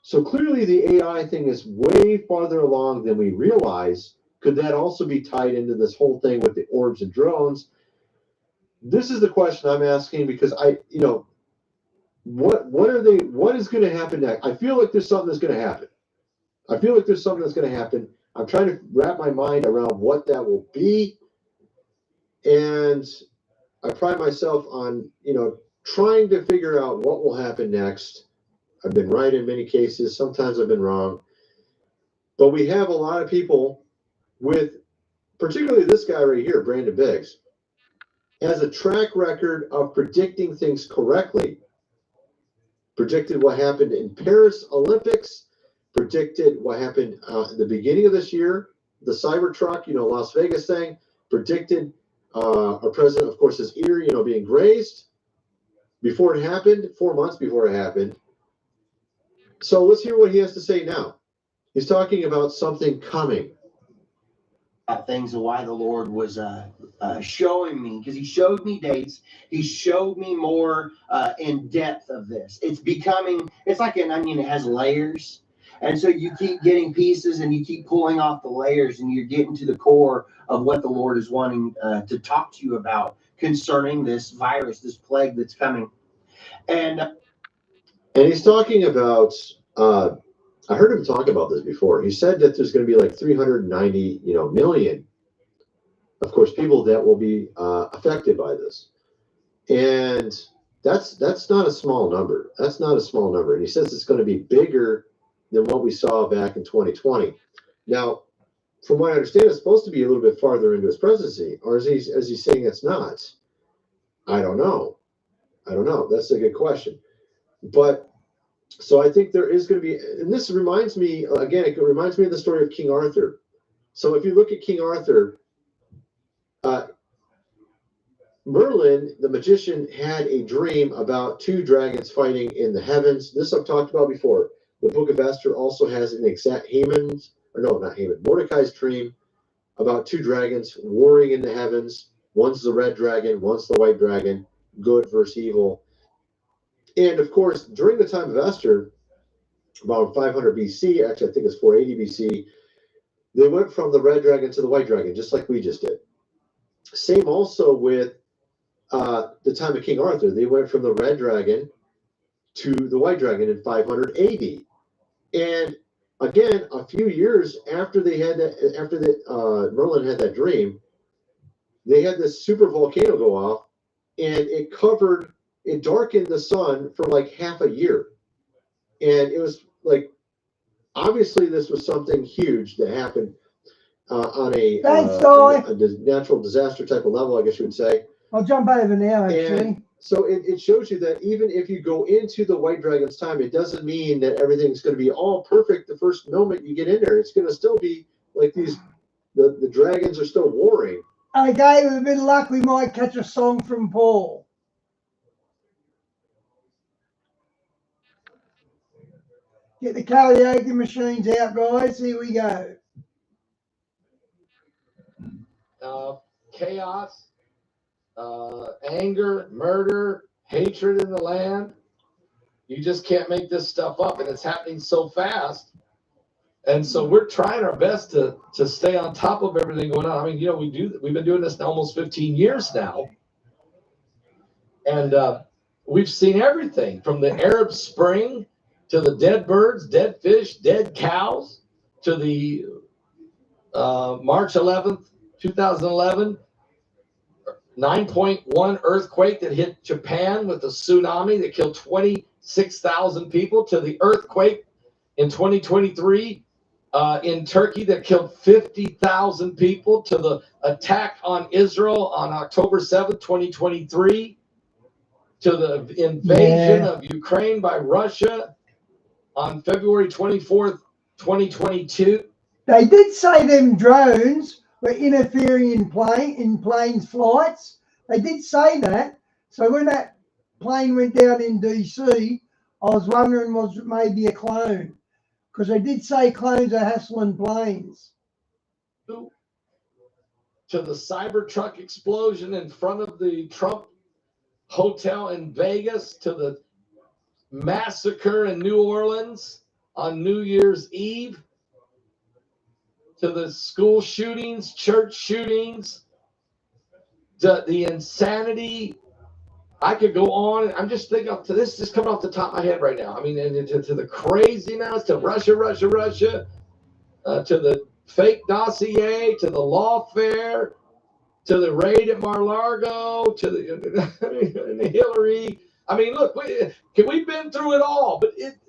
So clearly the AI thing is way farther along than we realize. Could that also be tied into this whole thing with the orbs and drones? This is the question I'm asking, because what is going to happen next? I feel like there's something that's going to happen. I'm trying to wrap my mind around what that will be. And I pride myself on, trying to figure out what will happen next. I've been right in many cases. Sometimes I've been wrong. But we have a lot of people with, particularly this guy right here, Brandon Biggs, has a track record of predicting things correctly. Predicted what happened in Paris Olympics, predicted what happened at the beginning of this year, the Cybertruck, Las Vegas thing, predicted our president, of course, his ear, being grazed before it happened, 4 months before it happened. So let's hear what he has to say now. He's talking about something coming. Things of why the Lord was showing me, because he showed me dates. He showed me more in depth of this. It's like an onion. It has layers. And so you keep getting pieces and you keep pulling off the layers and you're getting to the core of what the Lord is wanting to talk to you about concerning this virus, this plague that's coming. And he's talking about, I heard him talk about this before. He said that there's going to be like 390, million of course, people that will be affected by this. And that's not a small number. That's not a small number. And he says it's going to be bigger than what we saw back in 2020. Now, from what I understand, it's supposed to be a little bit farther into his presidency, or is he saying it's not? I don't know. That's a good question. But so I think there is going to be, and this reminds me, again, it reminds me of the story of King Arthur. So if you look at King Arthur, Merlin, the magician, had a dream about two dragons fighting in the heavens. This I've talked about before. The Book of Esther also has an exact Mordecai's dream about two dragons warring in the heavens. One's the red dragon, one's the white dragon, good versus evil. And of course, during the time of Esther, about 500 BC, actually I think it's 480 BC, they went from the red dragon to the white dragon, just like we just did. Same also with the time of King Arthur. They went from the red dragon to the white dragon in 500 AD. And again, a few years after they had that, Merlin had that dream, they had this super volcano go off, and it darkened the sun for like half a year. And it was like, obviously this was something huge that happened on a natural disaster type of level, I guess you would say. I'll jump over now, actually. And so it shows you that even if you go into the white dragon's time, it doesn't mean that everything's going to be all perfect the first moment you get in there. It's going to still be like the dragons are still warring. Okay, with a bit of luck, we might catch a song from Paul. Get the karaoke machines out, guys. Here we go. Chaos, anger, murder, hatred in the land. You just can't make this stuff up, and it's happening so fast. And so we're trying our best to stay on top of everything going on. I mean, we've been doing this now almost 15 years now. And we've seen everything from the Arab Spring to the dead birds, dead fish, dead cows, to the March 11th, 2011, 9.1 earthquake that hit Japan with a tsunami that killed 26,000 people, to the earthquake in 2023 in Turkey that killed 50,000 people, to the attack on Israel on October 7th, 2023, to the invasion of Ukraine by Russia on February 24th, 2022. They did say them drones were interfering in planes' flights. They did say that. So when that plane went down in DC, I was wondering was it maybe a clone, because they did say clones are hassling planes. To the Cybertruck explosion in front of the Trump Hotel in Vegas, to the massacre in New Orleans on New Year's Eve, to the school shootings, church shootings, to the insanity. I could go on. I'm just thinking up to this, just coming off the top of my head right now. I mean, to the craziness, to Russia, to the fake dossier, to the lawfare, to the raid at Mar-a-Lago, to the Hillary. I mean, look, we've been through it all,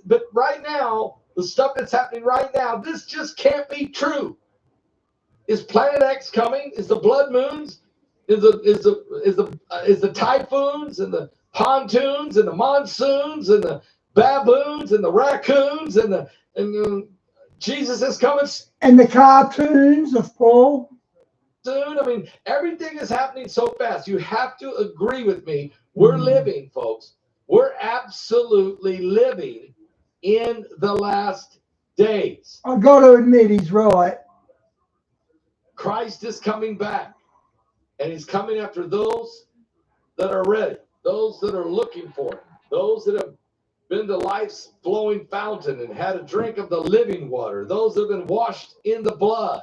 but right now, the stuff that's happening right now, this just can't be true. Is Planet X coming? Is the blood moons? Is the typhoons and the pontoons and the monsoons and the baboons and the raccoons and Jesus is coming? And the cartoons of Paul. Soon. I mean, everything is happening so fast. You have to agree with me. We're living, folks. We're absolutely living in the last days. I've got to admit, he's right. Christ is coming back, and he's coming after those that are ready, those that are looking for him, those that have been to life's flowing fountain and had a drink of the living water, those that have been washed in the blood.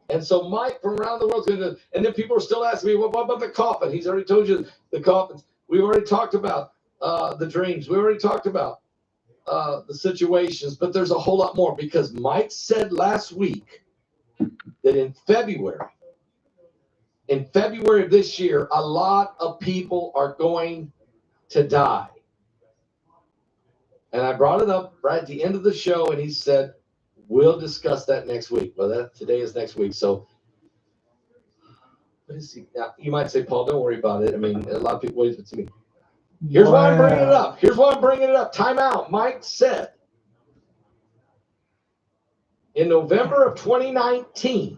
And so Mike from around the world is going to, and then people are still asking me, what about the coffin? He's already told you the coffins. We've already talked about the dreams. We already talked about the situations, but there's a whole lot more, because Mike said last week that in February in February of this year, a lot of people are going to die. And I brought it up right at the end of the show, and he said, we'll discuss that next week. Well, today is next week. So what is he? Now, you might say, Paul, don't worry about it. I mean, a lot of people wait to me. Here's why I'm bringing it up. Here's why I'm bringing it up. Time out. Mike said in November of 2019,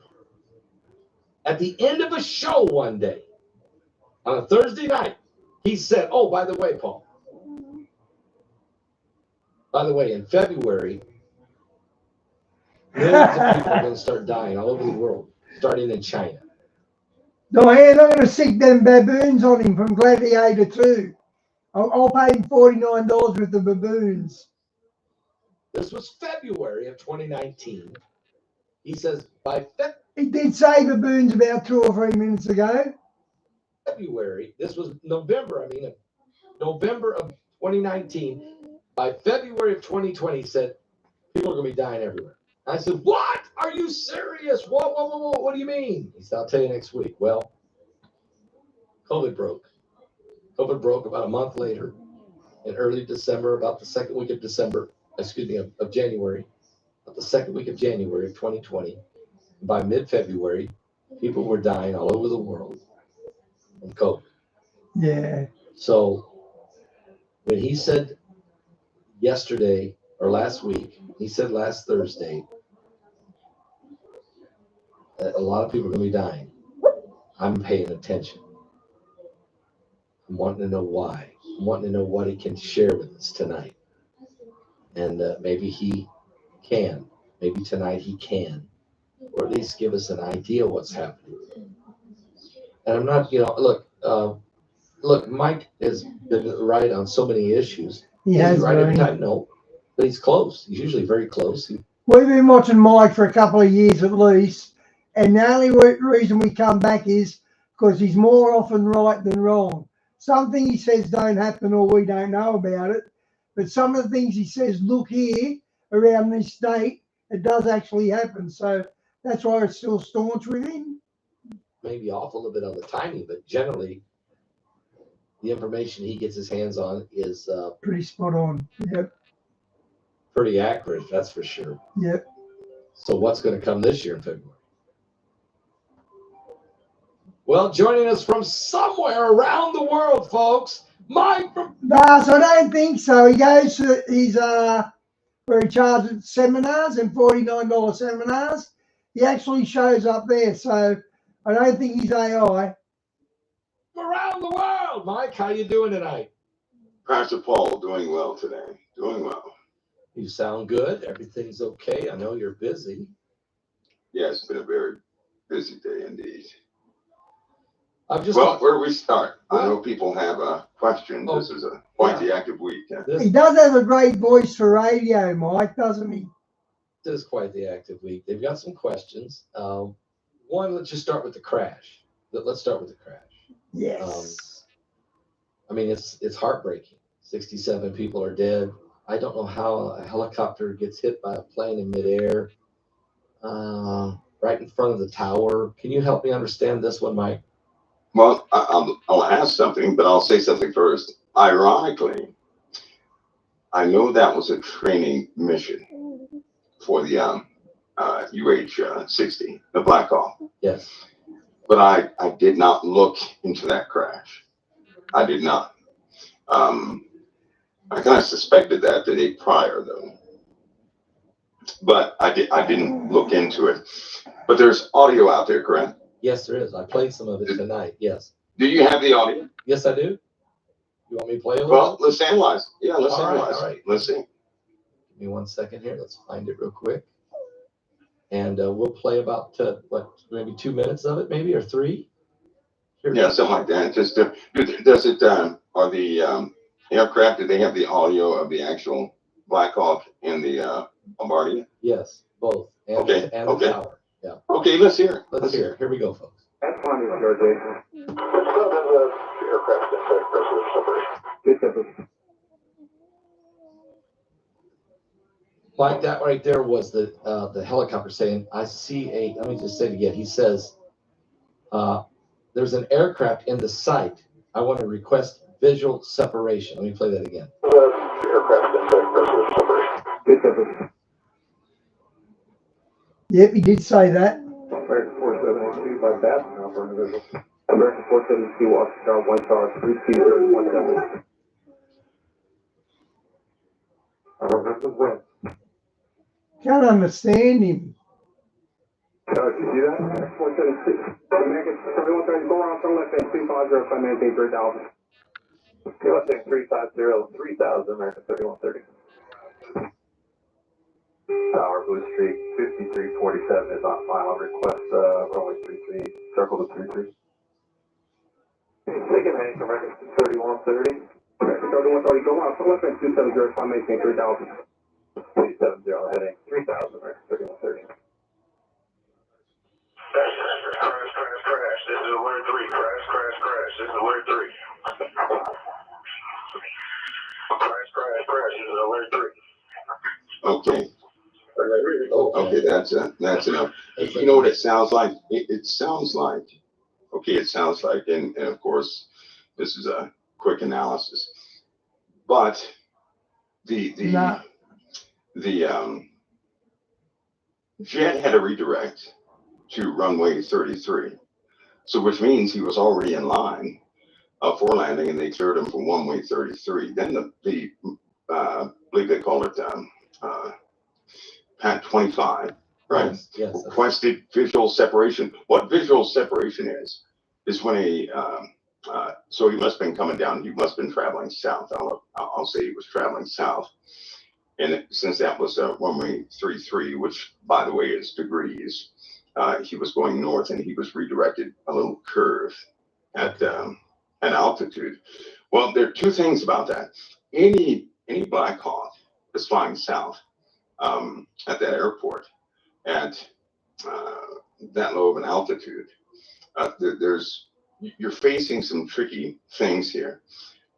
at the end of a show one day, on a Thursday night, he said, oh, by the way, Paul, by the way, in February, millions of people are going to start dying all over the world, starting in China. Diane, I'm going to stick them baboons on him from Gladiator 2. I'll pay him $49 with the baboons. This was February of 2019. He says, he did say baboons about 2 or 3 minutes ago. February, this was November of 2019. By February of 2020, he said, people are going to be dying everywhere. I said, what? Are you serious? Whoa. What do you mean? He said, I'll tell you next week. Well, COVID broke. COVID broke about a month later in early December, about the second week of of January, about the second week of January of 2020. By mid-February, people were dying all over the world of COVID. Yeah. So when he said yesterday or last week, he said last Thursday, a lot of people are going to be dying. I'm paying attention. I'm wanting to know why. I'm wanting to know what he can share with us tonight. And maybe he can. Maybe tonight he can. Or at least give us an idea what's happening. And I'm not, look, Mike has been right on so many issues. He has right every been. time? No. But he's close. He's usually very close. We've been watching Mike for a couple of years at least. And the only reason we come back is because he's more often right than wrong. Something he says don't happen or we don't know about it. But some of the things he says, look here, around this state, it does actually happen. So that's why it's still staunch with him. Maybe off a little bit on the timing, but generally the information he gets his hands on is pretty spot on. Yep. Pretty accurate, that's for sure. Yep. So what's going to come this year in February? Well, joining us from somewhere around the world, folks, Mike from... No, so I don't think so. He goes to where he charges seminars and $49 seminars. He actually shows up there, so I don't think he's AI. Around the world, Mike, how you doing tonight? Pastor Paul, doing well today. Doing well. You sound good. Everything's okay. I know you're busy. Yeah, it's been a very busy day indeed. Where do we start? I know people have a question. This is quite the active week. He does have a great voice for radio, Mike, doesn't he? This is quite the active week. They've got some questions. One, let's just start with the crash. Let's start with the crash. Yes. I mean, it's heartbreaking. 67 people are dead. I don't know how a helicopter gets hit by a plane in midair, right in front of the tower. Can you help me understand this one, Mike? Well, I'll ask something, but I'll say something first. Ironically, I know that was a training mission for the UH-60, the Black Hawk. Yes. But I did not look into that crash. I did not. I kind of suspected that the day prior, though. But I didn't look into it. But there's audio out there, correct? Yes, there is. I played some of it tonight. Yes. Do you have the audio? Yes, I do. You want me to play a little? Well, let's analyze. Yeah, let's analyze. All right. Let's see. Give me 1 second here. Let's find it real quick. And we'll play about, maybe 2 minutes of it, maybe, or 3? Yeah, something like that. Just does it, are the aircraft, do they have the audio of the actual Black Hawk and the Bombardier? Yes, both. And Okay. And the tower. Yeah. Okay, let's hear it. Let's hear it. Here we go, folks. That's fine, Jason. Mike, that right there was the helicopter saying, I see let me just say it again. He says, there's an aircraft in the site. I want to request visual separation. Let me play that again. Yep, he did say that. American 4782 by Bass now for individual. American 472 Washington, 1 Tower, 32017. This is Win. Can't understand him. Did you see that? American 476. American 7134 on left end 250, climb maintain 3000. Left end 350, 3000, American 3130. Tower, Blue Street, 5347 is on final request, runway 33, circle to 33. Second heading, American 3130. American 3130, go out, so left end 270, climb maintain 3000. 270, heading 3000, American 3130. Crash. This is alert 3. Crash. This is alert 3. Crash. This is alert 3. Okay. Okay, that's enough. You know what it sounds like? It sounds like, and of course, this is a quick analysis, but the jet had a redirect to runway 33, so which means he was already in line for landing, and they cleared him for runway 33. Then I believe they call it Pat 25, right? Yes. Requested visual separation. What visual separation is when so he must have been coming down. He must have been traveling south. I'll say he was traveling south. And since that was runway 33, which by the way is degrees, he was going north, and he was redirected a little curve at altitude. Well, there are two things about that. Any Black Hawk is flying south at that airport at that low of an altitude. You're facing some tricky things here.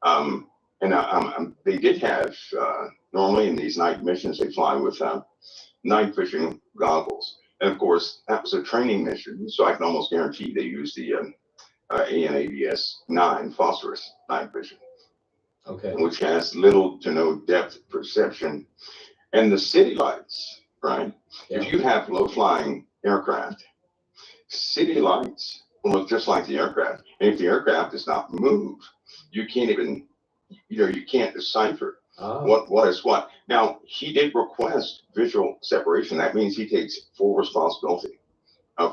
They did have, normally in these night missions, they fly with night vision goggles. And of course, that was a training mission, so I can almost guarantee they used the ANAVS 9 phosphorus night vision, which has little to no depth perception. And the city lights, right? Yeah. If you have low-flying aircraft, city lights will look just like the aircraft. And if the aircraft is not moved, you can't even, you can't decipher what is what. Now, he did request visual separation. That means he takes full responsibility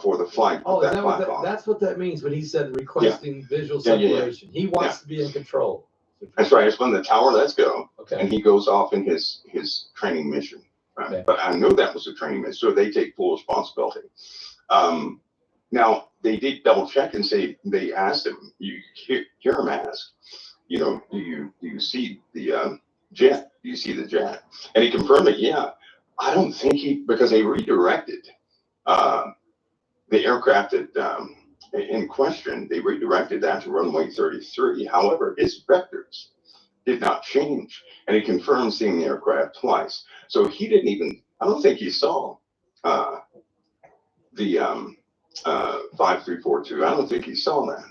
for the flight. That's what that means when he said requesting visual separation. He wants to be in control. That's right. It's when the tower lets go, and he goes off in his training mission. Right? Okay. But I know that was a training mission, so they take full responsibility. Now they did double check and say they asked him. You hear him ask, do you see the jet? Do you see the jet? And he confirmed that. Yeah, I don't think because they redirected the aircraft that. In question, they redirected that to runway 33. However, his vectors did not change, and he confirmed seeing the aircraft twice. So he didn't even, I don't think he saw the 5342. I don't think he saw that.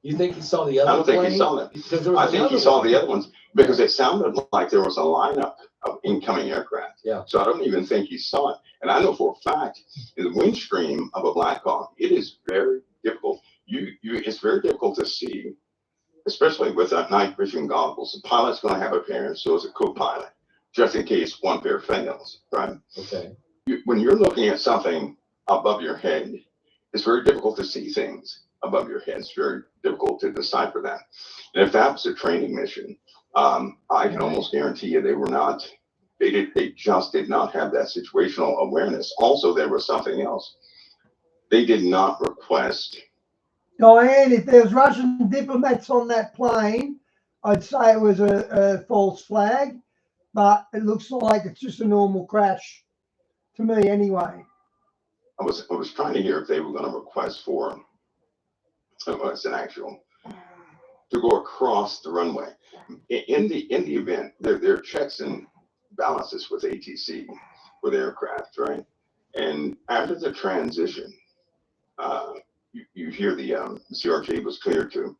You think he saw the other? I don't think he saw that. I think he saw the other ones because it sounded like there was a lineup of incoming aircraft. Yeah. So I don't even think he saw it. And I know for a fact, in the wind stream of a Black Hawk, it is very difficult. It's very difficult to see, especially with night vision goggles. The pilot's going to have a pair, and so is a co-pilot, just in case one pair fails, right? Okay. When you're looking at something above your head, it's very difficult to see things above your head. It's very difficult to decipher that. And if that was a training mission, I can almost guarantee you they just did not have that situational awareness. Also, there was something else. They did not request. Diane, if there's Russian diplomats on that plane, I'd say it was a false flag, but it looks like it's just a normal crash to me anyway. I was trying to hear if they were going to request for it's an actual to go across the runway. In the event, there are checks and balances with ATC with aircraft, right? And after the transition, you hear the CRJ was cleared to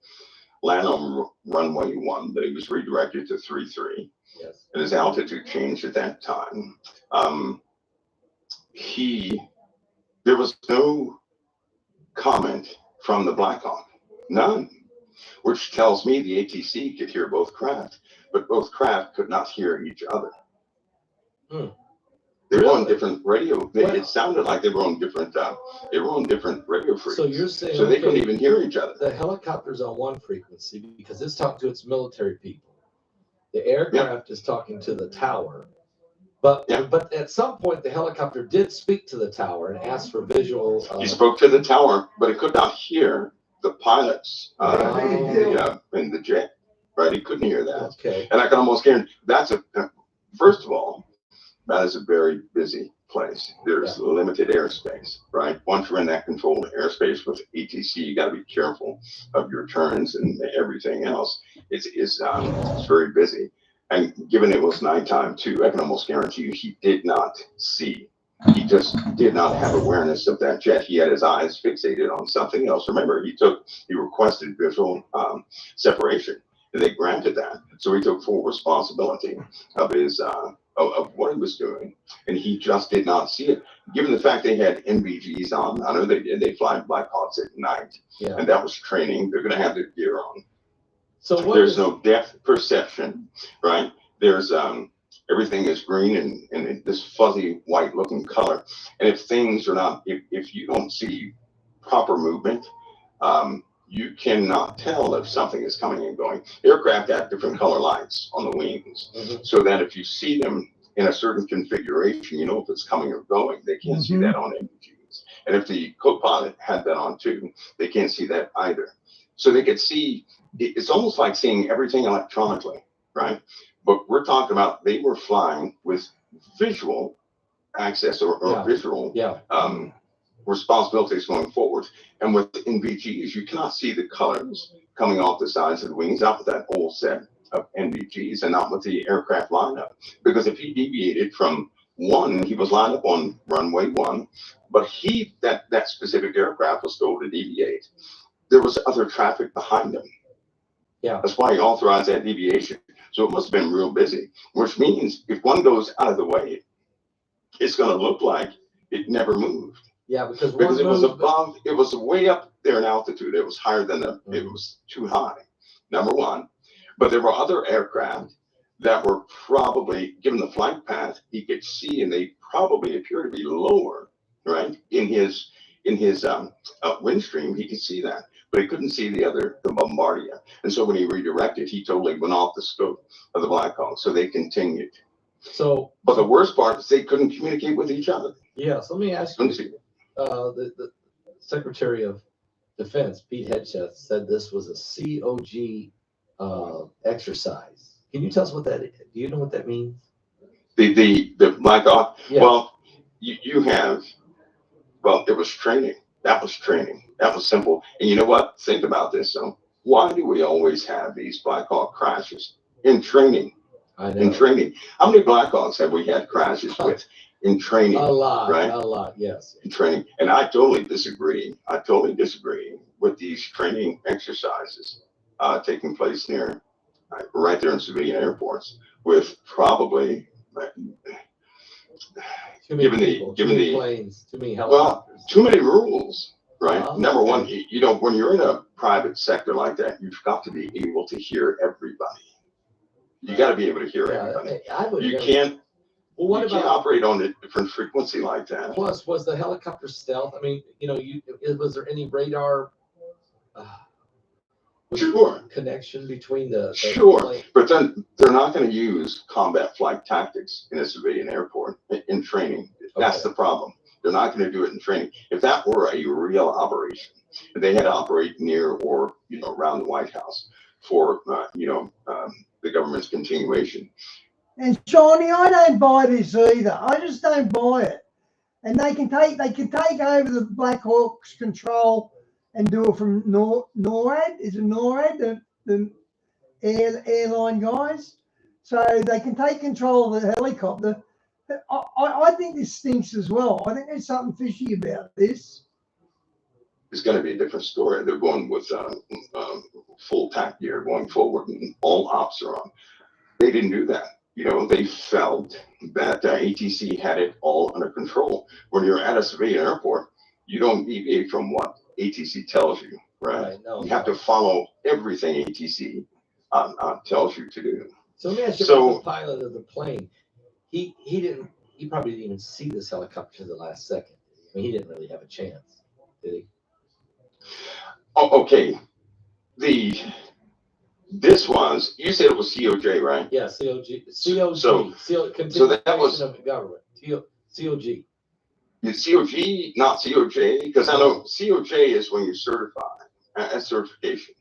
land on runway 1, but he was redirected to 33. Yes. And his altitude changed at that time. There was no comment from the Black Hawk, none, which tells me the ATC could hear both craft, but both craft could not hear each other. They were on different radio. It sounded like they were on different. They were on different radio frequencies. So you're saying so they couldn't even hear each other. The helicopter's on one frequency because it's talking to its military people. The aircraft is talking to the tower. But at some point, the helicopter did speak to the tower and asked for visual. He spoke to the tower, but it could not hear the pilots in the jet. Right, he couldn't hear that. Okay. And I can almost guarantee first of all, that is a very busy place. There's limited airspace, right? Once you're in that controlled airspace with ATC, you got to be careful of your turns and everything else. It's very busy. And given it was nighttime too, I can almost guarantee you he did not see. He just did not have awareness of that jet. He had his eyes fixated on something else. Remember, he requested visual separation, and they granted that. So he took full responsibility of his of what he was doing, and he just did not see it. Given the fact they had NVGs on, I know they did. They fly Black Hawks at night, and that was training. They're going to have their gear on. So there's no depth perception, right? There's everything is green and this fuzzy white looking color. And if things are not, if you don't see proper movement, you cannot tell if something is coming and going. Aircraft have different color lights on the wings, so that if you see them in a certain configuration, you know if it's coming or going. They can't see that on NVGs. And if the co-pilot had that on too, they can't see that either. So they could see, it's almost like seeing everything electronically, right? But we're talking about they were flying with visual access or visual responsibilities going forward. And with NVGs, you cannot see the colors coming off the sides of the wings, not with that whole set of NVGs and not with the aircraft lineup. Because if he deviated from 1, he was lined up on runway 1, but that specific aircraft was told to deviate. There was other traffic behind him. Yeah. That's why he authorized that deviation. So it must have been real busy, which means if one goes out of the way, it's going to look like it never moved. Yeah, because it was above, it was way up there in altitude. It was higher than it was too high, number one. But there were other aircraft that were probably, given the flight path, he could see, and they probably appear to be lower, right? In his wind stream, he could see that, but he couldn't see the Bombardier. And so when he redirected, he totally went off the scope of the Black Hawk. So they continued. But the worst part is they couldn't communicate with each other. Yes, let me ask you. The Secretary of Defense, Pete Hegseth, said this was a COG exercise. Can you tell us what that is? Do you know what that means? The Black Hawk? Yeah. Well, you have, it was training. That was training. That was simple. And you know what? Think about this. So why do we always have these Black Hawk crashes? In training. I know. In training. How many Black Hawks have we had crashes with in training? A lot, right? A lot, yes. In training. And I totally disagree. With these training exercises taking place near, right there in civilian airports, with probably, given the planes, too many helicopters. too many rules, right? Number one, when you're in a private sector like that, you've got to be able to hear everybody. You got to be able to hear everybody. You can't operate on a different frequency like that. Plus, was the helicopter stealth? I mean, was there any radar connection between the plane? But then they're not going to use combat flight tactics in a civilian airport in training. That's the problem. They're not going to do it in training. If that were a real operation, they had to operate near or around the White House for the government's continuation. And Shawnee, I don't buy this either. I just don't buy it. And they can take over the Black Hawk's control and do it from NORAD. Is it NORAD, the airline guys? So they can take control of the helicopter. I think this stinks as well. I think there's something fishy about this. it's going to be a different story. They're going with full tack gear going forward, and all ops are on. They didn't do that. They felt that ATC had it all under control. When you're at a civilian airport, you don't deviate from what ATC tells you, right? No, you have to follow everything ATC tells you to do. So let me ask you about the pilot of the plane. He probably didn't even see this helicopter to the last second. I mean, he didn't really have a chance, did he? Oh, okay. This was, you said it was COJ, right? Yeah, COG. So that was of the government. COG. COG, not COJ, because I know COJ is when you certify, as certification.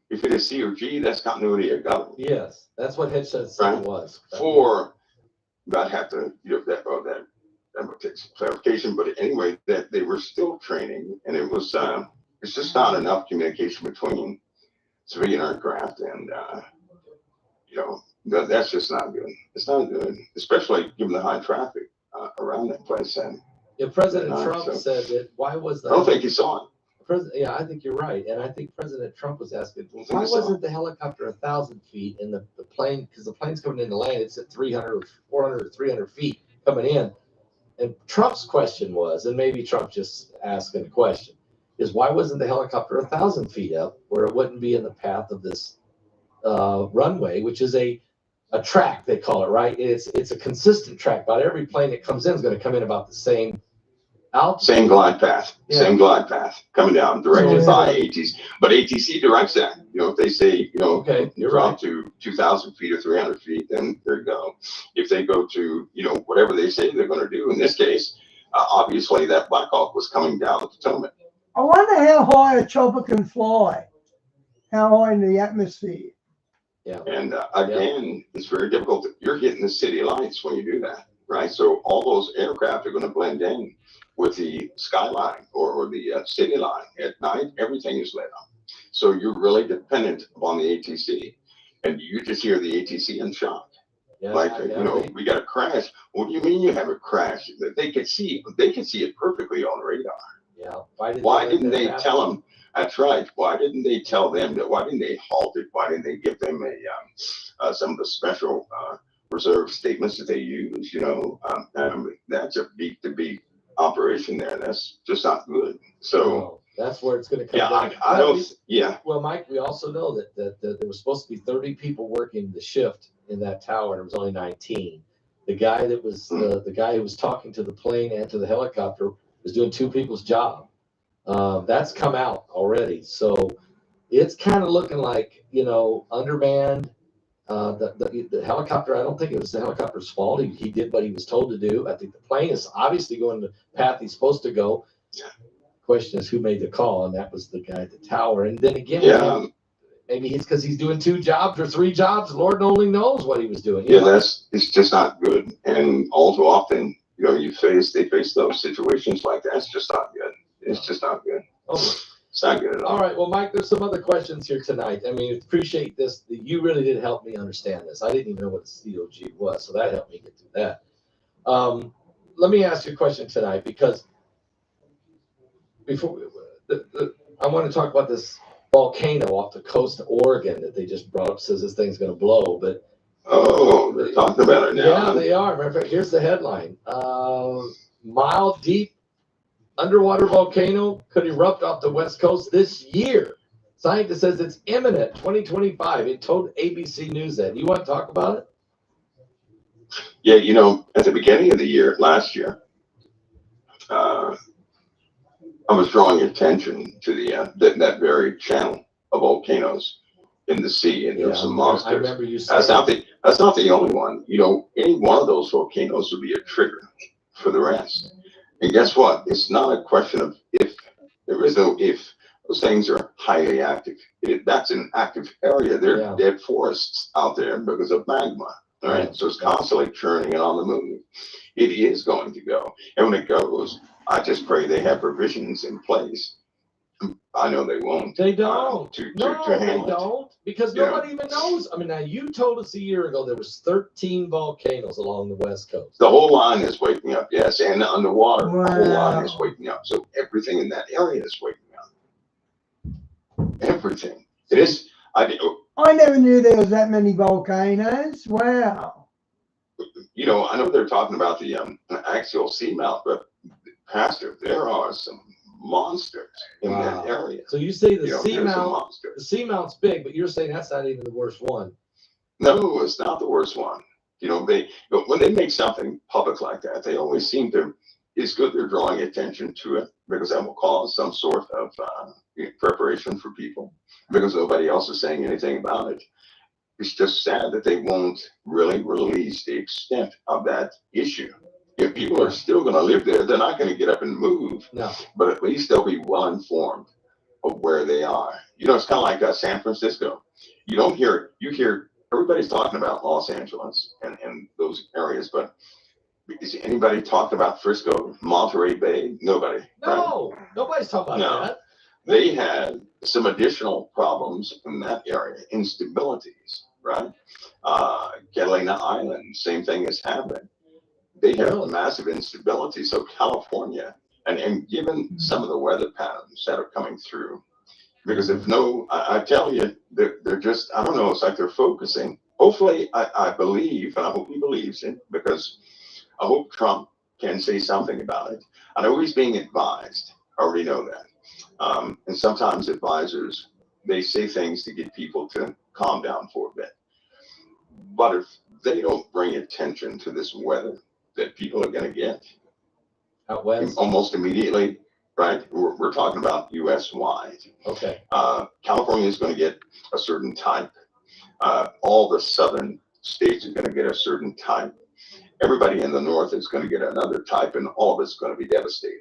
If it is COG, that's continuity of government. Yes, that's what Headshot said it was. I'd have to, that would take some clarification, but anyway, that they were still training, and it was, it's just not enough communication between civilian aircraft and, that's just not good. It's not good, especially given the high traffic around that place. And President Trump said that. Why was I don't think he saw it. Yeah, I think you're right, and I think President Trump was asking, why wasn't the helicopter 1,000 feet and the plane, because the plane's coming in to land, it's at 300 or 400 or 300 feet coming in, and Trump's question was, and maybe Trump just asking a question, is why wasn't the helicopter 1,000 feet up where it wouldn't be in the path of this runway, which is a track, they call it, right? It's a consistent track. About every plane that comes in is going to come in about the same altitude. Same glide path. Yeah. Same glide path coming down, directed by ATC. But ATC directs that. If they say, drop to 2,000 feet or 300 feet, then there you go. If they go to, whatever they say they're going to do, in this case, obviously that Black Hawk was coming down the Potomac. I wonder how high a chopper can fly. How high in the atmosphere? Yeah. And again, it's very difficult. You're hitting the city lights when you do that, right? So all those aircraft are going to blend in with the skyline or the city line. At night, everything is lit up. So you're really dependent upon the ATC. And you just hear the ATC in shock. Yeah, we got a crash. What do you mean you have a crash? They could see it perfectly on radar. Yeah. Why didn't they tell them? That's right. Why didn't they tell them that? Why didn't they halt it? Why didn't they give them some of the special reserve statements that they use? That's a beat-to-beat operation there. That's just not good. So that's where it's going to come down. I don't. Yeah. Well, Mike, we also know that there was supposed to be 30 people working the shift in that tower, and it was only 19. The guy that was the guy who was talking to the plane and to the helicopter was doing two people's job. That's come out already, so it's kind of looking like undermanned. The helicopter, I don't think it was the helicopter's fault. He did what he was told to do. I think the plane is obviously going the path he's supposed to go. Question is who made the call, and that was the guy at the tower. And then again, maybe it's because he's doing 2 jobs or 3 jobs. Lord only knows what he was doing. It's just not good. And all too often, they face those situations like that. It's just not good. It's just not good. It's not good at all. All right. Well, Mike, there's some other questions here tonight. I mean, appreciate this. You really did help me understand this. I didn't even know what a COG was, so that helped me get through that. Let me ask you a question tonight, because before I want to talk about this volcano off the coast of Oregon that they just brought up. Says this thing's going to blow, but they're talking about it now. Yeah, they are. Matter of fact, here's the headline: mile deep underwater volcano could erupt off the west coast this year. Scientist says it's imminent, 2025. It told ABC News that. You want to talk about it? Yeah, at the beginning of the year, last year, I was drawing attention to that very channel of volcanoes in the sea, and there's some monsters. I remember you saying that's not the only one. Any one of those volcanoes would be a trigger for the rest. And guess what? It's not a question of if. There is no if. Those things are highly active. That's an active area. There are dead forests out there because of magma. All right. So it's constantly churning and on the move. It is going to go. And when it goes, I just pray they have provisions in place I know they won't. They don't. To No, they handle it. don't. Because You know. nobody even knows. I mean, now you told us a year ago there was 13 volcanoes along the West Coast. The whole line is waking up, yes, and the underwater, the whole line Wow. is waking up. So everything in that area is waking up. Everything. It is. I never knew there was that many volcanoes. Wow. You know, I know they're talking about the axial seamount, but Pastor, there are some monsters in that area. So you say the You know, there's some seamount, monsters. the seamount's big, but you're saying that's not even the worst one. No, it's not the worst one. You know, when they make something public like that, they always seem to. It's good they're drawing attention to it because that will cause some sort of preparation for people because nobody else is saying anything about it. It's just sad that they won't really release the extent of that issue. If people are still going to live there, they're not going to get up and move. No. But at least they'll be well informed of where they are. You know, it's kind of like San Francisco. You hear everybody's talking about Los Angeles and those areas, but is anybody talking about Frisco, Monterey Bay? Nobody. No, right? Nobody's talking about that. They had some additional problems in that area, instabilities, right? Catalina Island, same thing is happening. They have massive instability. So California, and given some of the weather patterns that are coming through, because I tell you, they're just, I don't know, it's like they're focusing. Hopefully, I believe, and I hope he believes it, because I hope Trump can say something about it. I know he's being advised. I already know that. And sometimes advisors, they say things to get people to calm down for a bit. But if they don't bring attention to this weather that people are going to get out west almost immediately, right? We're talking about U.S. wide. Okay. California is going to get a certain type. All the southern states are going to get a certain type. Everybody in the north is going to get another type, and all of it's going to be devastating.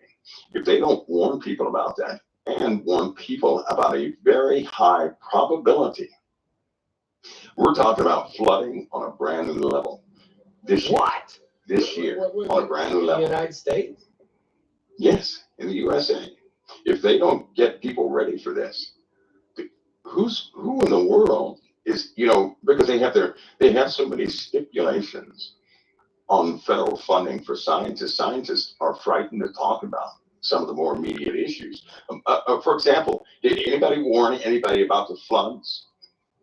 If they don't warn people about that and warn people about a very high probability, we're talking about flooding on a brand new level this year. What? This year on a brand new level. In the United States? Yes, in the USA. If they don't get people ready for this, who in the world is, because they have so many stipulations on federal funding for scientists. Scientists are frightened to talk about some of the more immediate issues. For example, did anybody warn anybody about the floods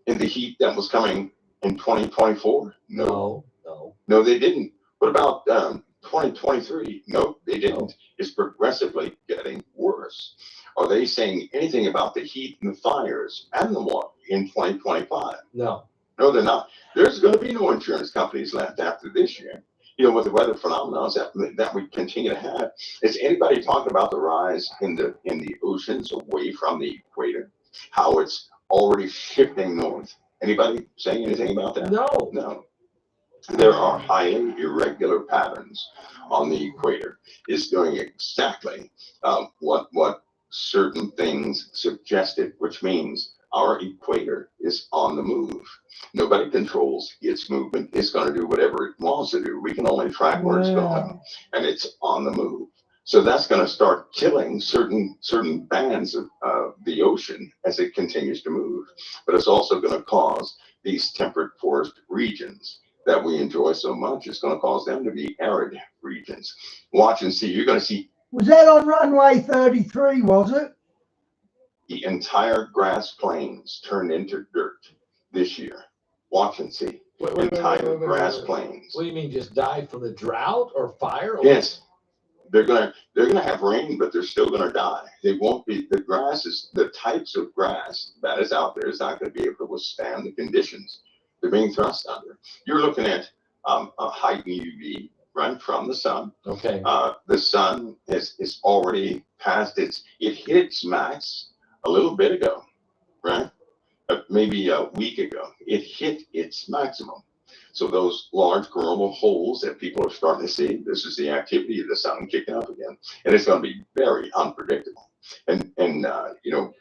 and the heat that was coming in 2024? No, they didn't. What about 2023? No, they didn't. It's progressively getting worse. Are they saying anything about the heat and the fires and the water in 2025? No, they're not. There's going to be no insurance companies left after this year. With the weather phenomena that we continue to have, is anybody talking about the rise in the oceans away from the equator? How it's already shifting north? Anybody saying anything about that? No. There are highly irregular patterns on the equator. It's doing exactly what certain things suggested, which means our equator is on the move. Nobody controls its movement. It's going to do whatever it wants to do. We can only track where it's going, and it's on the move. So that's going to start killing certain bands of the ocean as it continues to move. But it's also going to cause these temperate forest regions that we enjoy so much. It's going to cause them to be arid regions. Watch and see. You're going to see. Was that on runway 33, was it? The entire grass plains turned into dirt this year. Watch and see. Entire grass plains. What do you mean, just died from the drought or fire? Or yes. They're gonna have rain, but they're still gonna die. They won't be. The grass is the types of grass that is out there is not going to be able to withstand the conditions they're being thrust under. You're looking at a heightened UV right from the sun. Okay. The sun is already past it hit its max a little bit ago, right? Maybe a week ago, it hit its maximum. So those large coronal holes that people are starting to see, this is the activity of the sun kicking up again, and it's going to be very unpredictable, and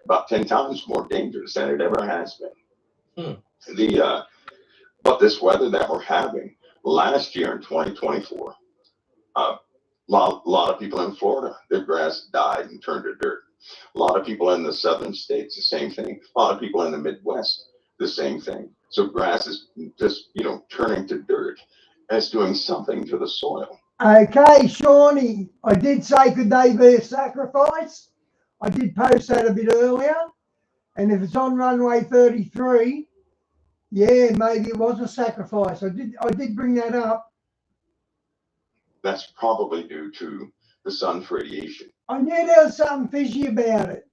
about 10 times more dangerous than it ever has been. But this weather that we're having last year in 2024, a lot of people in Florida, their grass died and turned to dirt. A lot of people in the southern states, the same thing. A lot of people in the Midwest, the same thing. So grass is just, turning to dirt. And it's doing something to the soil. Okay, Shawnee, I did say could they be a sacrifice? I did post that a bit earlier. And if it's on runway 33, yeah, maybe it was a sacrifice. I did bring that up. That's probably due to the sun's radiation. I knew there was something fishy about it.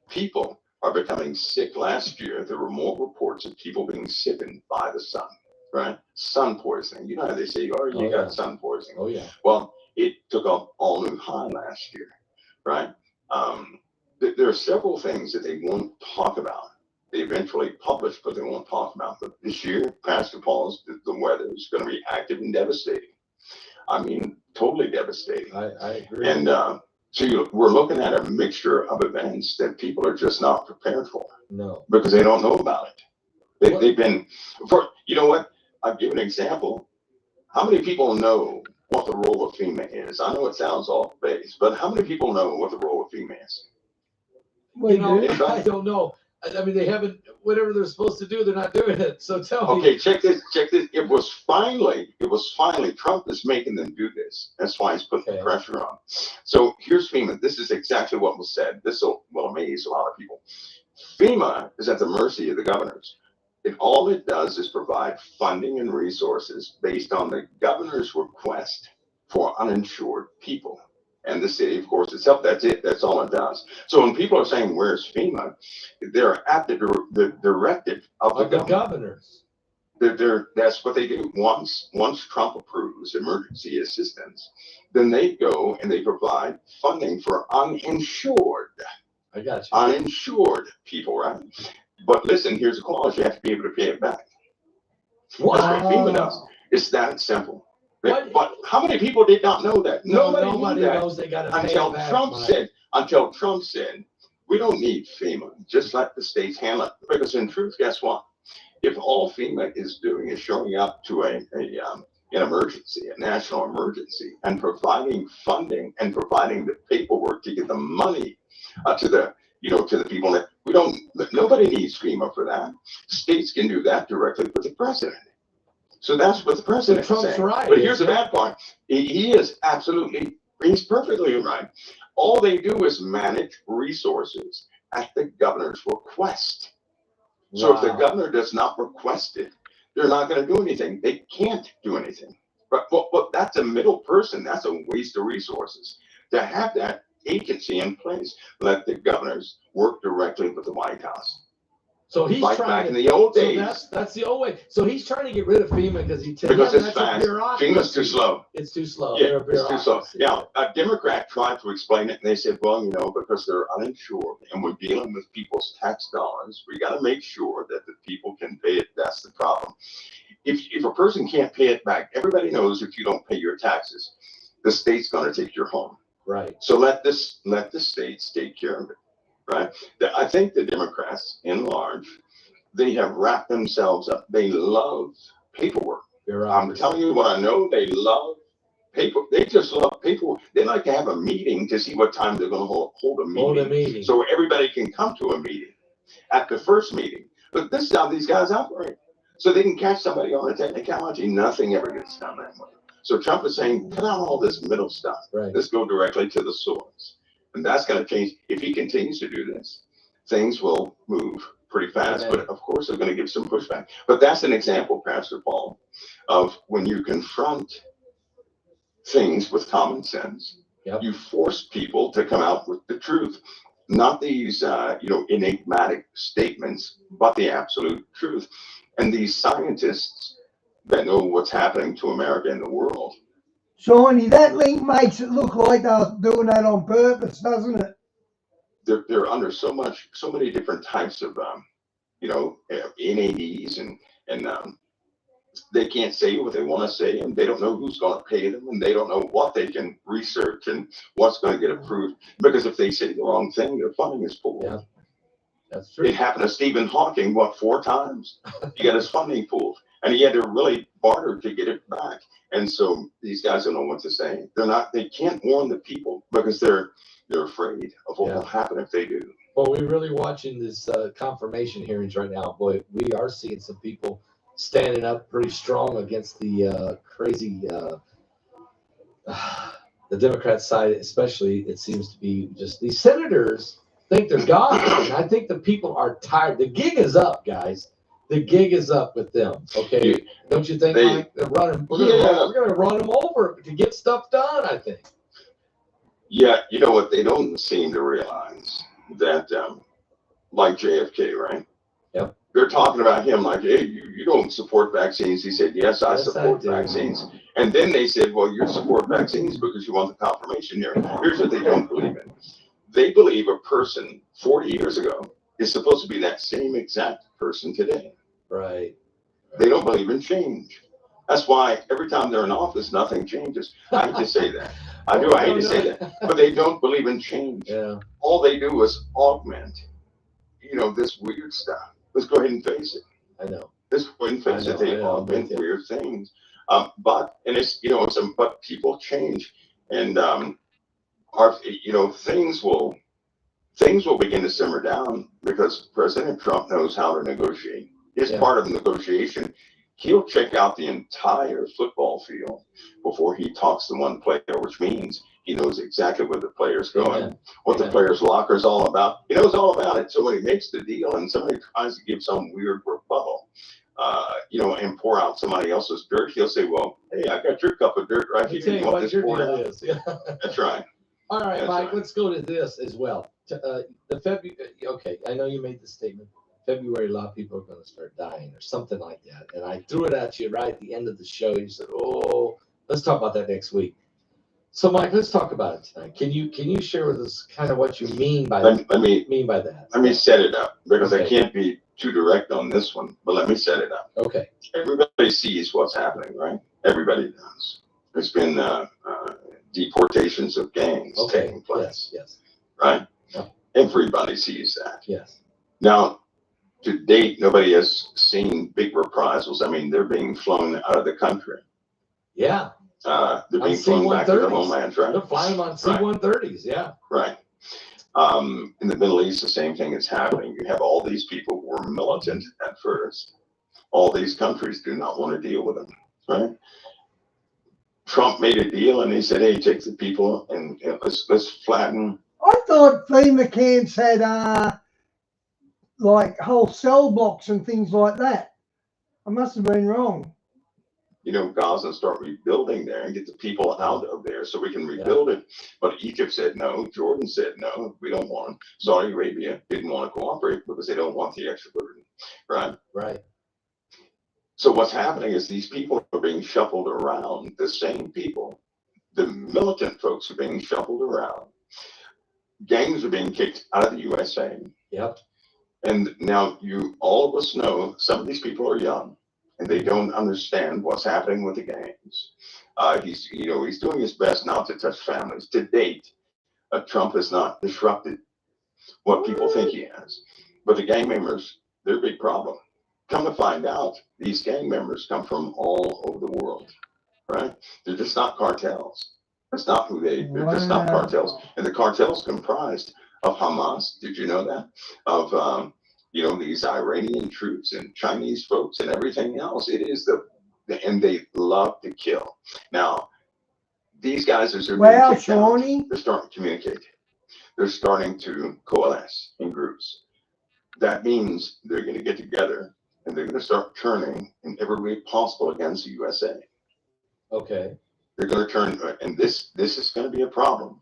People are becoming sick. Last year, there were more reports of people being sickened by the sun, right? Sun poisoning. You know how they say, oh, you got sun poisoning. Oh, yeah. Well, it took an all-new high last year, right? There are several things that they won't talk about. They eventually publish, but they won't talk about. But this year, Pastor Paul's, the weather is going to be active and devastating. I mean, totally devastating. I agree. And so we're looking at a mixture of events that people are just not prepared for. No. Because they don't know about it. They've been, you know what? I'll give an example. How many people know what the role of FEMA is? I know it sounds off base, but how many people know what the role of FEMA is? I don't know. I mean, they haven't, whatever they're supposed to do, they're not doing it. So tell me. Okay, check this. It was finally, Trump is making them do this. That's why he's putting the pressure on. So here's FEMA. This is exactly what was said. This will amaze a lot of people. FEMA is at the mercy of the governors. All it does is provide funding and resources based on the governor's request for uninsured people. And the city, of course, itself, that's it. That's all it does. So when people are saying, where's FEMA? They're at the directive of the governors. That's what they do. Once Trump approves emergency assistance, then they go and they provide funding for uninsured. I got you. Uninsured people, right? But listen, here's a clause. You have to be able to pay it back. What? That's what FEMA does. It's that simple. But how many people did not know that? Nobody knew that knows they got to pay until it back, Trump said, we don't need FEMA. Just let the states handle it. Because in truth, guess what? If all FEMA is doing is showing up to an emergency, a national emergency, and providing funding and providing the paperwork to get the money to the people that nobody needs FEMA for that. States can do that directly with the president. So that's what the president is saying. Right, but here's the bad part. He is he's perfectly right. All they do is manage resources at the governor's request. So if the governor does not request it, they're not going to do anything. They can't do anything. But that's a middle person. That's a waste of resources. To have that agency in place, let the governors work directly with the White House. So he's like trying back to, in the old days. That's the old way. So he's trying to get rid of FEMA because because it's fast. FEMA's too slow. It's too slow. Yeah, it's too slow. Now, a Democrat tried to explain it, and they said, well, because they're uninsured, and we're dealing with people's tax dollars, we got to make sure that the people can pay it. That's the problem. If a person can't pay it back, everybody knows if you don't pay your taxes, the state's going to take your home. Right. So let the states take care of it. Right. I think the Democrats, in large, they have wrapped themselves up. They love paperwork. I'm telling you what I know. They love paper. They just love paperwork. They like to have a meeting to see what time they're going to hold a meeting. So everybody can come to a meeting at the first meeting. But this is how these guys operate. So they can catch somebody on a technicality. Nothing ever gets done that way. So Trump is saying, cut out all this middle stuff. Right. Let's go directly to the source. And that's going to change. If he continues to do this, things will move pretty fast. But of course, they're going to give some pushback. But that's an example, Pastor Paul, of when you confront things with common sense, you force people to come out with the truth. Not these, enigmatic statements, but the absolute truth. And these scientists that know what's happening to America and the world. Shawnee, that link makes it look like they're doing that on purpose, doesn't it? They're under so many different types of, NADs and they can't say what they want to say, and they don't know who's going to pay them, and they don't know what they can research and what's going to get approved. Because if they say the wrong thing, their funding is pulled. Yeah, that's true. It happened to Stephen Hawking, 4 times? He got his funding pulled. And he had to really barter to get it back. And so these guys don't know what to say. They can't warn the people because they're afraid of what will happen if they do. Well, we're really watching this confirmation hearings right now. Boy, we are seeing some people standing up pretty strong against the crazy, the Democrat side, especially. It seems to be just these senators think they're God. And I think the people are tired. The gig is up, guys. The gig is up with them. Okay, don't you think, Mike? They're running. We're gonna run them over to get stuff done. I think. Yeah, you know what? They don't seem to realize that, like JFK, right? Yep. They're talking about him like, hey, you don't support vaccines. He said, yes, I support vaccines. And then they said, well, you support vaccines because you want the confirmation here. Here's what they don't believe in. They believe a person 40 years ago is supposed to be that same exact person today. Right. They don't believe in change. That's why every time they're in office, nothing changes. I hate to say that. I hate to say that. But they don't believe in change. Yeah. All they do is augment, this weird stuff. Let's go ahead and face it. I know. Let's go ahead and face it. They augment weird things. But people change. And things will begin to simmer down because President Trump knows how to negotiate. It's part of the negotiation. He'll check out the entire football field before he talks to one player, which means he knows exactly where the player's going, what the player's locker is all about. He knows all about it. So when he makes the deal and somebody tries to give some weird rebuttal, and pour out somebody else's dirt, he'll say, well, hey, I got your cup of dirt right here. You want this poured out? That's right. All right, Mike, let's go to this as well. Okay, I know you made the statement. February, a lot of people are going to start dying or something like that. And I threw it at you right at the end of the show. You said, oh, let's talk about that next week. So, Mike, let's talk about it tonight. Can you share with us kind of what you mean by that? Let me set it up because I can't be too direct on this one, but let me set it up. Okay. Everybody sees what's happening, right? Everybody does. There's been deportations of gangs taking place. Yes. Right? Yeah. Everybody sees that. Yes. Now, to date, nobody has seen big reprisals. I mean, they're being flown out of the country. Yeah. They're being flown back to their homelands, right? They're flying them on C-130s, yeah. Right. In the Middle East, the same thing is happening. You have all these people who were militant at first. All these countries do not want to deal with them, right? Trump made a deal and he said, hey, take the people and let's flatten. I thought FEMA camps had like whole cell blocks and things like that. I must have been wrong. Gaza start rebuilding there and get the people out of there so we can rebuild it. But Egypt said no. Jordan said no. We don't want them. Saudi Arabia didn't want to cooperate because they don't want the extra burden. Right? Right. So what's happening is these people are being shuffled around. The same people, the militant folks are being shuffled around. Gangs are being kicked out of the USA. Yep. And now all of us know some of these people are young and they don't understand what's happening with the gangs. He's doing his best not to touch families. To date, Trump has not disrupted what people think he has. But the gang members, they're a big problem. Come to find out, these gang members come from all over the world, right? They're just not cartels. That's not who they're just not cartels. And the cartels comprised of Hamas. Did you know that? Of, these Iranian troops and Chinese folks and everything else. It is and they love to kill. Now, these guys are they're starting to communicate. They're starting to coalesce in groups. That means they're going to get together and they're going to start turning in every way possible against the USA. Okay. They're going to turn, and this is going to be a problem.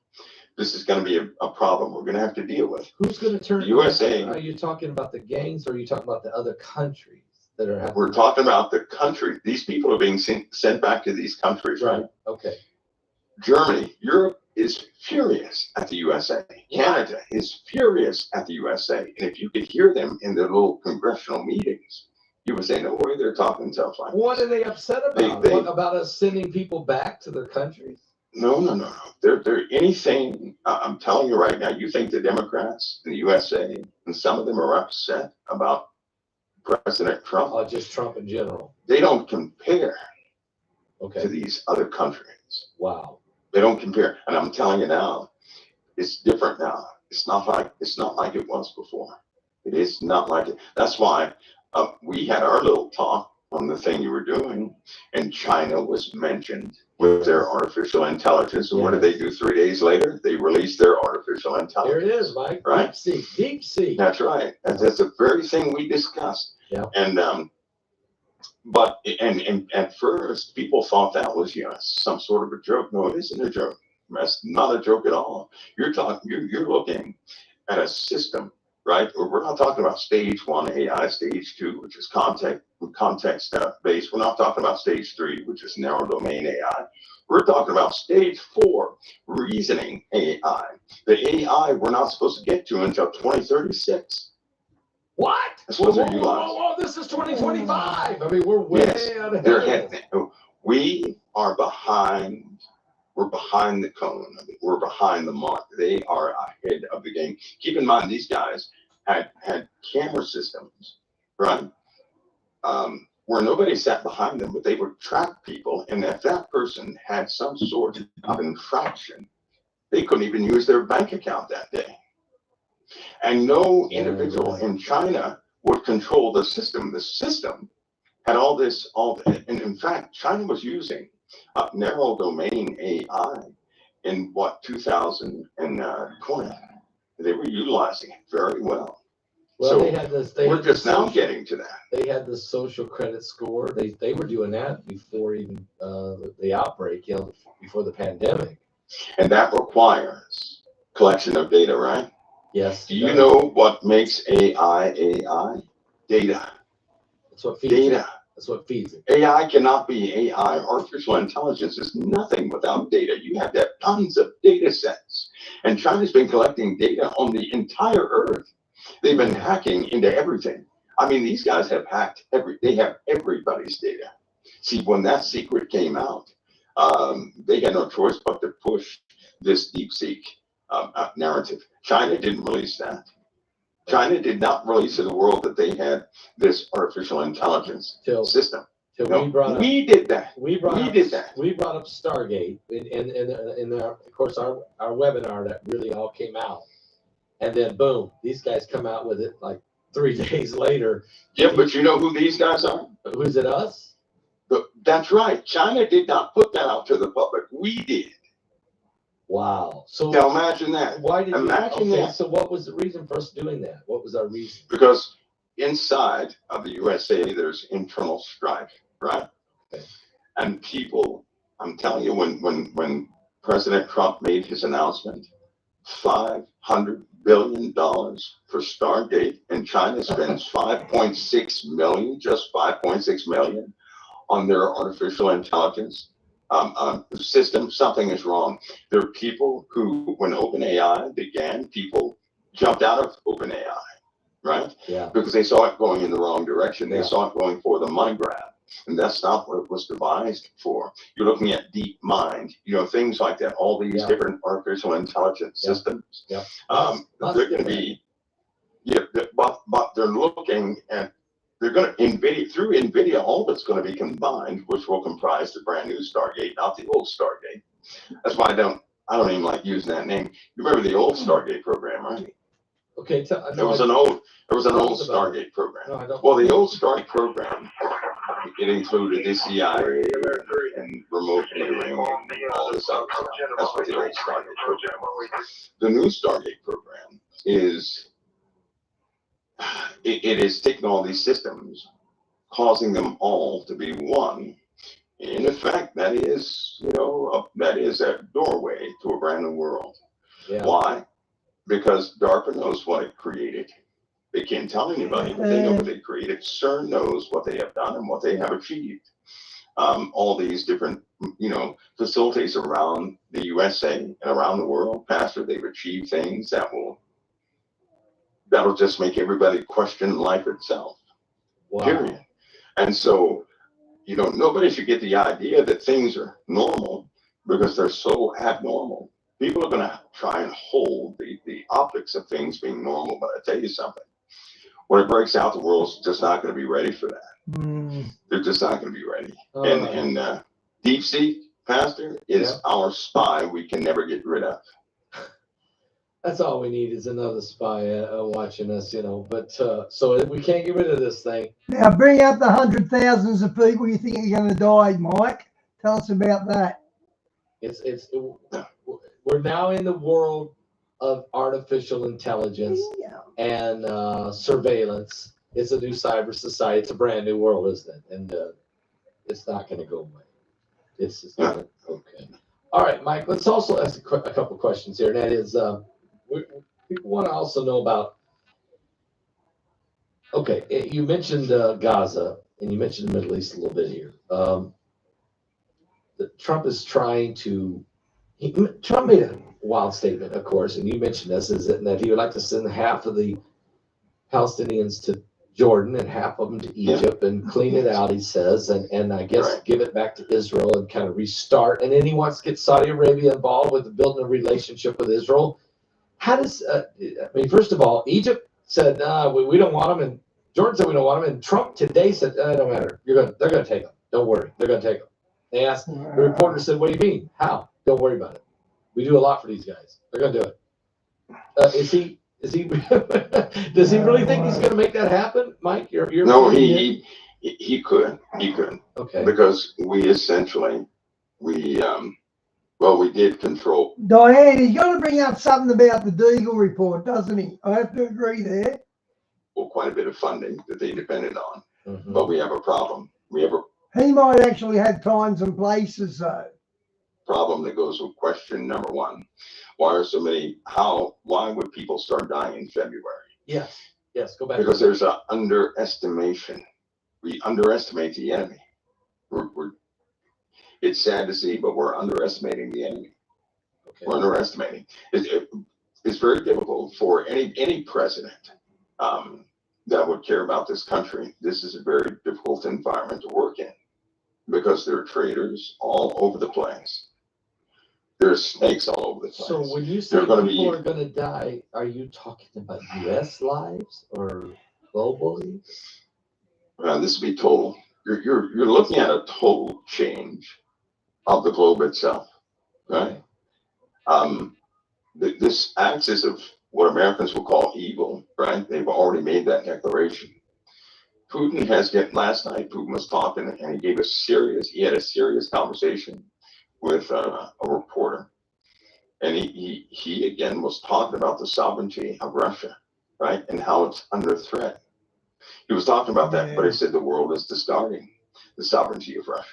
This is going to be a problem we're going to have to deal with. Who's going to turn? The USA. Are you talking about the gangs or are you talking about the other countries that are happening? We're talking about the country. These people are being sent back to these countries, right? Okay. Germany, Europe is furious at the USA. Canada is furious at the USA. And if you could hear them in their little congressional meetings, you would say, no way they're talking tough like What are they upset about? What about us sending people back to their countries? No. They're anything. I'm telling you right now, you think the Democrats in the USA, and some of them are upset about President Trump. Oh, just Trump in general. They don't compare Okay. to these other countries. Wow. They don't compare. And I'm telling you now, it's different now. It's not like it was before. It is not like it. That's why we had our little talk on the thing you were doing, and China was mentioned with their artificial intelligence. And what did they do 3 days later? They released their artificial intelligence. Here it is, Mike. Right? Deep sea. That's right. That's the very thing we discussed. Yeah. And but at first people thought that was some sort of a joke. No, it isn't a joke. That's not a joke at all. You're looking at a system, right? We're not talking about stage 1 AI, stage 2, which is context based. We're not talking about stage 3, which is narrow domain AI. We're talking about stage 4, reasoning AI. The AI we're not supposed to get to until 2036. What? Whoa, this is 2025. I mean, we're way out ahead. We are behind. We're behind the cone. We're behind the mark. They are ahead of the game. Keep in mind, these guys had camera systems, right? Where nobody sat behind them, but they would track people. And if that person had some sort of infraction, they couldn't even use their bank account that day. And no individual in China would control the system. The system had and in fact, China was using narrow domain AI in 2020. They were utilizing it very well. Well, so we're just now getting to that. They had the social credit score. They were doing that before even the outbreak, before the pandemic. And that requires collection of data, right? Yes. Do you know what makes AI? Data. That's what feeds data. It. That's what feeds it. AI cannot be AI. Artificial intelligence is nothing without data. You have to have tons of data sets. And China's been collecting data on the entire earth. They've been hacking into everything. I mean, these guys have hacked they have everybody's data. See, when that secret came out, they had no choice but to push this DeepSeek narrative. China didn't release that. China did not release to the world that they had this artificial intelligence system. We did that. We did that. We brought up Stargate in of course our webinar that really all came out, and then boom, these guys come out with it like 3 days later. Yeah, but you know who these guys are? Who's it? Us? That's right. China did not put that out to the public. We did. Wow. So now imagine that. Why did imagine that? So what was the reason for us doing that? What was our reason? Because inside of the USA, there's internal strife, right? Okay. And people, I'm telling you, when President Trump made his announcement, $500 billion for Stargate, and China spends 5.6 million, just 5.6 million on their artificial intelligence system, something is wrong. There are people who, when OpenAI began, people jumped out of OpenAI, right? Yeah. Because they saw it going in the wrong direction. They saw it going for the money grab. And that's not what it was devised for. You're looking at deep mind, things like that, all these different artificial intelligence systems. Yeah. They're going to be, but they're looking at, they're going to, through NVIDIA, all of it's going to be combined, which will comprise the brand new Stargate, not the old Stargate. That's why I don't even like using that name. You remember the old Stargate program, right? Okay. There was an old Stargate program. Well, the old Stargate program, it included the CIA and remote viewing and all this other stuff. That's what the old Stargate program was. The new Stargate program is, it is taking all these systems, causing them all to be one. In effect, that is, that is a doorway to a brand new world. Yeah. Why? Because DARPA knows what it created. They can't tell anybody, but they know what they created. CERN knows what they have done and what they have achieved. All these different, facilities around the USA and around the world, Pastor, they've achieved things that'll just make everybody question life itself. Wow. Period. And so, nobody should get the idea that things are normal because they're so abnormal. People are going to try and hold the optics of things being normal. But I tell you something, when it breaks out, the world's just not going to be ready for that. Mm. They're just not going to be ready. All right. And Deep Sea, Pastor, is our spy we can never get rid of. That's all we need is another spy watching us, you know. But so we can't get rid of this thing. Now bring up the 100,000s of people you think are going to die, Mike. Tell us about that. We're now in the world of artificial intelligence and surveillance. It's a new cyber society. It's a brand new world, isn't it? And it's not going to go away. It's just not okay. All right, Mike. Let's also ask a couple questions here, and that is, people want to also know about. Okay, you mentioned Gaza, and you mentioned the Middle East a little bit here. Trump is trying to. Trump made a wild statement, of course, and you mentioned this, is that he would like to send half of the Palestinians to Jordan and half of them to Egypt and clean it out, he says, and I guess give it back to Israel and kind of restart. And then he wants to get Saudi Arabia involved with building a relationship with Israel. How does, I mean, first of all, Egypt said, nah, we don't want them, and Jordan said we don't want them, and Trump today said, it don't matter, they're going to take them. Don't worry, they're going to take them. They asked, the reporter said, what do you mean? How? Don't worry about it. We do a lot for these guys. They're going to do it. Is he does he really think he's going to make that happen, Mike? No, he could. Okay. Because we essentially, we did control. Diane, he's going to bring up something about the Deagle report, doesn't he? I have to agree there. Well, quite a bit of funding that they depended on. Mm-hmm. But we have a problem. He might actually have times and places, though. Problem that goes with question number one. Why would people start dying in February? Yes, go back. Because there's an underestimation. We underestimate the enemy. It's sad to see, but we're underestimating the enemy. Okay. We're underestimating. It's very difficult for any president that would care about this country. This is a very difficult environment to work in because there are traitors all over the place. There's snakes all over the place. So when you say people are going to die, are you talking about U.S. lives or globally? This would be total. You're looking at a total change of the globe itself, right? This axis of what Americans will call evil, right? They've already made that declaration. Putin last night, Putin was talking and he had a serious conversation with a reporter. And he again was talking about the sovereignty of Russia, right? And how it's under threat. He was talking about that, but he said the world is discarding the sovereignty of Russia.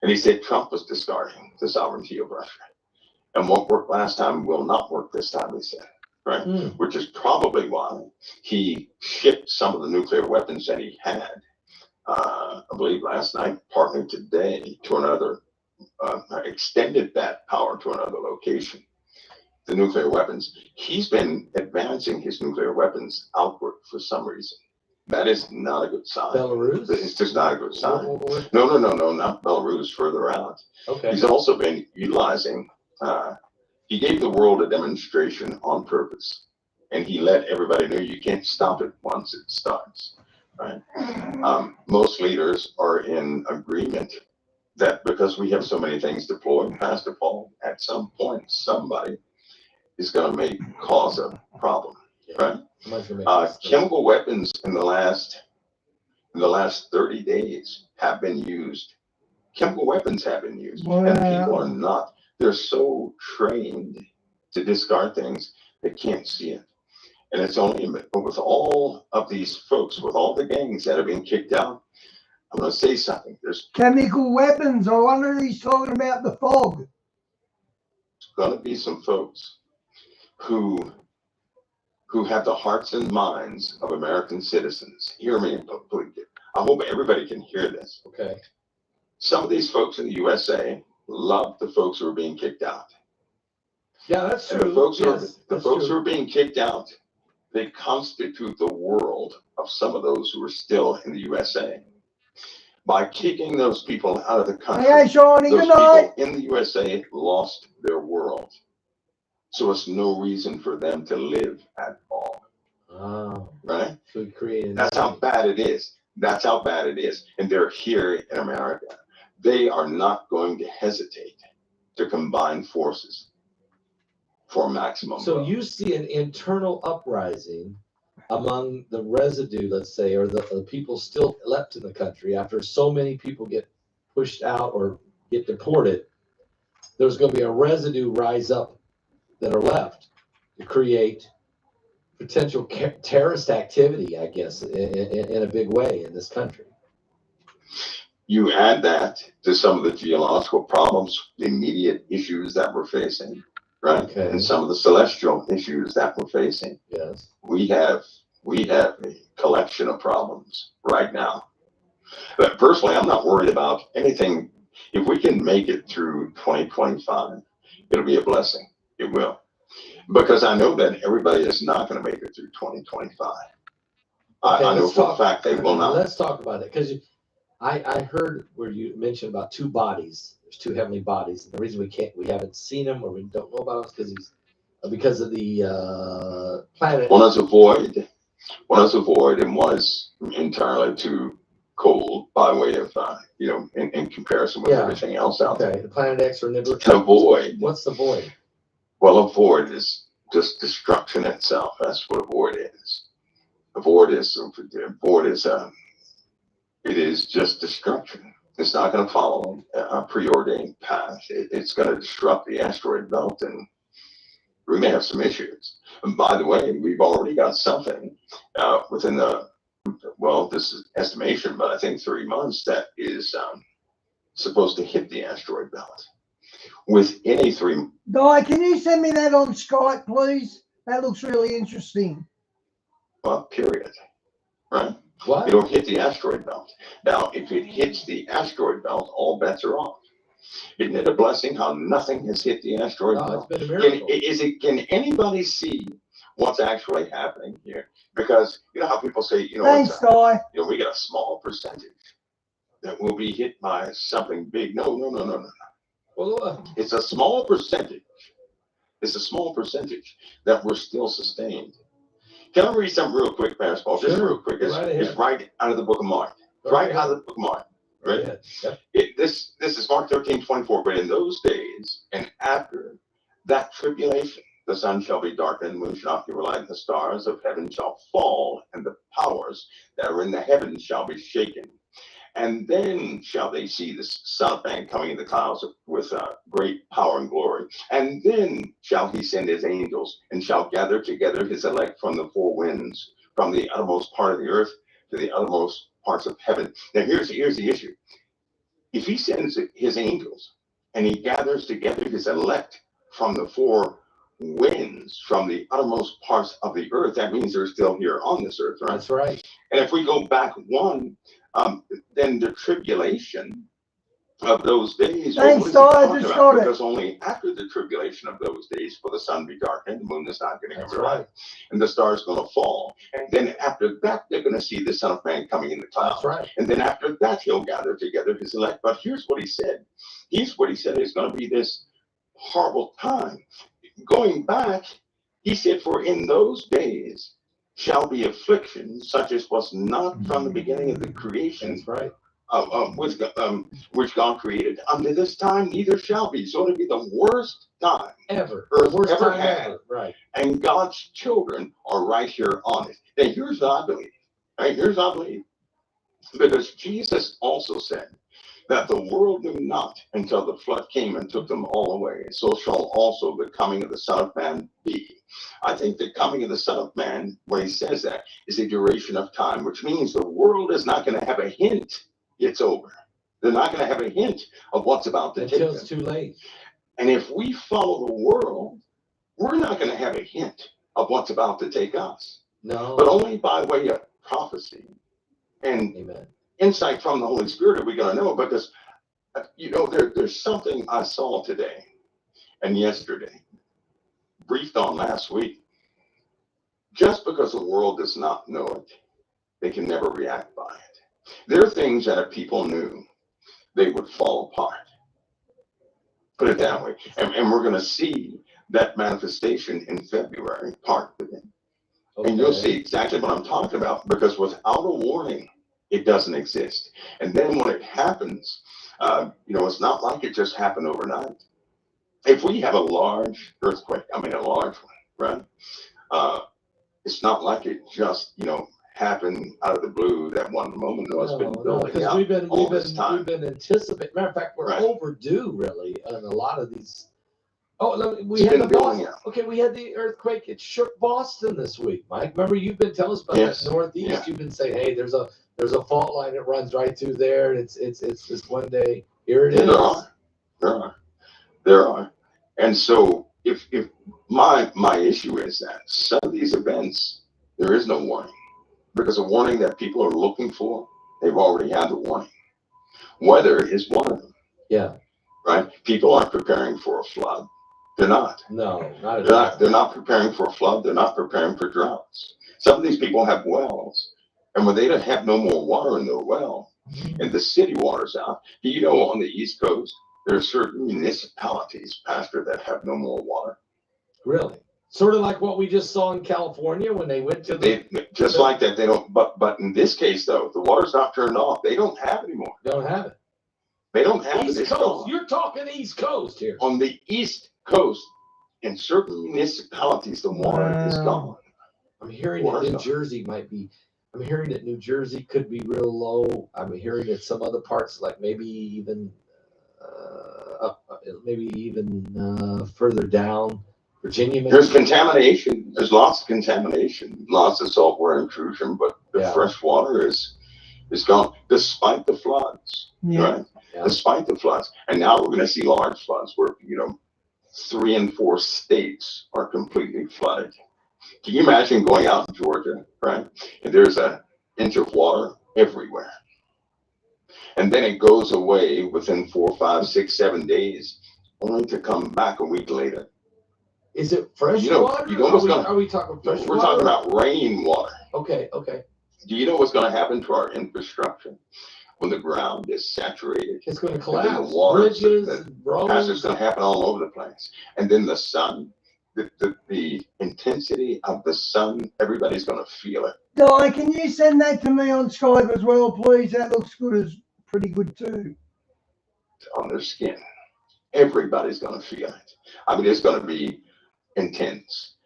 And he said Trump was discarding the sovereignty of Russia. And what worked last time will not work this time, he said, right? Which is probably why he shipped some of the nuclear weapons that he had, I believe last night, partly today, to another, extended that power to another location. The nuclear weapons. He's been advancing his nuclear weapons outward for some reason. That is not a good sign. Belarus? It's just not a good sign. No, not Belarus, further out. Okay. He's also been utilizing, he gave the world a demonstration on purpose. And he let everybody know you can't stop it once it starts. Right? Most leaders are in agreement that because we have so many things deployed, Pastor Paul, at some point, somebody is going to cause a problem, right? Chemical weapons in the last 30 days have been used. Chemical weapons have been used, and people are not. They're so trained to discard things they can't see it. And it's only with all of these folks, with all the gangs that have been kicked out. I'm going to say something. There's chemical weapons. I wonder if he's talking about the fog. Going to be some folks who have the hearts and minds of American citizens. Hear me, please. I hope everybody can hear this. Okay. Some of these folks in the USA love the folks who are being kicked out. Yeah, that's true. And the folks who are being kicked out, they constitute the world of some of those who are still in the USA. By kicking those people out of the country, hey, Shawnee, those people in the USA lost their world. So it's no reason for them to live at all. Oh, right? so we created. That's how bad it is. That's how bad it is. And they're here in America. They are not going to hesitate to combine forces for maximum. So growth. you see an internal uprising among the residue, let's say, or the people still left in the country after so many people get pushed out or get deported. There's going to be a residue rise up that are left to create potential terrorist activity, I guess, in a big way in this country. You add that to some of the geological problems, the immediate issues that we're facing, right? Okay. And some of the celestial issues that we're facing. Yes. We have a collection of problems right now. But personally, I'm not worried about anything. If we can make it through 2025, it'll be a blessing. It will. Because I know that everybody is not going to make it through 2025. Okay, I know for a fact they will not. Let's talk about it, because I heard where you mentioned about two bodies. There's two heavenly bodies. And the reason we haven't seen them or we don't know about them is because of the planet. One is a void. One is a void, and one is entirely too cold by way of in comparison with everything else out there. Okay, the planet X or Nibiru. And a void. What's the void? Well, a void is just destruction itself. That's what a void is. A void is it is just destruction. It's not going to follow a preordained path. It's going to disrupt the asteroid belt, and we may have some issues. And by the way, we've already got something within this is estimation, but I think 3 months that is supposed to hit the asteroid belt. Within a 3. Guy, can you send me that on Skype, please? That looks really interesting. Period. Right? What? It'll hit the asteroid belt. Now, if it hits the asteroid belt, all bets are off. Isn't it a blessing how nothing has hit the asteroid belt? It's been a miracle. Can anybody see what's actually happening here? Because you know how people say, Thanks, Guy. We get a small percentage that will be hit by something big. No. Well, it's a small percentage. It's a small percentage that we're still sustained. Can I read something real quick, Pastor? Just real quick. It's right out of the book of Mark. Right out of the book of Mark. Right? This is Mark 13:24. But in those days and after that tribulation, the sun shall be darkened, the moon shall not give her light, and the stars of heaven shall fall, and the powers that are in the heavens shall be shaken. And then shall they see the Son of Man coming in the clouds with great power and glory. And then shall he send his angels and shall gather together his elect from the four winds, from the uttermost part of the earth to the uttermost parts of heaven. Now here's the issue. If he sends his angels and he gathers together his elect from the four winds, from the uttermost parts of the earth, that means they're still here on this earth, right? That's right. And if we go back one, then the tribulation of those days. Thanks, I just got it. Because only after the tribulation of those days will the sun be darkened, the moon is not going to give light, and the stars going to fall. And then after that, they're going to see the Son of Man coming in the clouds. That's right. And then after that, he'll gather together his elect. But here's what he said. He's going to be this horrible time. Going back, he said, for in those days shall be affliction such as was not from the beginning of the creation. That's right. Which God created. Unto this time neither shall be. So it'll be the worst time ever. Earth worst ever time had. ever. Right. And God's children are right here on it. Now here's what I believe. Right? Here's what I believe. Because Jesus also said that the world knew not until the flood came and took them all away. So shall also the coming of the Son of Man be. I think the coming of the Son of Man, when he says that, is a duration of time, which means the world is not going to have a hint it's over. They're not going to have a hint of what's about to take them. Until it's too late. And if we follow the world, we're not going to have a hint of what's about to take us. No. But only by way of prophecy and insight from the Holy Spirit are we going to know. Because, there's something I saw today and yesterday, briefed on last week. Just because the world does not know it, they can never react by it. There are things that if people knew, they would fall apart. Put it that way. And we're going to see that manifestation in February, part of it. And you'll see exactly what I'm talking about, because without a warning, it doesn't exist. And then when it happens, it's not like it just happened overnight. If we have a large earthquake, a large one, right? It's not like it just, happened out of the blue that one moment. No, it's been building because up we've been anticipating. Matter of fact, we're overdue really on a lot of these. We had the Boston. Okay, we had the earthquake. It shook Boston this week, Mike. Remember, you've been telling us about that Northeast. Yeah. You've been saying, hey, there's a fault line that runs right through there, and it's this one day. Here it is. There are. And so if my issue is that some of these events, there is no warning, because the warning that people are looking for, they've already had the warning. Weather is one of them. Yeah. Right? People aren't preparing for a flood. They're not. No, not at all. They're not preparing for a flood. They're not preparing for droughts. Some of these people have wells, and when they don't have no more water in their well, and the city water's out, on the East Coast, there are certain municipalities, Pastor, that have no more water. Really? Sort of like what we just saw in California when they went to like that. They don't. But in this case, though, the water's not turned off. They don't have it anymore. Don't have it. They don't have East it. Coast. You're talking East Coast here. On the East Coast, in certain municipalities, the water is gone. I'm hearing that New Jersey might be. I'm hearing that New Jersey could be real low. I'm hearing that some other parts, like maybe even further down, Virginia. Maybe. There's contamination. There's lots of contamination, lots of saltwater intrusion, but the fresh water is gone, despite the floods. Right? Yeah. Despite the floods. And now we're going to see large floods where 3 and 4 states are completely flooded. Can you imagine going out in Georgia, right? And there's an inch of water everywhere. And then it goes away within 4, 5, 6, 7 days, only to come back a week later. Is it fresh water? Are we talking fresh water? We're talking about rainwater. Okay. Do you know what's going to happen to our infrastructure when the ground is saturated? It's going to collapse. And the water, bridges, roads. It's going to happen all over the place. And then the sun, the intensity of the sun, everybody's going to feel it. Di, can you send that to me on Skype as well, please? That looks pretty good too. On their skin. Everybody's going to feel it. It's going to be intense.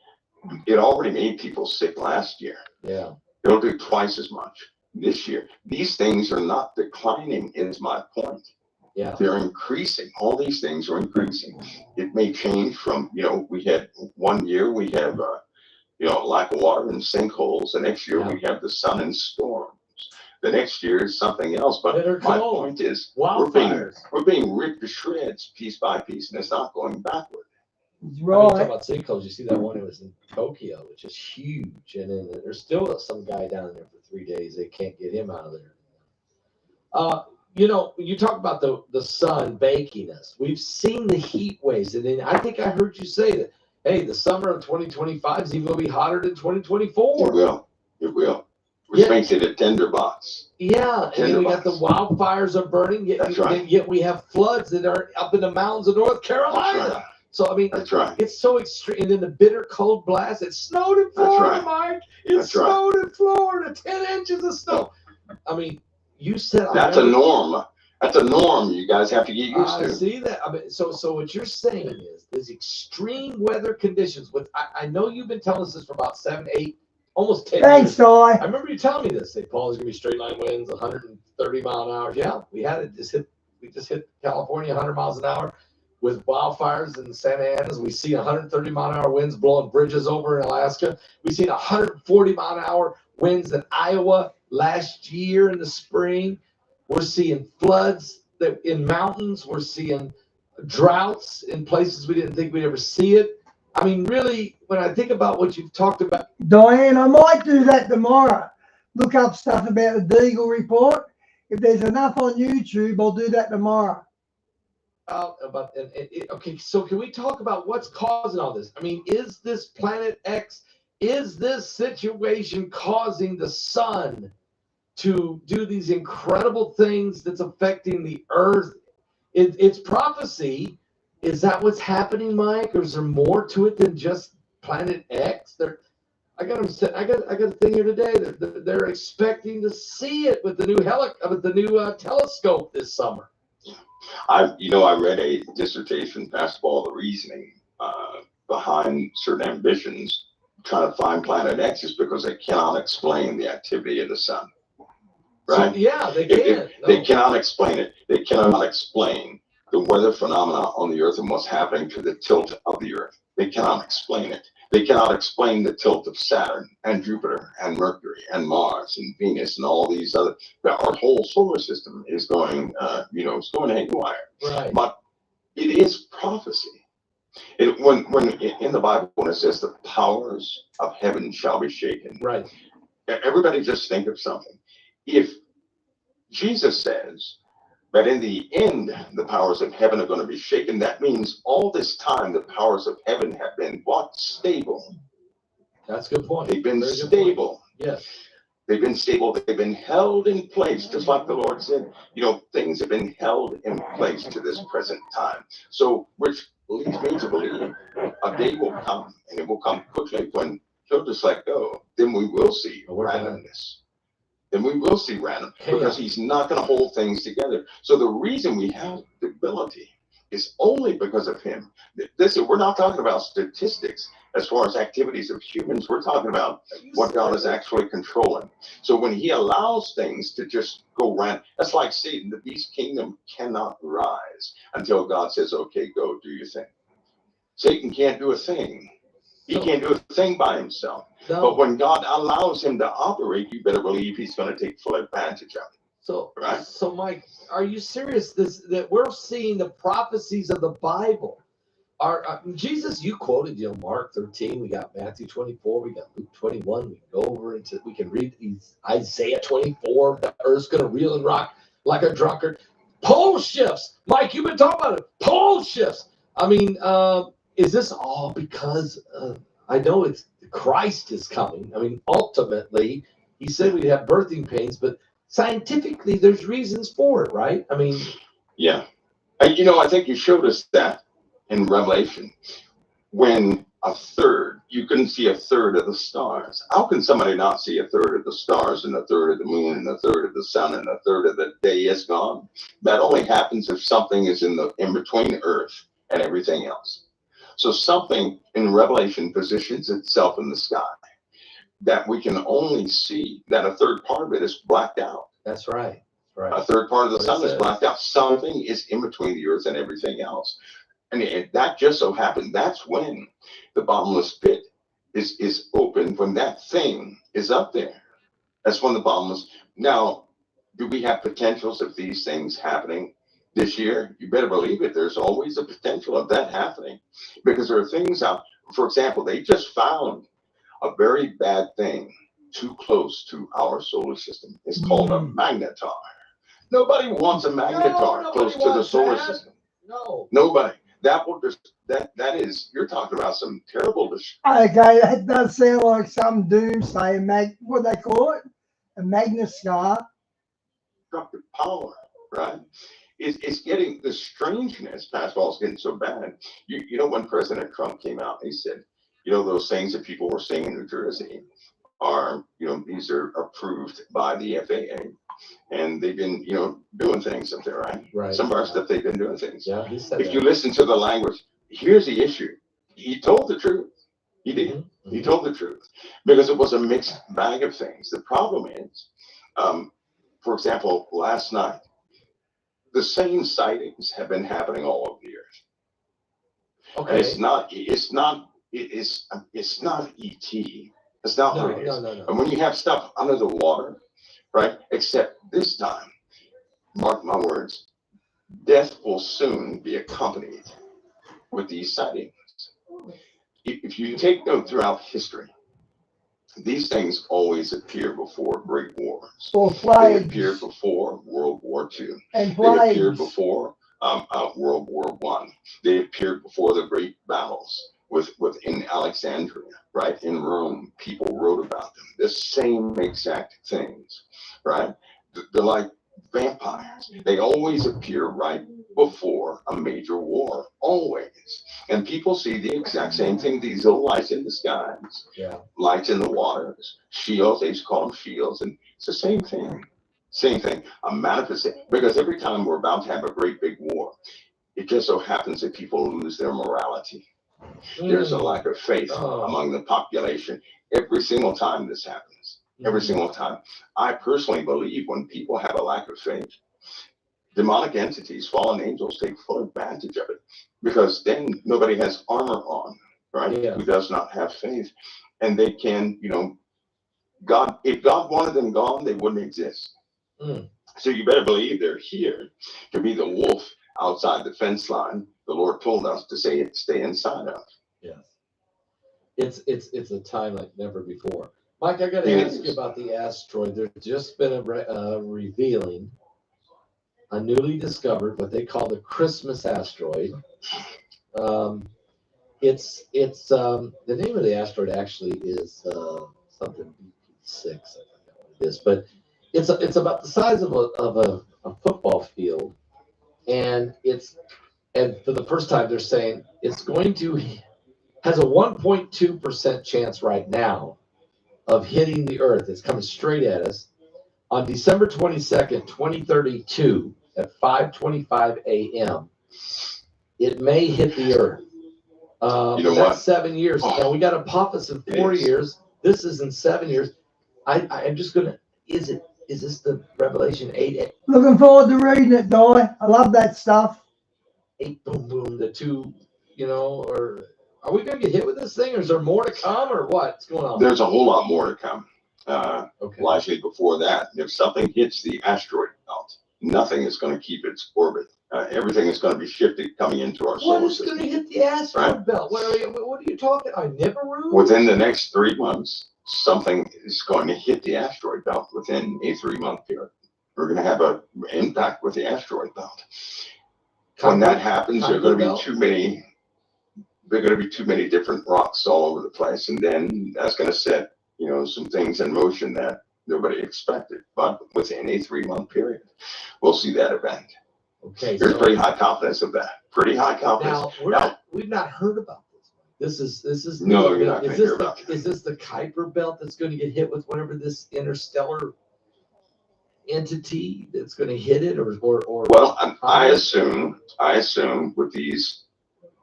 It already made people sick last year. Yeah. It'll do twice as much this year. These things are not declining, is my point. Yeah. They're increasing. All these things are increasing. It may change from, we had 1 year, we have, lack of water and sinkholes. The next year we have the sun and storms. The next year is something else. But my point is, we're being ripped to shreds piece by piece, and it's not going backward. Right. Talking about sinkholes, you see that one? It was in Tokyo, which is huge, and then there's still some guy down there for 3 days. They can't get him out of there. You talk about the sun baking us. We've seen the heat waves, and then I think I heard you say that. Hey, the summer of 2025 is even going to be hotter than 2024. It will. Which makes it a tinderbox. Yeah, and then we got the wildfires are burning. Yet we have floods that are up in the mountains of North Carolina. That's right. So, that's right. It's so extreme. And then the bitter cold blast. It snowed in Florida, Mike. It snowed in Florida. 10 inches of snow. You said... That's a norm. That's a norm you guys have to get used to. I see that. So what you're saying is these extreme weather conditions. I know you've been telling us this for about 7, 8, almost 10 years. Thanks, Di. I remember you telling me this. St. Paul is going to be straight line winds, 130 mile an hour. Yeah, we just hit California 100 miles an hour. With wildfires in Santa Ana, we see 130 mile an hour winds blowing bridges over in Alaska. We've seen 140 mile an hour winds in Iowa last year in the spring. We're seeing floods in mountains. We're seeing droughts in places we didn't think we'd ever see it. Really, when I think about what you've talked about. Diane, I might do that tomorrow. Look up stuff about the Deagle report. If there's enough on YouTube, I'll do that tomorrow. Okay, so can we talk about what's causing all this? Is this Planet X, is this situation causing the sun to do these incredible things that's affecting the earth? It's prophecy. Is that what's happening, Mike? Or is there more to it than just Planet X? I got a thing here today. They're expecting to see it with the new telescope this summer. I read a dissertation, basketball, the reasoning behind certain ambitions trying to find planet X is because they cannot explain the activity of the sun. Right? So, yeah, they can. They cannot explain it. They cannot explain the weather phenomena on the Earth and what's happening to the tilt of the Earth. They cannot explain it. They cannot explain the tilt of Saturn and Jupiter and Mercury and Mars and Venus and all these other. Our whole solar system is going, it's going haywire. Right. But it is prophecy. When in the Bible, when it says the powers of heaven shall be shaken. Right. Everybody just think of something. If Jesus says that in the end, the powers of heaven are going to be shaken, that means all this time, the powers of heaven have been what? Stable. That's a good point. They've been stable. Yes. They've been stable. They've been held in place, just like the Lord said. Things have been held in place to this present time. So, which leads me to believe a day will come, and it will come quickly when he'll just let go. Then we will see randomness. Then we will see random because he's not going to hold things together. So the reason we have stability is only because of him. Listen, we're not talking about statistics as far as activities of humans. We're talking about what God is actually controlling. So when he allows things to just go random, that's like Satan. The beast kingdom cannot rise until God says, okay, go do your thing. Satan can't do a thing. He can't do a thing by himself. No. But when God allows him to operate, you better believe he's going to take full advantage of it. So, right? So Mike, are you serious that we're seeing the prophecies of the Bible? Jesus, you quoted, Mark 13, we got Matthew 24, we got Luke 21, we can go over we can read Isaiah 24, the earth's going to reel and rock like a drunkard. Pole shifts. Mike, you've been talking about it. Pole shifts. I mean, is this all because I know it's Christ is coming? I mean, ultimately, he said we'd have birthing pains, but scientifically, there's reasons for it, right? I mean, yeah. And, I think you showed us that in Revelation when you couldn't see a third of the stars. How can somebody not see a third of the stars and a third of the moon and a third of the sun and a third of the day is gone? That only happens if something is in between Earth and everything else. So something in Revelation positions itself in the sky that we can only see, that a third part of it is blacked out. That's right. Right. A third part of the sun is blacked out. Something is in between the earth and everything else. And that just so happened, that's when the bottomless pit is open, when that thing is up there. That's when the bottomless. Now, do we have potentials of these things happening this year? You better believe it. There's always a potential of that happening because there are things out. For example, they just found a very bad thing too close to our solar system. It's called a magnetar. Nobody wants a magnetar close to the solar system. No. Nobody. That will just that is, you're talking about some terrible. Okay, that does sound like some doomsday. What they call it? A magnestar. Destructive power, right? It's getting the strangeness. Pascal's getting so bad. When President Trump came out, he said, those things that people were saying in New Jersey are, these are approved by the FAA. And they've been, doing things up there, right? Right. Some of our stuff, they've been doing things. Yeah, he said if you listen to the language, here's the issue. He told the truth. He did. Mm-hmm. He told the truth because it was a mixed bag of things. The problem is, for example, last night, the same sightings have been happening all over the earth. Okay. And it's not ET. It's not what it is. No. And when you have stuff under the water, right? Except this time, mark my words, death will soon be accompanied with these sightings. If you take them throughout history, these things always appear before great wars. They appear before World War II. And they appeared before World War I. They appeared before the great battles in Alexandria, right? In Rome, people wrote about them. The same exact things, right? They're like vampires. They always appear right before a major war, always. And people see the exact same thing, these little lights in the skies, lights in the waters, shields, they used to call them shields, and it's the same thing. Same thing, a manifestation, because every time we're about to have a great big war, it just so happens that people lose their morality. There's a lack of faith among the population every single time this happens. Every single time. I personally believe when people have a lack of faith, demonic entities, fallen angels, take full advantage of it, because then nobody has armor on, right? Who does not have faith. And they can, God, if God wanted them gone, they wouldn't exist. So you better believe they're here to be the wolf outside the fence line. The Lord told us to say it, stay inside of. Yes. It's a time like never before. Mike, I got to ask you about the asteroid. There's just been a revealing a newly discovered, what they call the Christmas asteroid. It's the name of the asteroid actually is something BP6. I forget what it is, but it's about the size of a football field, and for the first time they're saying it's going to has a 1.2% chance right now of hitting the Earth. It's coming straight at us on December 22nd, 2032 at 5:25 a.m. It may hit the Earth. That's 7 years. Now we got Apophis in 4 years. This is in 7 years. I'm just gonna. Is this the Revelation 8? Looking forward to reading it, Di. I love that stuff. 8 boom boom. The two, or are we gonna get hit with this thing, or is there more to come, or what's going on? There's a whole lot more to come. Likely before that, if something hits the asteroid belt, nothing is going to keep its orbit. Everything is going to be shifted coming into our solar system. What is going to hit the asteroid belt? What are you talking? Nibiru? Within the next 3 months, something is going to hit the asteroid belt within a 3-month period. We're going to have an impact with the asteroid belt. When that happens, there are going to be too many. There are going to be too many different rocks all over the place, and then that's going to set some things in motion that nobody expected. But within a 3-month period, we'll see that event. Okay, there's pretty high confidence of that. Pretty high confidence. Now we've not heard about this. This is no, you're not going to hear about it. Is this the Kuiper belt that's going to get hit with whatever this interstellar entity that's going to hit it, or? Well, I assume with these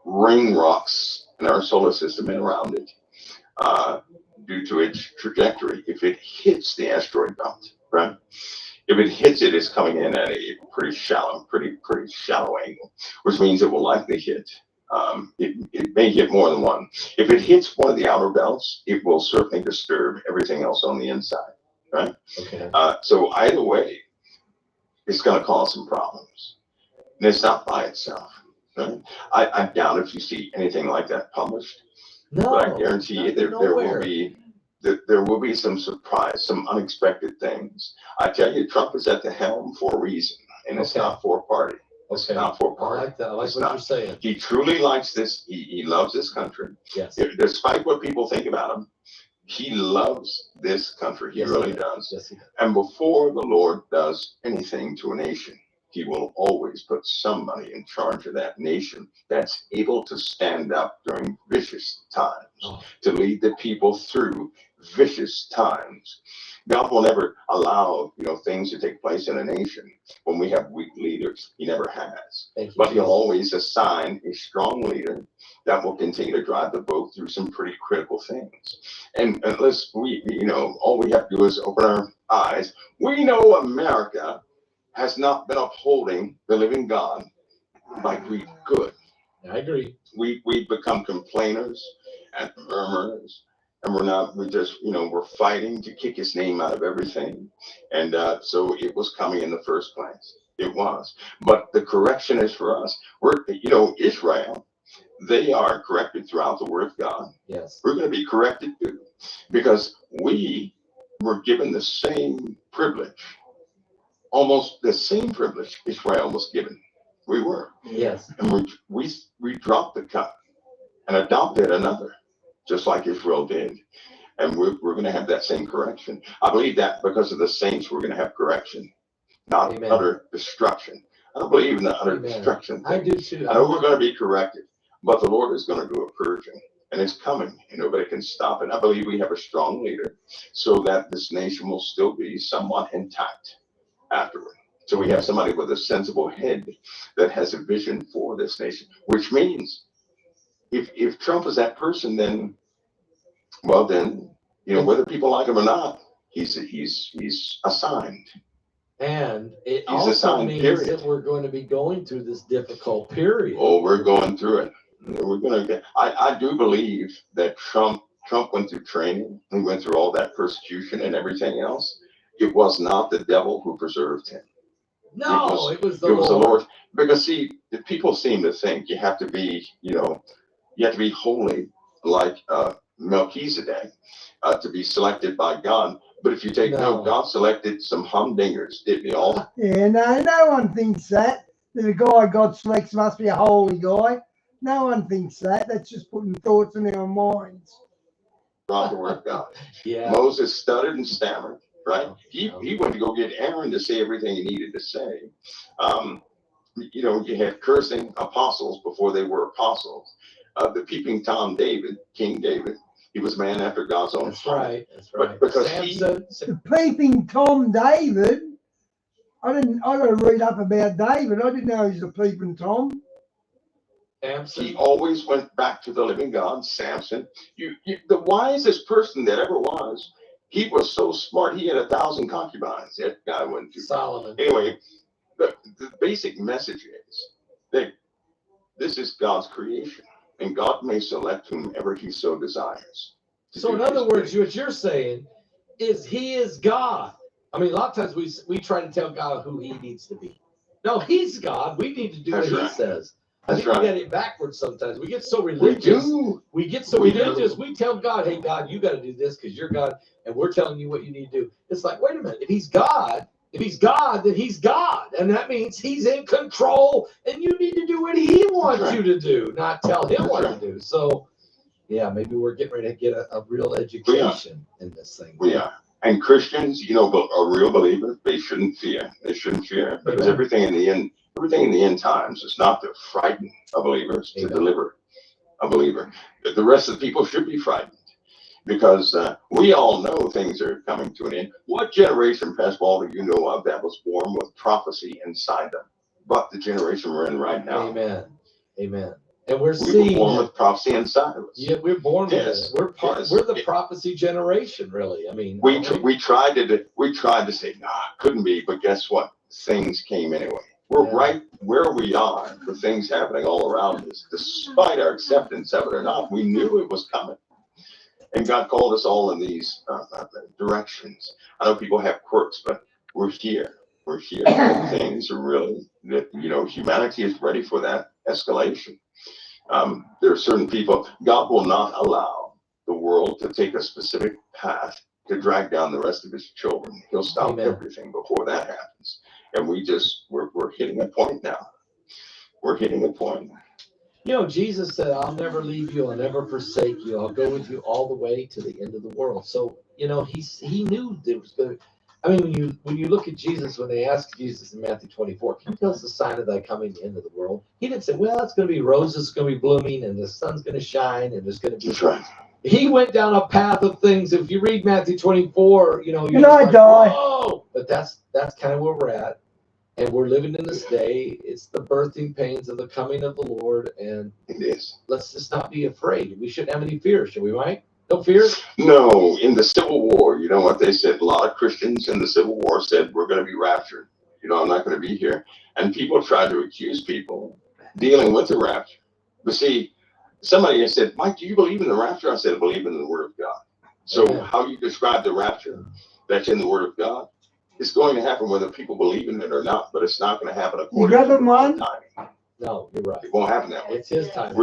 ring rocks in our solar system and around it, due to its trajectory, if it hits the asteroid belt, right? If it hits it, it's coming in at a pretty shallow angle, which means it will likely hit. It may hit more than one. If it hits one of the outer belts, it will certainly disturb everything else on the inside, right? Okay. So either way, it's going to cause some problems. And it's not by itself. Right? I doubt if you see anything like that published. No, but I guarantee you there will be some surprise, some unexpected things. I tell you, Trump is at the helm for a reason, and it's not for a party. It's not for a party. I like that. I like what you're saying. He truly likes this. He loves this country. Yes. Despite what people think about him, he loves this country. He really does. Yes, he does. And before the Lord does anything to a nation, he will always put somebody in charge of that nation that's able to stand up during vicious times, to lead the people through vicious times. God will never allow, things to take place in a nation when we have weak leaders. He never has. But he'll always assign a strong leader that will continue to drive the boat through some pretty critical things. And unless all we have to do is open our eyes. We know America has not been upholding the living God like we could. I agree. We've become complainers and murmurers, and we're fighting to kick his name out of everything. And so it was coming in the first place. It was. But the correction is for us. Israel, they are corrected throughout the word of God. Yes. We're going to be corrected too, because we were given the same privilege. Almost the same privilege Israel was given. We were. Yes. And we dropped the cup and adopted another, just like Israel did. And we're going to have that same correction. I believe that because of the saints, we're going to have correction, not utter destruction. I don't believe in the utter Amen. destruction. I do too. I know we're going to be corrected, but the Lord is going to do a purging, and it's coming, and nobody can stop it. I believe we have a strong leader so that this nation will still be somewhat intact afterward. So we have somebody with a sensible head that has a vision for this nation, which means if Trump is that person, then, well, then, you know, whether people like him or not, he's assigned. And it He's also assigned, means period. that we're going to be going through this difficult period. Oh, we're going through it. We're going to get. I do believe that Trump went through training. He went through all that persecution and everything else. It was not the devil who preserved him. No, it was the Lord. Because see, the people seem to think you have to be, you know, you have to be holy like Melchizedek to be selected by God. But if you take note, God selected some humdingers, didn't he all? Yeah, no one thinks that. The guy God selects must be a holy guy. No one thinks that. That's just putting thoughts in our minds. Brought the word of God. Yeah. Moses stuttered and stammered, right? He went to go get Aaron to say everything he needed to say. You know, you had cursing apostles before they were apostles. The peeping Tom David, King David, he was a man after God's own heart. Right. That's right. But because The peeping Tom David. I got to read up about David. I didn't know he was a peeping Tom. He always went back to the living God. Samson, the wisest person that ever was. He was so smart. He had 1,000 concubines. That guy went to Solomon. Anyway, the basic message is that this is God's creation, and God may select whomever He so desires. So in other words, what you're saying is He is God. I mean, a lot of times we try to tell God who He needs to be. No, He's God. We need to do what He says. I think we get it backwards sometimes. We get so religious. We get so religious. We tell God, hey, God, you got to do this because you're God, and we're telling you what you need to do. It's like, wait a minute. If He's God, then He's God. And that means He's in control, and you need to do what He wants you to do, not tell Him what to do. So, yeah, maybe we're getting ready to get a real education in this thing. We are. And Christians, you know, a real believer, they shouldn't fear. They shouldn't fear because everything in the end times is not to frighten a believer, it's to deliver a believer. The rest of the people should be frightened because we all know things are coming to an end. What generation, Pastor Paul, do you know of that was born with prophecy inside them? But the generation we're in right now. Amen. Amen. And we're seeing born with prophecy inside of us. Yeah, we're born with it. We're the prophecy generation, really. I mean, we tried to say, nah, couldn't be, but guess what? Things came anyway. We're right where we are for things happening all around us, despite our acceptance of it or not. We knew it was coming, and God called us all in these directions. I know people have quirks, but we're here. We're here. Things are really, you know, humanity is ready for that escalation. There are certain people, God will not allow the world to take a specific path to drag down the rest of His children. He'll stop everything before that happens. And we're hitting a point now. We're hitting a point. You know, Jesus said, I'll never leave you. I'll never forsake you. I'll go with you all the way to the end of the world. So, you know, he knew there was going to, I mean, when you look at Jesus, when they asked Jesus in Matthew 24, can you tell us the sign of thy coming to the end of the world? He didn't say, well, it's going to be roses, it's going to be blooming, and the sun's going to shine, and there's going to be. That's right. He went down a path of things. If you read Matthew 24, you know, you're like, whoa! But that's kind of where we're at. And we're living in this day. It's the birthing pains of the coming of the Lord. And it is. Let's just not be afraid. We shouldn't have any fear, should we, Mike? No fears? No. In the Civil War, you know what they said? A lot of Christians in the Civil War said, we're going to be raptured. You know, I'm not going to be here. And people tried to accuse people dealing with the rapture. But see, somebody has said, Mike, do you believe in the rapture? I said, I believe in the Word of God. So how you describe the rapture that's in the Word of God, it's going to happen whether people believe in it or not, but it's not going to happen according to the timing. No, you're right. It won't happen that way. It's His time.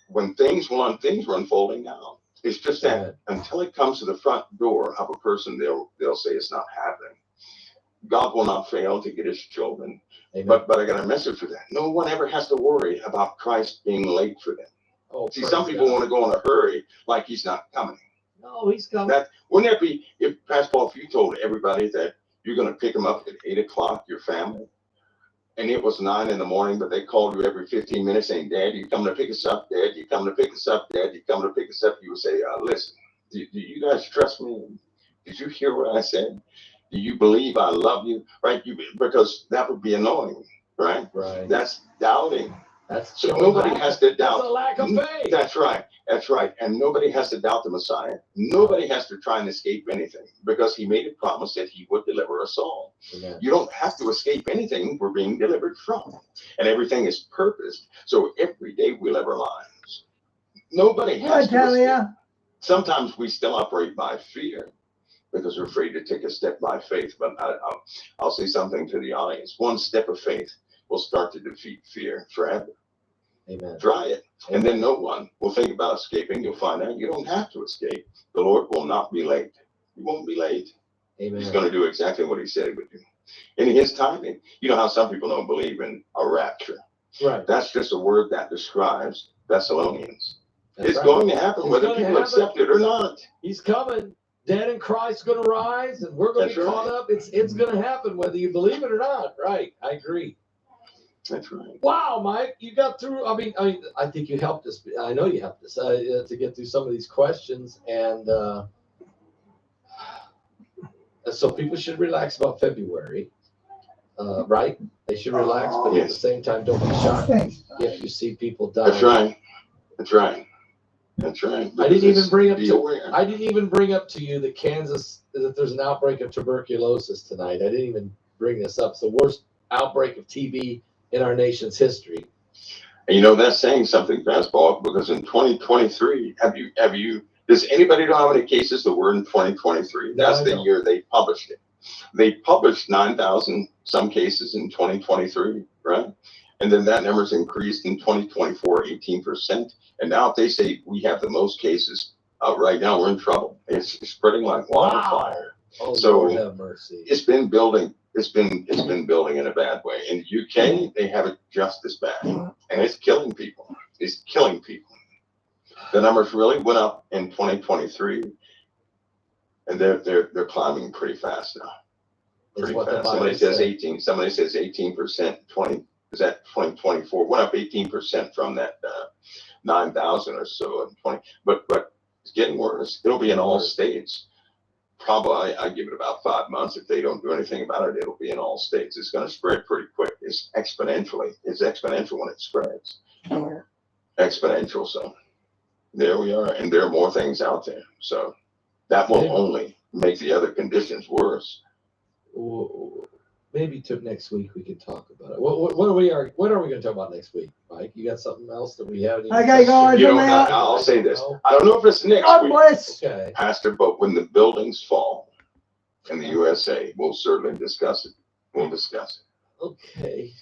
When things are unfolding now, it's just that until it comes to the front door of a person, they'll say it's not happening. God will not fail to get His children. But I got a message for that. No one ever has to worry about Christ being late for them. Oh, see, some people want to go in a hurry like He's not coming. No, He's coming. Wouldn't that be, if Pastor Paul, if you told everybody that you're going to pick them up at 8 o'clock, your family, and it was 9 in the morning, but they called you every 15 minutes saying, Dad, you come to pick us up, Dad, you come to pick us up, Dad, you come to pick us up. You would say, listen, do you guys trust me? Did you hear what I said? Do you believe I love you? Right? Because that would be annoying, right? Right. That's doubting. That's so nobody has to doubt. That's a lack of faith. That's right. That's right. And nobody has to doubt the Messiah. Nobody has to try and escape anything because he made a promise that he would deliver us all. Amen. You don't have to escape anything we're being delivered from. And everything is purposed. So every day we live our lives. Nobody has to escape. Sometimes we still operate by fear because we're afraid to take a step by faith. But I'll say something to the audience. One step of faith will start to defeat fear forever. Amen. Try it. And then no one will think about escaping. You'll find out you don't have to escape. The Lord will not be late. He won't be late. Amen. He's going to do exactly what he said he would do. In his timing. You know how some people don't believe in a rapture. Right. That's just a word that describes Thessalonians. That's it's right. going to happen It's whether gonna people happen. accept it or not. He's coming. Dead in Christ's going to rise, and we're going to be caught up. It's going to happen whether you believe it or not. Right. I agree. That's right. Wow, Mike, you got through. I think you helped us. I know you helped us to get through some of these questions, and so people should relax about February, right? They should relax, but at the same time, don't be shocked if you see people die. That's right. That's right. That's right. I didn't even bring up. Aware. I didn't even bring up to you that there's an outbreak of tuberculosis tonight. I didn't even bring this up. It's the worst outbreak of TB in our nation's history. And you know, that's saying something, Fastball, because in 2023, does anybody know how many cases there were in 2023? That's the year they published it. They published 9,000 some cases in 2023, right? And then that number's increased in 2024, 18%. And now if they say we have the most cases right now, we're in trouble. It's spreading like wildfire. Oh, so Lord have mercy. It's been building. It's been building in a bad way. In the UK, they have it just as bad, and it's killing people. It's killing people. The numbers really went up in 2023, and they're climbing pretty fast now. Pretty fast. Somebody says 18. Somebody says 18%. 2024 went up 18% from that 9,000 or so in 20. But it's getting worse. It'll be in all states. Probably, I give it about 5 months. If they don't do anything about it, it'll be in all states. It's going to spread pretty quick. It's exponentially. It's exponential when it spreads. Exponential. So there we are. And there are more things out there. So that will only make the other conditions worse. Maybe next week we can talk about it. What are we going to talk about next week, Mike? You got something else that we haven't even Okay, guys. You know, I'll say this. I don't know if it's next God week, bless. Okay. Pastor, but when the buildings fall in the USA, we'll certainly discuss it. We'll discuss it. Okay.